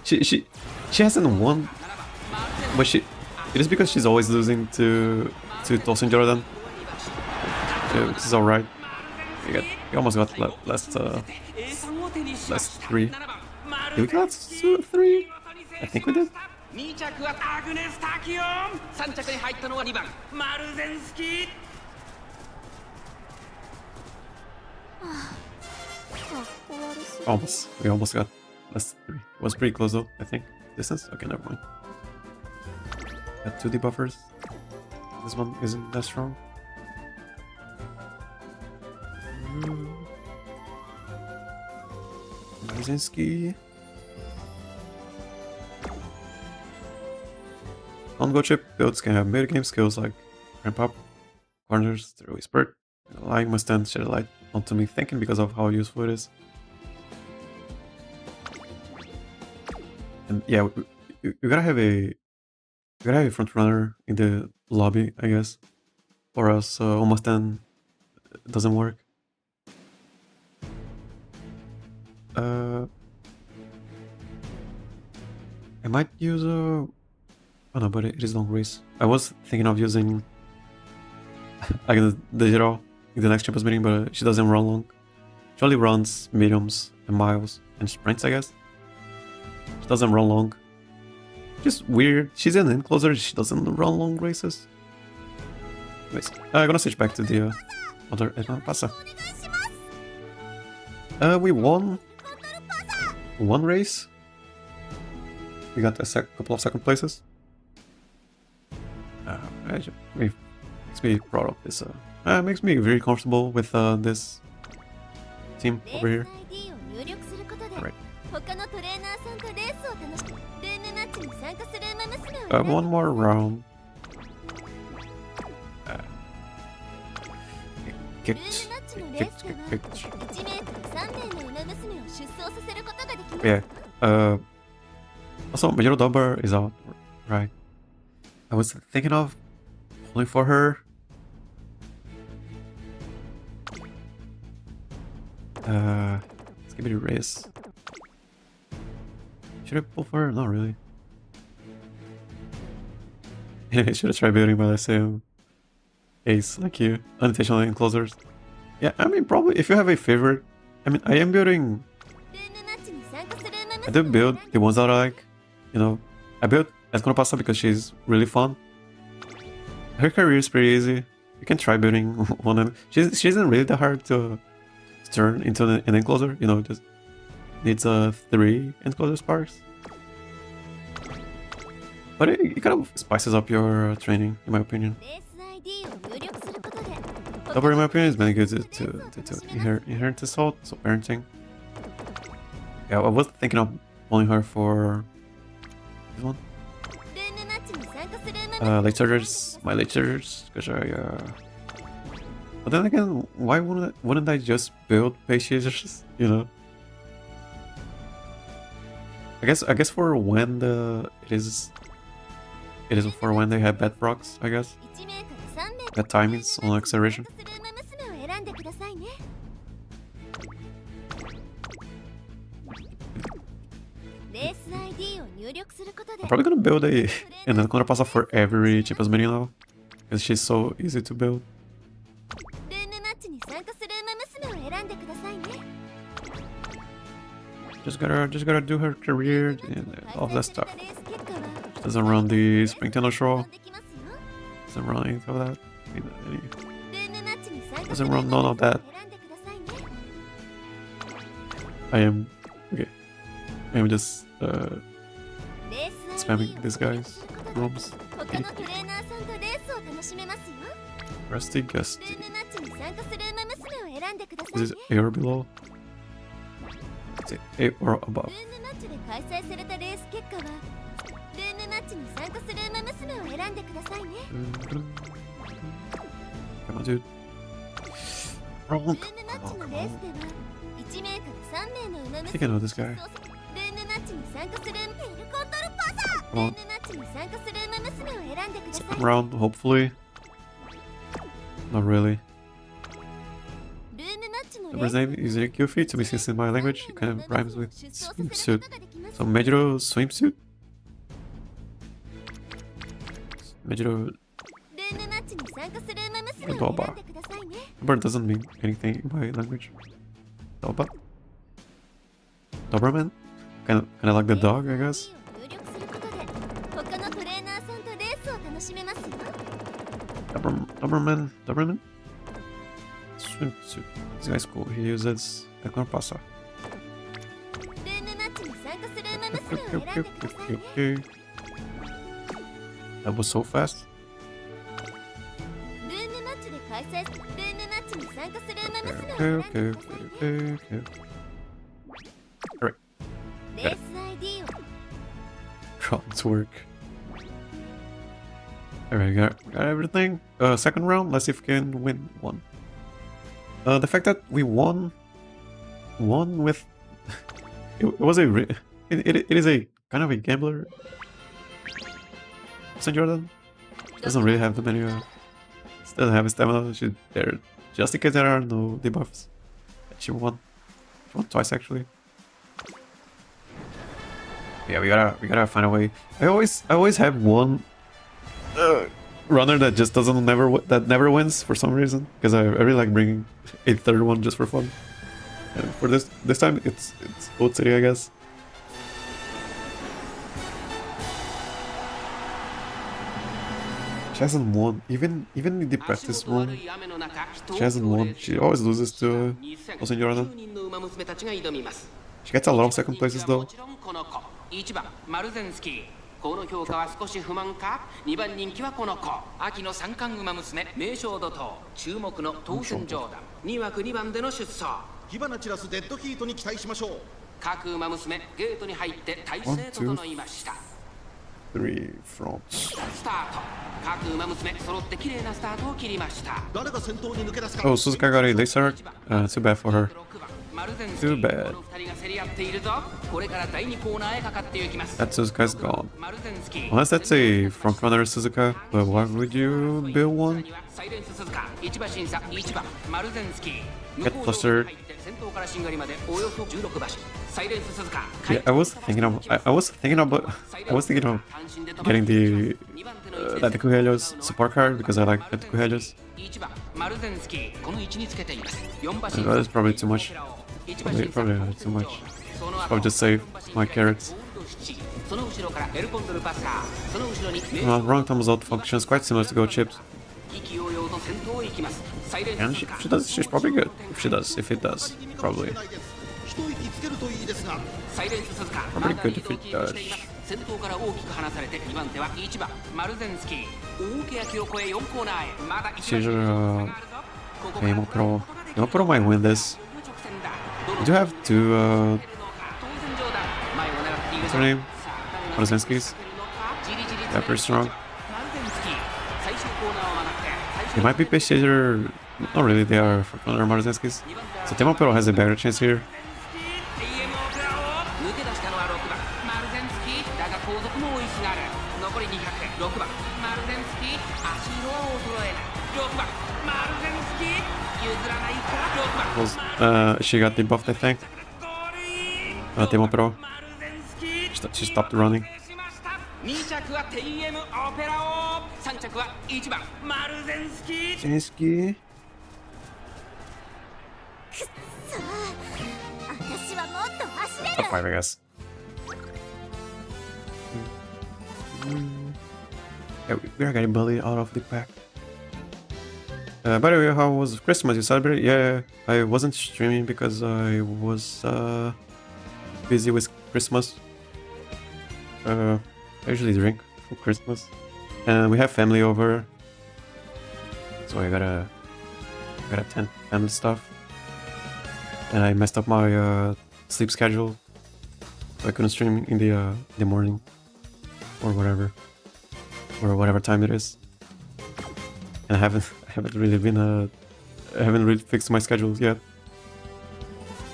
She hasn't won, but it is because she's always losing to Tosin Jordan. So this is alright. You almost got last 3. Did we get 3? I think we did. 2着はアグネスタキオン。3着に入ったのは2番マルゼンスキー。 Almost. We almost got last 3. It was pretty close though, I think. Distance? Okay, never mind. Got 2 debuffers. This one isn't that strong. Brzezinski. On Go Chip, builds can have mid-game skills like ramp up, corners, throw spurt. Lying must stand shed a light onto me thinking because of how useful it is. And yeah, you gotta have a front runner in the lobby, I guess, or else almost then doesn't work. I might use a. Oh no, but it is long race. I was thinking of using like the digital in the next Champions Meeting, but she doesn't run long. She only runs mediums and miles and sprints, I guess. She doesn't run long. Just weird. She's an encloser, she doesn't run long races. Anyways, I'm gonna switch back to the other Condor Pasa. We won one race. We got a couple of second places. Makes me proud of this. Makes me very comfortable with this team over here. はい他のトレーナーさんとレースを楽しむルームマッチに参加する馬娘を One more round. Kicked. ルームマッチのレースでは1名と3名の馬娘を出走させることができます Yeah. Also, Major Double is out, right? I was thinking of pulling for her. Let's give it a race. Should I pull for her? Not really. Yeah, I should have tried building my Lociu ace like you. Unintentional enclosures. Yeah, I mean, probably if you have a favorite. I mean, I am building. I do build the ones that I like. You know, I built Condor Pasa because she's really fun. Her career is pretty easy. You can try building one. And she isn't really that hard to turn into an enclosure. You know, just needs 3 enclosure sparks. But it kind of spices up your training, in my opinion. Double, in my opinion, is very good to inherent assault, so parenting. Yeah, I was thinking of pulling her for this one. Late chargers, my late chargers, because but then again, why wouldn't I just build page chasers? You know. I guess for when it is for when they have bad procs, I guess. Bad timings on acceleration. I'm probably gonna build an Condor Pasa for every Champions Meeting now, because she's so easy to build. Just gotta do her career and all that stuff. She doesn't run the Spring Tennis Roll. Doesn't run any of that. Doesn't run none of that. I am just spamming this guy's rooms. Rusty Gusty. Is it A or below? Is it A or above? Come on, dude. Wrong. Oh, come on. I think I know this guy. Come on. Second round, hopefully. Not really. Number's name is Goofy, to be seen in my language. It kind of rhymes with swimsuit. So Major swimsuit? Major Doba. Number doesn't mean anything in my language. Doba? Doberman? Kind of like the dog, I guess. Doberman? Swimsuit. This guy's cool. He uses Condor Pasa. Okay. That was so fast. Okay. Alright. Got it. Rounds work. Alright, got everything. Second round, let's see if we can win one. The fact that we won with it was it is a kind of a gambler. St. Jordan doesn't really have that many. Doesn't have stamina. She's there just in case there are no debuffs. She won. She won twice actually. Yeah, we gotta find a way. I always have one runner that just never wins for some reason, because I really like bringing a third one just for fun. And for this time it's Old City, I guess. She hasn't won even in the practice room. She hasn't won. She always loses to St. Jordan. She gets a lot of second places though. この評価は少し不満か。2番人気はこの子。秋の三冠馬娘名将怒涛。注目の当選上段。2枠2番での出走。火花散らすデッドヒートに期待しましょう。各馬娘ゲートに入って体勢整いました。3 front. スタート。各馬娘揃って綺麗なスタートを切りました。誰が先頭に抜け出すか。Oh, Suzuka got a late start. Too bad for her. Too bad. That Suzuka's gone. Unless that's a frontrunner Suzuka, but why would you build one? Get flustered. Yeah, I was thinking of getting the Coelho's support card because I like the Coelho's. That is probably too much. Probably not too much. I'll just save my carats. Wrong thumbs out functions quite similar to Go Chips. And she does, she's probably good. If it does, probably. Probably good if it does. Umamusume might win this. You do have two, what's her name? Maruzenski's. Yeah, pretty strong. They might be Pace Chaser. Not really, they are frontrunner Maruzenski's. So Temopero has a better chance here. She got debuffed, I think. Temopero. She stopped running. Zenski. Top 5, I guess. Yeah, we are getting bullied out of the pack. By the way, how was Christmas? You celebrated? Yeah, I wasn't streaming because I was busy with Christmas. I usually drink for Christmas, and we have family over, so I gotta attend family stuff. And I messed up my sleep schedule, so I couldn't stream in the morning or whatever time it is. And I haven't really fixed my schedule yet.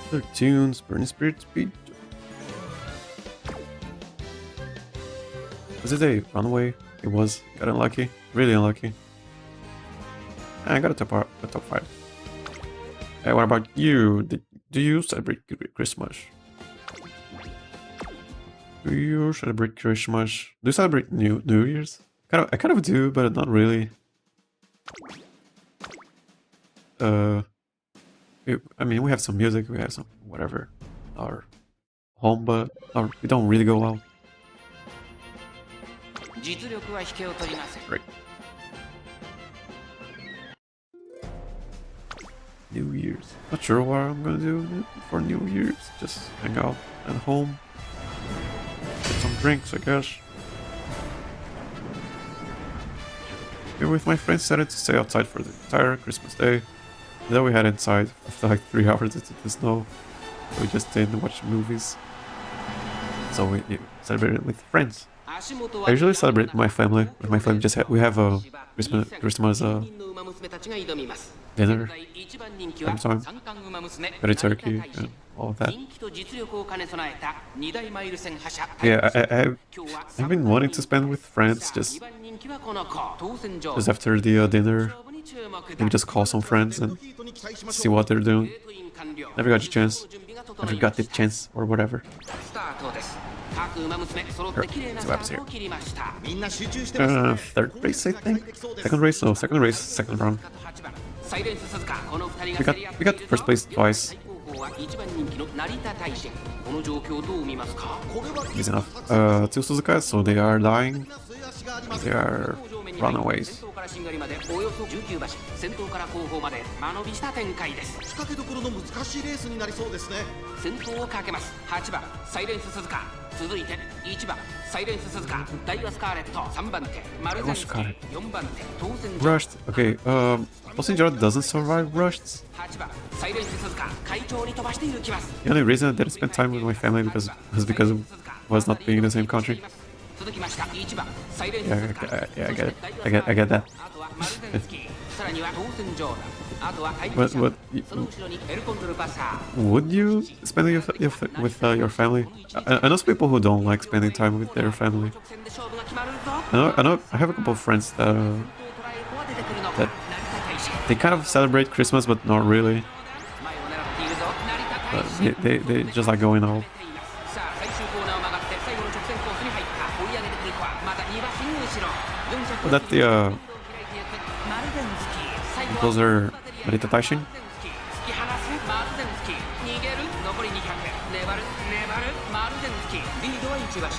Other tunes, Burning Spirit Speed. Was it a runaway? It was. Got unlucky. Really unlucky. I got a top 5. Hey, what about you? Do you celebrate Christmas? Do you celebrate Christmas? Do you celebrate New Year's? I kind of do, but not really. I mean, we have some music, we have some whatever, our home, but we don't really go out. Great. New Year's. Not sure what I'm gonna do for New Year's. Just hang out at home. Get some drinks, I guess. Here with my friends, decided to stay outside for the entire Christmas day. And then we had inside after like 3 hours into the snow. So we just didn't watch movies. So we celebrated with friends. I usually celebrate with my family. With my family, we have a Christmas dinner sometime. Got a turkey and all of that. Yeah, I've been wanting to spend with friends just after the dinner. Maybe just call some friends and see what they're doing. Never got the chance or whatever. Third race, I think. Second race, no, second round. We got first place twice. Easy enough. 2 Suzuka, so they are dying. They are runaways. Rushed. Okay, Lociu doesn't survive rushed. The only reason I didn't spend time with my family was because I was not being in the same country. Yeah, I get it. I get that. What would you spend with your family? I know some people who don't like spending time with their family. I have a couple of friends that they kind of celebrate Christmas, but not really. They just like going out. But that those are Marita Taishin.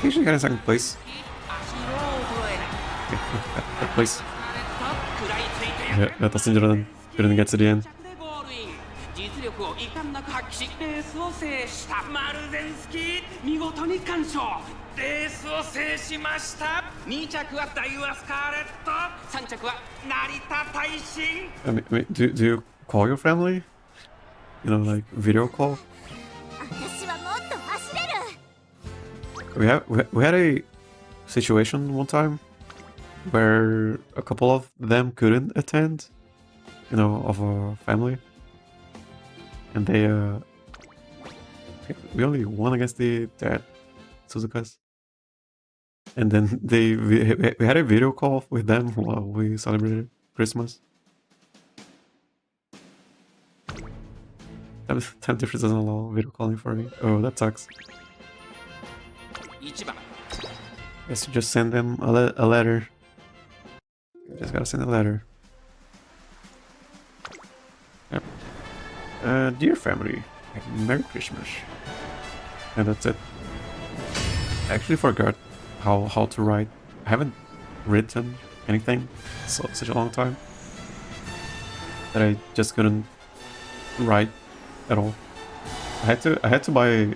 Usually got in second place. Okay, that place. Yeah, that doesn't couldn't get to the end. 実力を遺憾なく発揮しレースを制したマルゼンスキー見事に完勝レースを制しました2着はダイワスカーレット3着は成田大臣 I mean, do you call your family? You know, like video call? 私はもっと走れる We had a situation one time where a couple of them couldn't attend, you know, of a family. And they, we only won against the Suzukas. And then we had a video call with them while we celebrated Christmas. Time difference doesn't allow video calling for me. Oh, that sucks. Guess you just send them a letter. You just gotta send a letter. Yep. Dear family, Merry Christmas. And that's it. I actually forgot how to write. I haven't written anything such a long time that I just couldn't write at all. I had to buy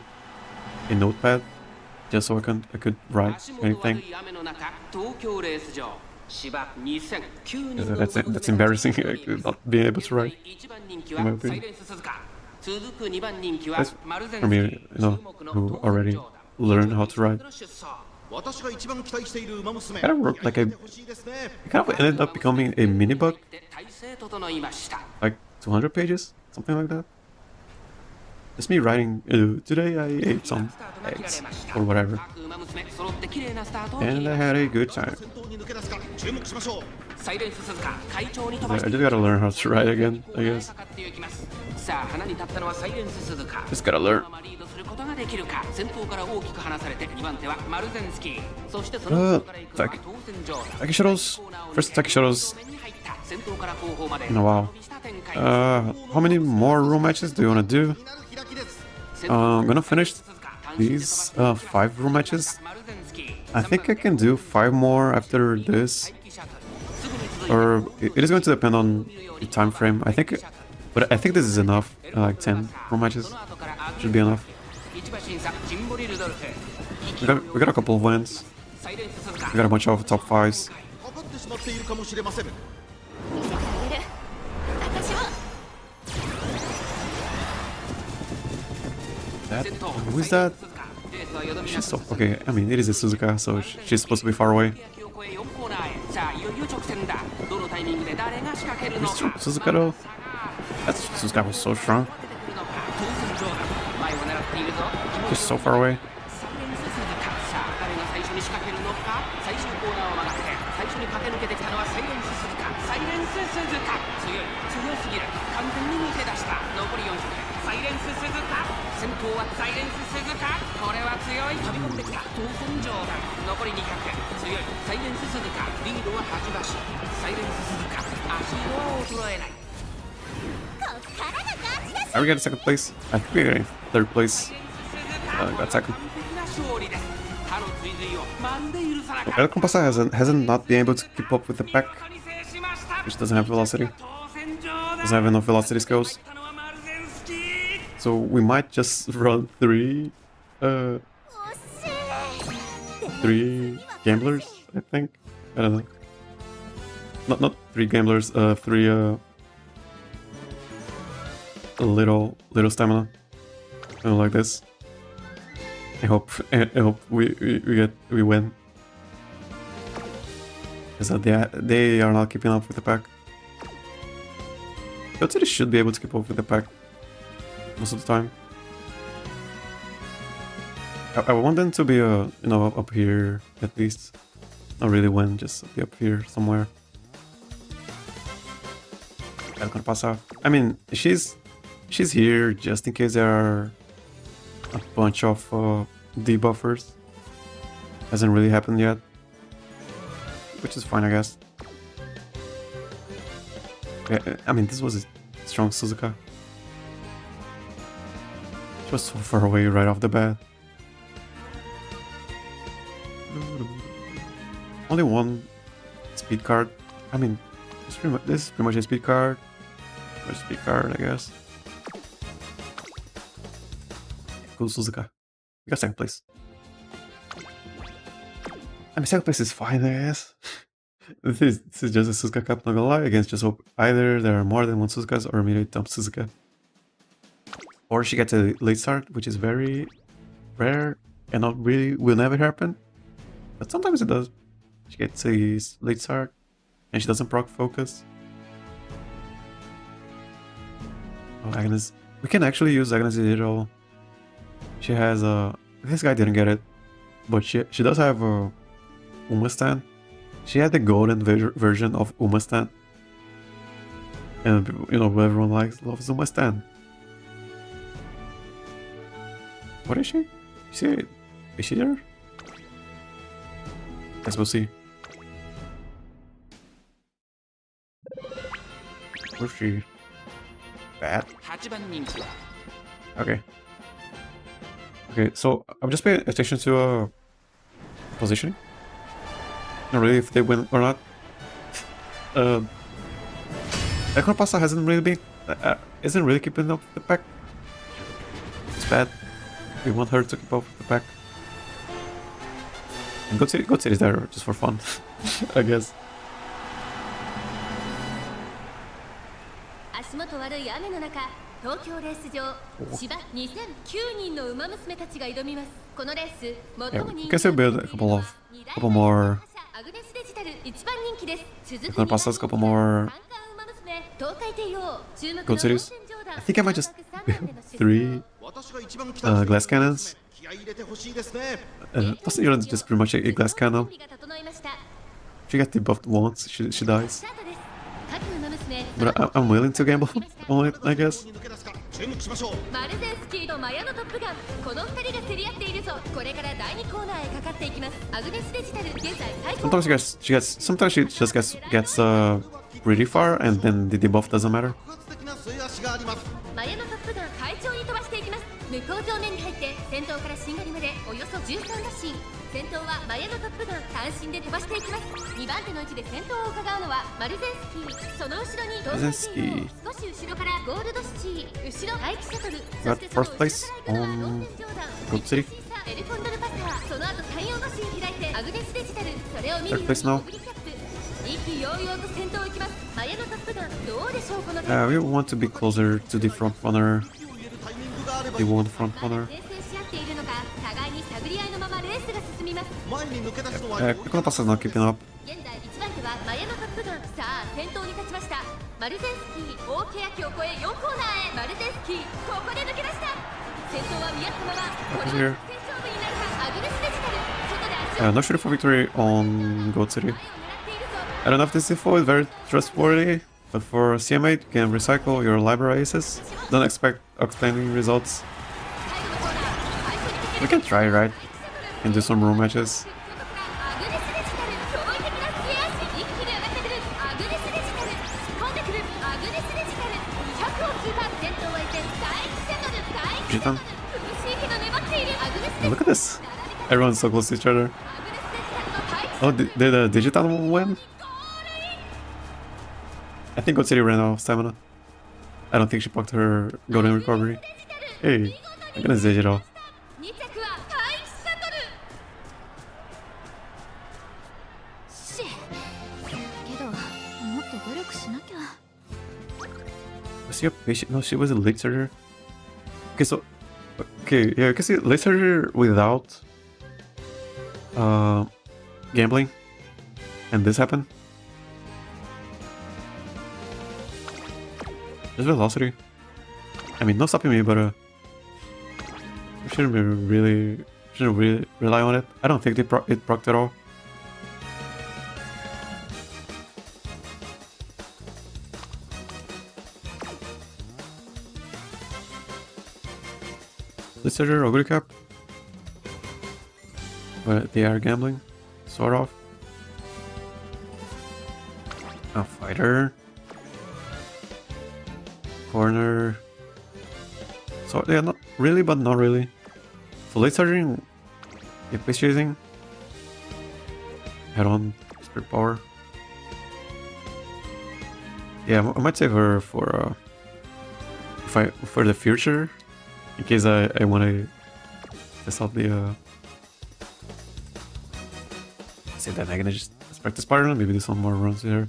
a notepad just so I could write anything. That's embarrassing, not being able to write, in my opinion. That's for me, you know, who already learned how to write. Kind of wrote like it kind of ended up becoming a mini book, like 200 pages, something like that. Just me writing, today I ate some eggs, or whatever. And I had a good time. I just gotta learn how to write again, I guess. Just gotta learn. Takeshiro's first Takeshiro's in a while. How many more room matches do you wanna do? I'm gonna finish these 5 room matches. I think I can do 5 more after this, or it is going to depend on the time frame. I think this is enough. Like 10 room matches should be enough. We got a couple of wins. We got a bunch of top 5s. Who is that? She's so okay. I mean, it is a Suzuka, so she's supposed to be far away. Suzuka though? That Suzuka was so strong. She's so far away. Are we getting second place? I think we're getting third place. Got second. Condor Pasa hasn't not been able to keep up with the pack, which doesn't have velocity. Doesn't have enough velocity skills. So we might just run 3 gamblers, I think. I don't know. Not 3 gamblers, 3 little stamina. Something like this. I hope we win. Because they are not keeping up with the pack. Gotsiri should be able to keep up with the pack most of the time. I want them to be, you know, up here at least. Not really win, just be up here somewhere. Condor Pasa. I mean, she's here just in case there are a bunch of debuffers. Hasn't really happened yet, which is fine, I guess. Yeah, I mean, this was a strong Suzuka. She was so far away right off the bat. Only one speed card. I mean, this is pretty much a speed card. Or speed card, I guess. Cool Suzuka. We got second place. I mean, second place is fine, I guess. This is just a Suzuka Cup, not gonna lie. Against just hope either there are more than one Suzukas or immediately dump Suzuka. Or she gets a late start, which is very rare and not really will never happen. But sometimes it does. She gets a late start and she doesn't proc focus. Oh, Agnes. We can actually use Agnes Digital. She has a... This guy didn't get it. But she does have a Umamusume. She had the golden version of Umamusume. And, you know, everyone loves Umamusume. What is she? Is she there? Guess we'll see. Where's she? Bad? Okay. Okay, so I'm just paying attention to positioning. Not really if they win or not. Condor Pasa hasn't really been... isn't really keeping up with the pack. It's bad. We want her to keep up with the pack. And Godsiri is there just for fun, I guess. 足元悪い雨の中、東京レース場、芝2009人の馬娘たちが挑みます。このレース、最も人気 I guess we'll build a couple more. アグネスデジタル一番人気です。続く Condor Pasa's couple more Godziris. I think I might just build 3 glass cannons. Lociu is just pretty much a glass cannon. If she gets debuffed once, she dies. But I'm willing to gamble on it, I guess. Sometimes she just gets pretty far, and then the debuff doesn't matter. 向こう上面に入って先頭からしんがりまでおよそ13馬身。先頭はマヤのトップガン単身で飛ばしていきます。2番手の位置で先頭を伺うのはマルゼンスキー。その後ろに東海帝王、少し後ろからゴールドシチー、後ろ大気シャトル、そしてその後ろからロンデンジョーダン、Godsiri. エルコンドルパサー、その後太陽マシン開いてアグネスデジタル、それを見に Third place now. 意気揚々と先頭を行きます。マヤのトップガン、どうでしょうこの We want to be closer to the front runner. The one front runner. Condor Pasa is not keeping up. 現在1番手はマヤのトップガン。さあ先頭に立ちました。マルゼンスキー、大欅を越え4コーナーへ。マルゼンスキー、ここで抜け出した。先頭は見合ったまま。この戦勝負になるか。アグネスデジタル、外で足を Not sure for victory on Godsiri. I don't know if this info is very trustworthy, but for CM8 you can recycle your library aces. Don't expect outstanding results. We can try, right? And do some room matches. Gitan. Look at this. Everyone's so close to each other. Oh, did Digital win? I think Godsiri ran out of stamina. I don't think she blocked her golden recovery. Hey, I'm gonna Digital. Was she a patient? No, she was a late starter. Okay, so... Okay, yeah, I can see late starter without... gambling. And this happened. Just velocity. I mean, no stopping me, but we shouldn't really rely on it. I don't think it procced at all. Let's search Ogre Cap. But they are gambling, sort of. A fighter. Corner. So yeah, not really, but not really. So late charging, yeah, place chasing. Head on, spirit power. Yeah, I might save her for for the future, in case I want to test out the. Save that negative. Let's practice Spider-Man. Maybe do some more runs here.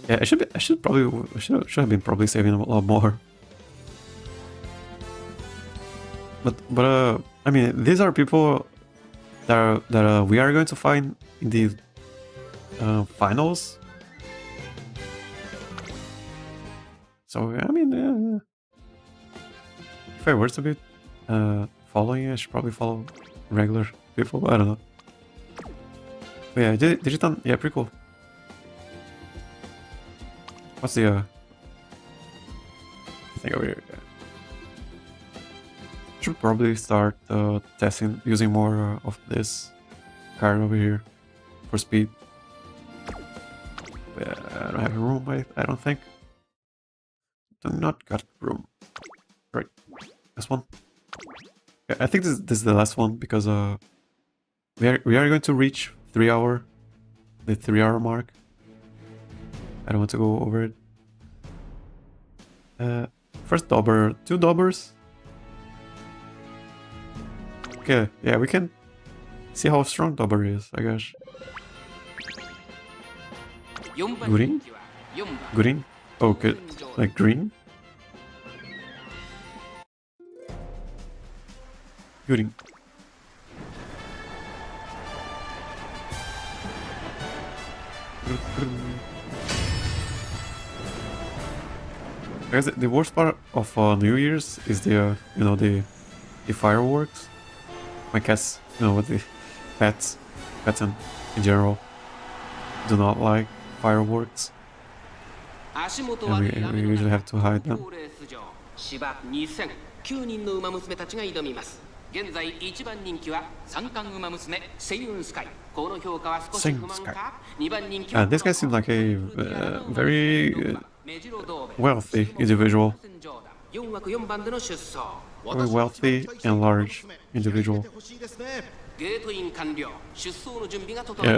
Yeah, I should have been probably saving a lot more. But I mean, these are people that we are going to find in the finals. So I mean, if I were to be following, I should probably follow regular people. But I don't know. But yeah, Digiton, yeah, pretty cool. What's the thing over here? Yeah. Should probably start testing using more of this card over here for speed. But yeah, I don't have room. I don't think. Do not got room. Right, this one. Yeah, I think this is the last one because we are going to reach the 3-hour mark. I don't want to go over it. First dobber, 2 dobbers. Okay, yeah, we can see how strong dobber is, I guess. Green? Green? Oh, good. Like green? Green. Guys, the worst part of New Year's is the the fireworks. My cats, what the pets in general do not like fireworks, and we usually have to hide them. 9人の馬娘たちが挑みます。現在1番人気は三冠馬娘セイウンスカイ。この評価は少し不満か。2番人気は This guy seems like a very wealthy individual. Very wealthy and large individual.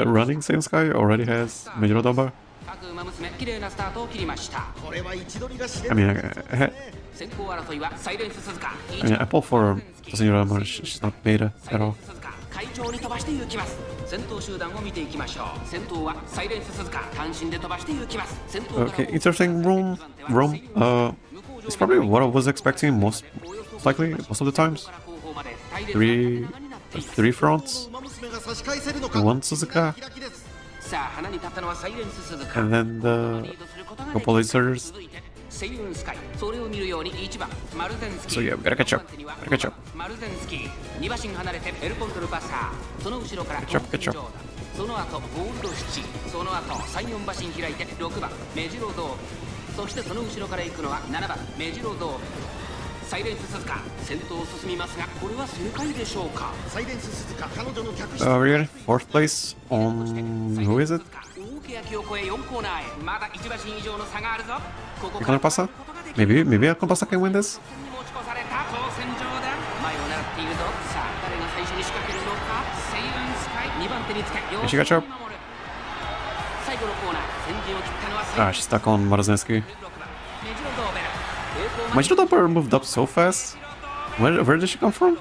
Running Same Sky already has Major Doba. I mean, I pull for Senora, but she's not beta at all. Okay, interesting room. It's probably what I was expecting most likely most of the times. Three fronts, one Suzuka, and then the couple lasers. So yeah, we gotta catch up. Catch up. Catch up. その後ゴールド7、その後3、4馬身開いて6番メジロドーム、そしてその後ろから行くのは7番メジロドーム。サイレンス鈴鹿先頭を進みますが、これは正解でしょうか。サイレンス鈴鹿彼女の客室。We're getting 4th place on who is it? 大欅を越え4コーナーへ、まだ1馬身以上の差があるぞ。ここ Condor Pasa? Maybe Condor Pasa can win this. 持ち越された当選上だ。前を狙っているぞ。さあ誰が最初に仕掛けるのか。セイウンスカイ2番手につけ。She got up. 最後のコーナー先陣を切ったのは She's stuck on Marozensky. Major Doppler moved up so fast. Where did she come from?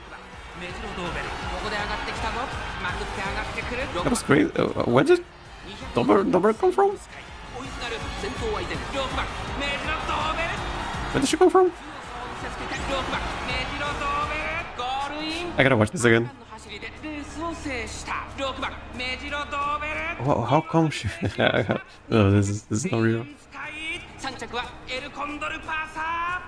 That was great. Where did Doppler come from? Where did she come from? I gotta watch this again. How come she... Oh, this is not real. 3着はエルコンドルパーサ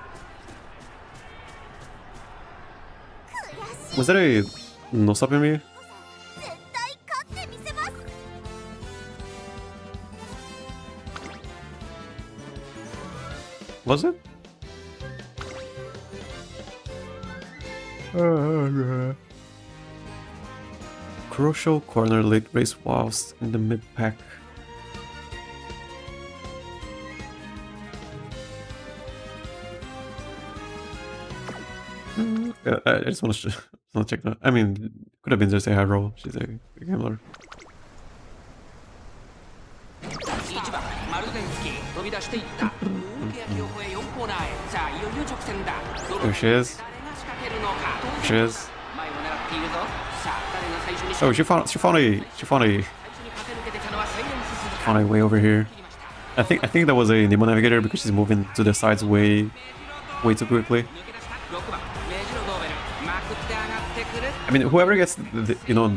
Was that a no stopping me? 絶対勝ってみせます。 Was it? Crucial corner late race whilst in the mid pack. Yeah, I just want to check that. I mean, could have been just a high roll. She's a gambler. 1番マルゼンスキー飛び出していった大欅を越え4コーナーへさあいよいよ直線だ There she is. 誰が仕掛けるのか There she is. 前を狙っているぞさあ誰が最初に Oh, she found a 最初に駆け抜けてきたのはサイレンス鈴鹿 found a way over here. I think that was a Nemo Navigator because she's moving to the sides way too quickly. 抜け出した6番メジロドーベルまくって上がってくる I mean, whoever gets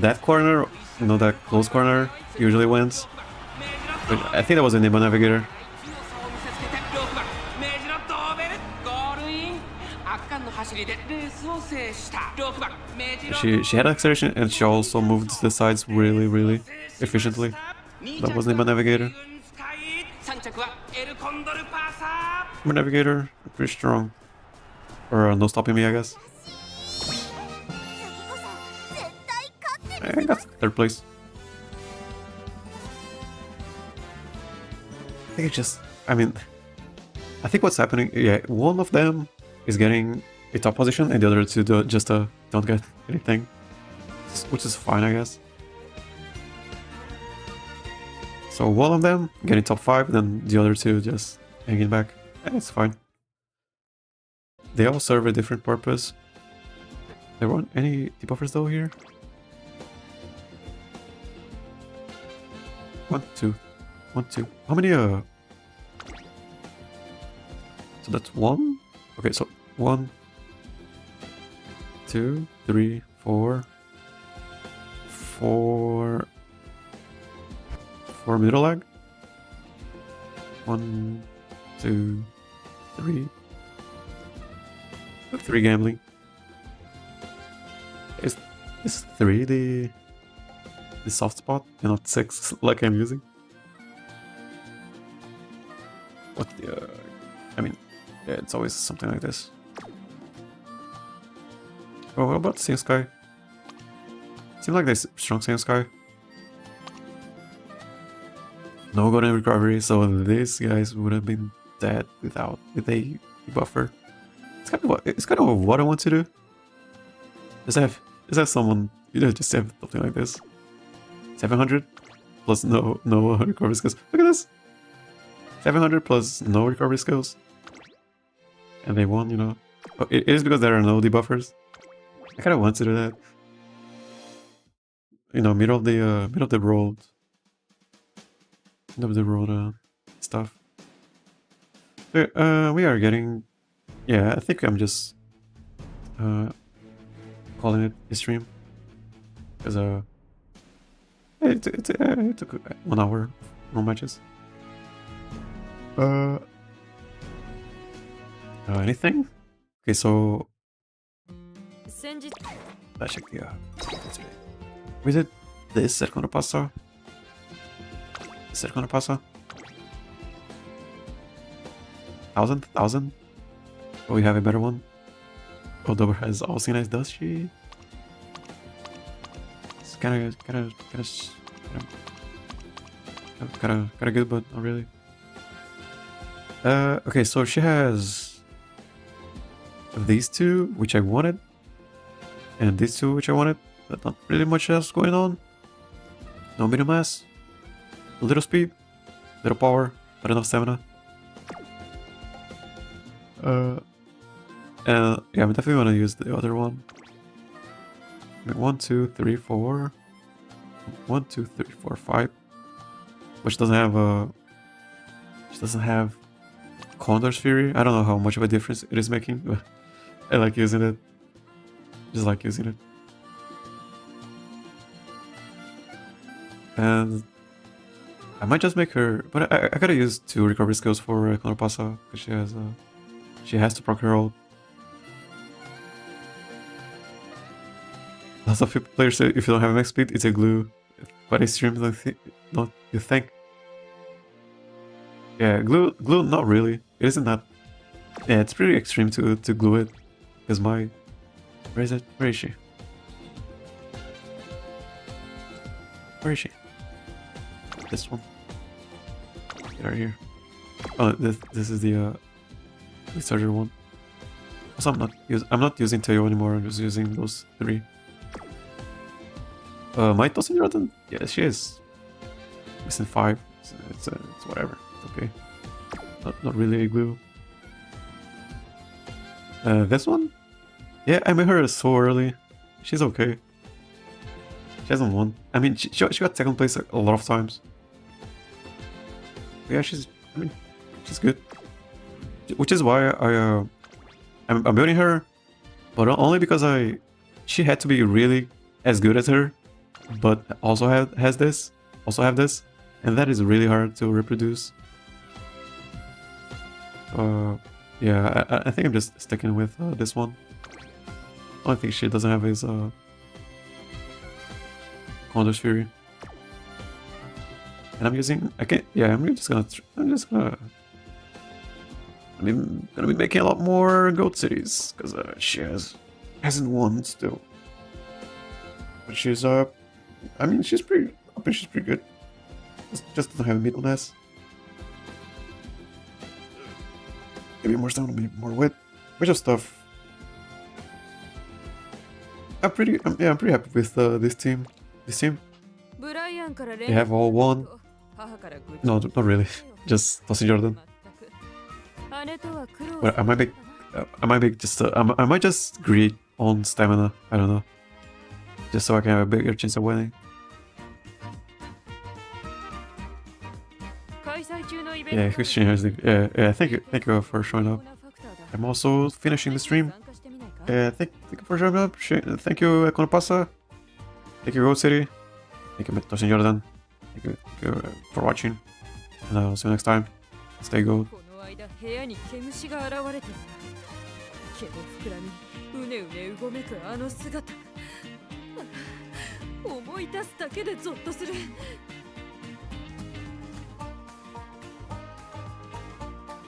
that corner, that close corner usually wins. But I think that was a Nemo Navigator. 強さを見せつけて6番メジロドーベルゴールイン圧巻の走りでレースを制した6番メジロ She had acceleration and she also moved to the sides really efficiently. That was Nemo Navigator. 3着はエルコンドルパーサ Nemo Navigator, pretty strong. Or no stopping me, I guess. 次こそ絶対勝ってみせ I ま got す。 third place. I think it's just, I mean, I think what's happening, yeah, one of them is getting a top position and the other two don't get anything, which is fine, I guess. So one of them getting top 5, then the other two just hanging back. It's fine. They all serve a different purpose. There weren't any debuffers though here. 1, 2. 1, 2. How many so that's 1? Okay, so 1, 2, 3, 4. 4 middle leg. 1, 2, 3. 3 gambling. Is 3 the soft spot and not 6 like I'm using? What the I mean, yeah, it's always something like this. Oh, what about Seeing Sky? Seems like there's strong Seeing Sky. No golden recovery, so these guys would have been dead with a buffer. It's kind of what I want to do. Just have someone, just have something like this. 700 plus no recovery skills. Look at this. 700 plus no recovery skills. And they won, Oh, it is because there are no debuffers. I kind of want to do that. Middle of the road. Middle of the road stuff. We are getting. Yeah, I think I'm just calling it a stream because it took 1 hour, no matches. Anything? Okay, so let's check the today. We did this at Condor Pasa. This at Condor Pasa. 1,000. Oh, we have a better one. Oh, Dober has all seen eyes, does she? It's kind of good, but not really. Okay, so she has these two, which I wanted, and these two, which I wanted, but not really much else going on. No medium mass, a little speed, little power, not enough stamina. Yeah, I'm definitely gonna use the other one. 1, 2, 3, 4. 1, 2, 3, 4, 5. Which doesn't have Condor's Fury. I don't know how much of a difference it is making, but I like using it. Just like using it. And I might just make her, but I gotta use 2 recovery skills for Condor Pasa because she has to proc her ult. Lots of players say if you don't have max speed, it's a glue. But extreme, don't you think? Yeah, glue, not really. It isn't that. Yeah, it's pretty extreme to glue it. Because my, where is it? Where is she? Where is she? This one. Get her here. Oh, this is the charger one. Also, I'm not using Teo anymore. I'm just using those 3. My Tosin Jordan? Yeah, she is. Missing 5. It's whatever. It's okay. Not really a glue. This one? Yeah, I made her so early. She's okay. She hasn't won. I mean, she got second place a lot of times. But yeah, she's good. Which is why I'm building her, but only because she had to be really as good as her, but also have this, and that is really hard to reproduce. Yeah, I think I'm just sticking with this one. Only thing she doesn't have is Condor's Fury. And I'm using, I'm gonna be making a lot more goat cities because she hasn't won still. But she's she's pretty good. Just doesn't have a middle nest. Maybe more stamina, maybe more wit, bunch of stuff. I'm pretty happy with this team. They have all won. No, not really. Just Tosin Jordan. But I might just greed on stamina. I don't know. Just so I can have a bigger chance of winning. Yeah, yeah. Thank you for showing up. I'm also finishing the stream. Thank you for showing up. Thank you, Condor Pasa. Thank you, Goat City. Thank you, Tosin Jordan. Thank you for watching. And I'll see you next time. Stay gold. 部屋に毛虫が現れていた。毛の膨らみ、うねうねうごめくあの姿。思い出すだけでゾッとする。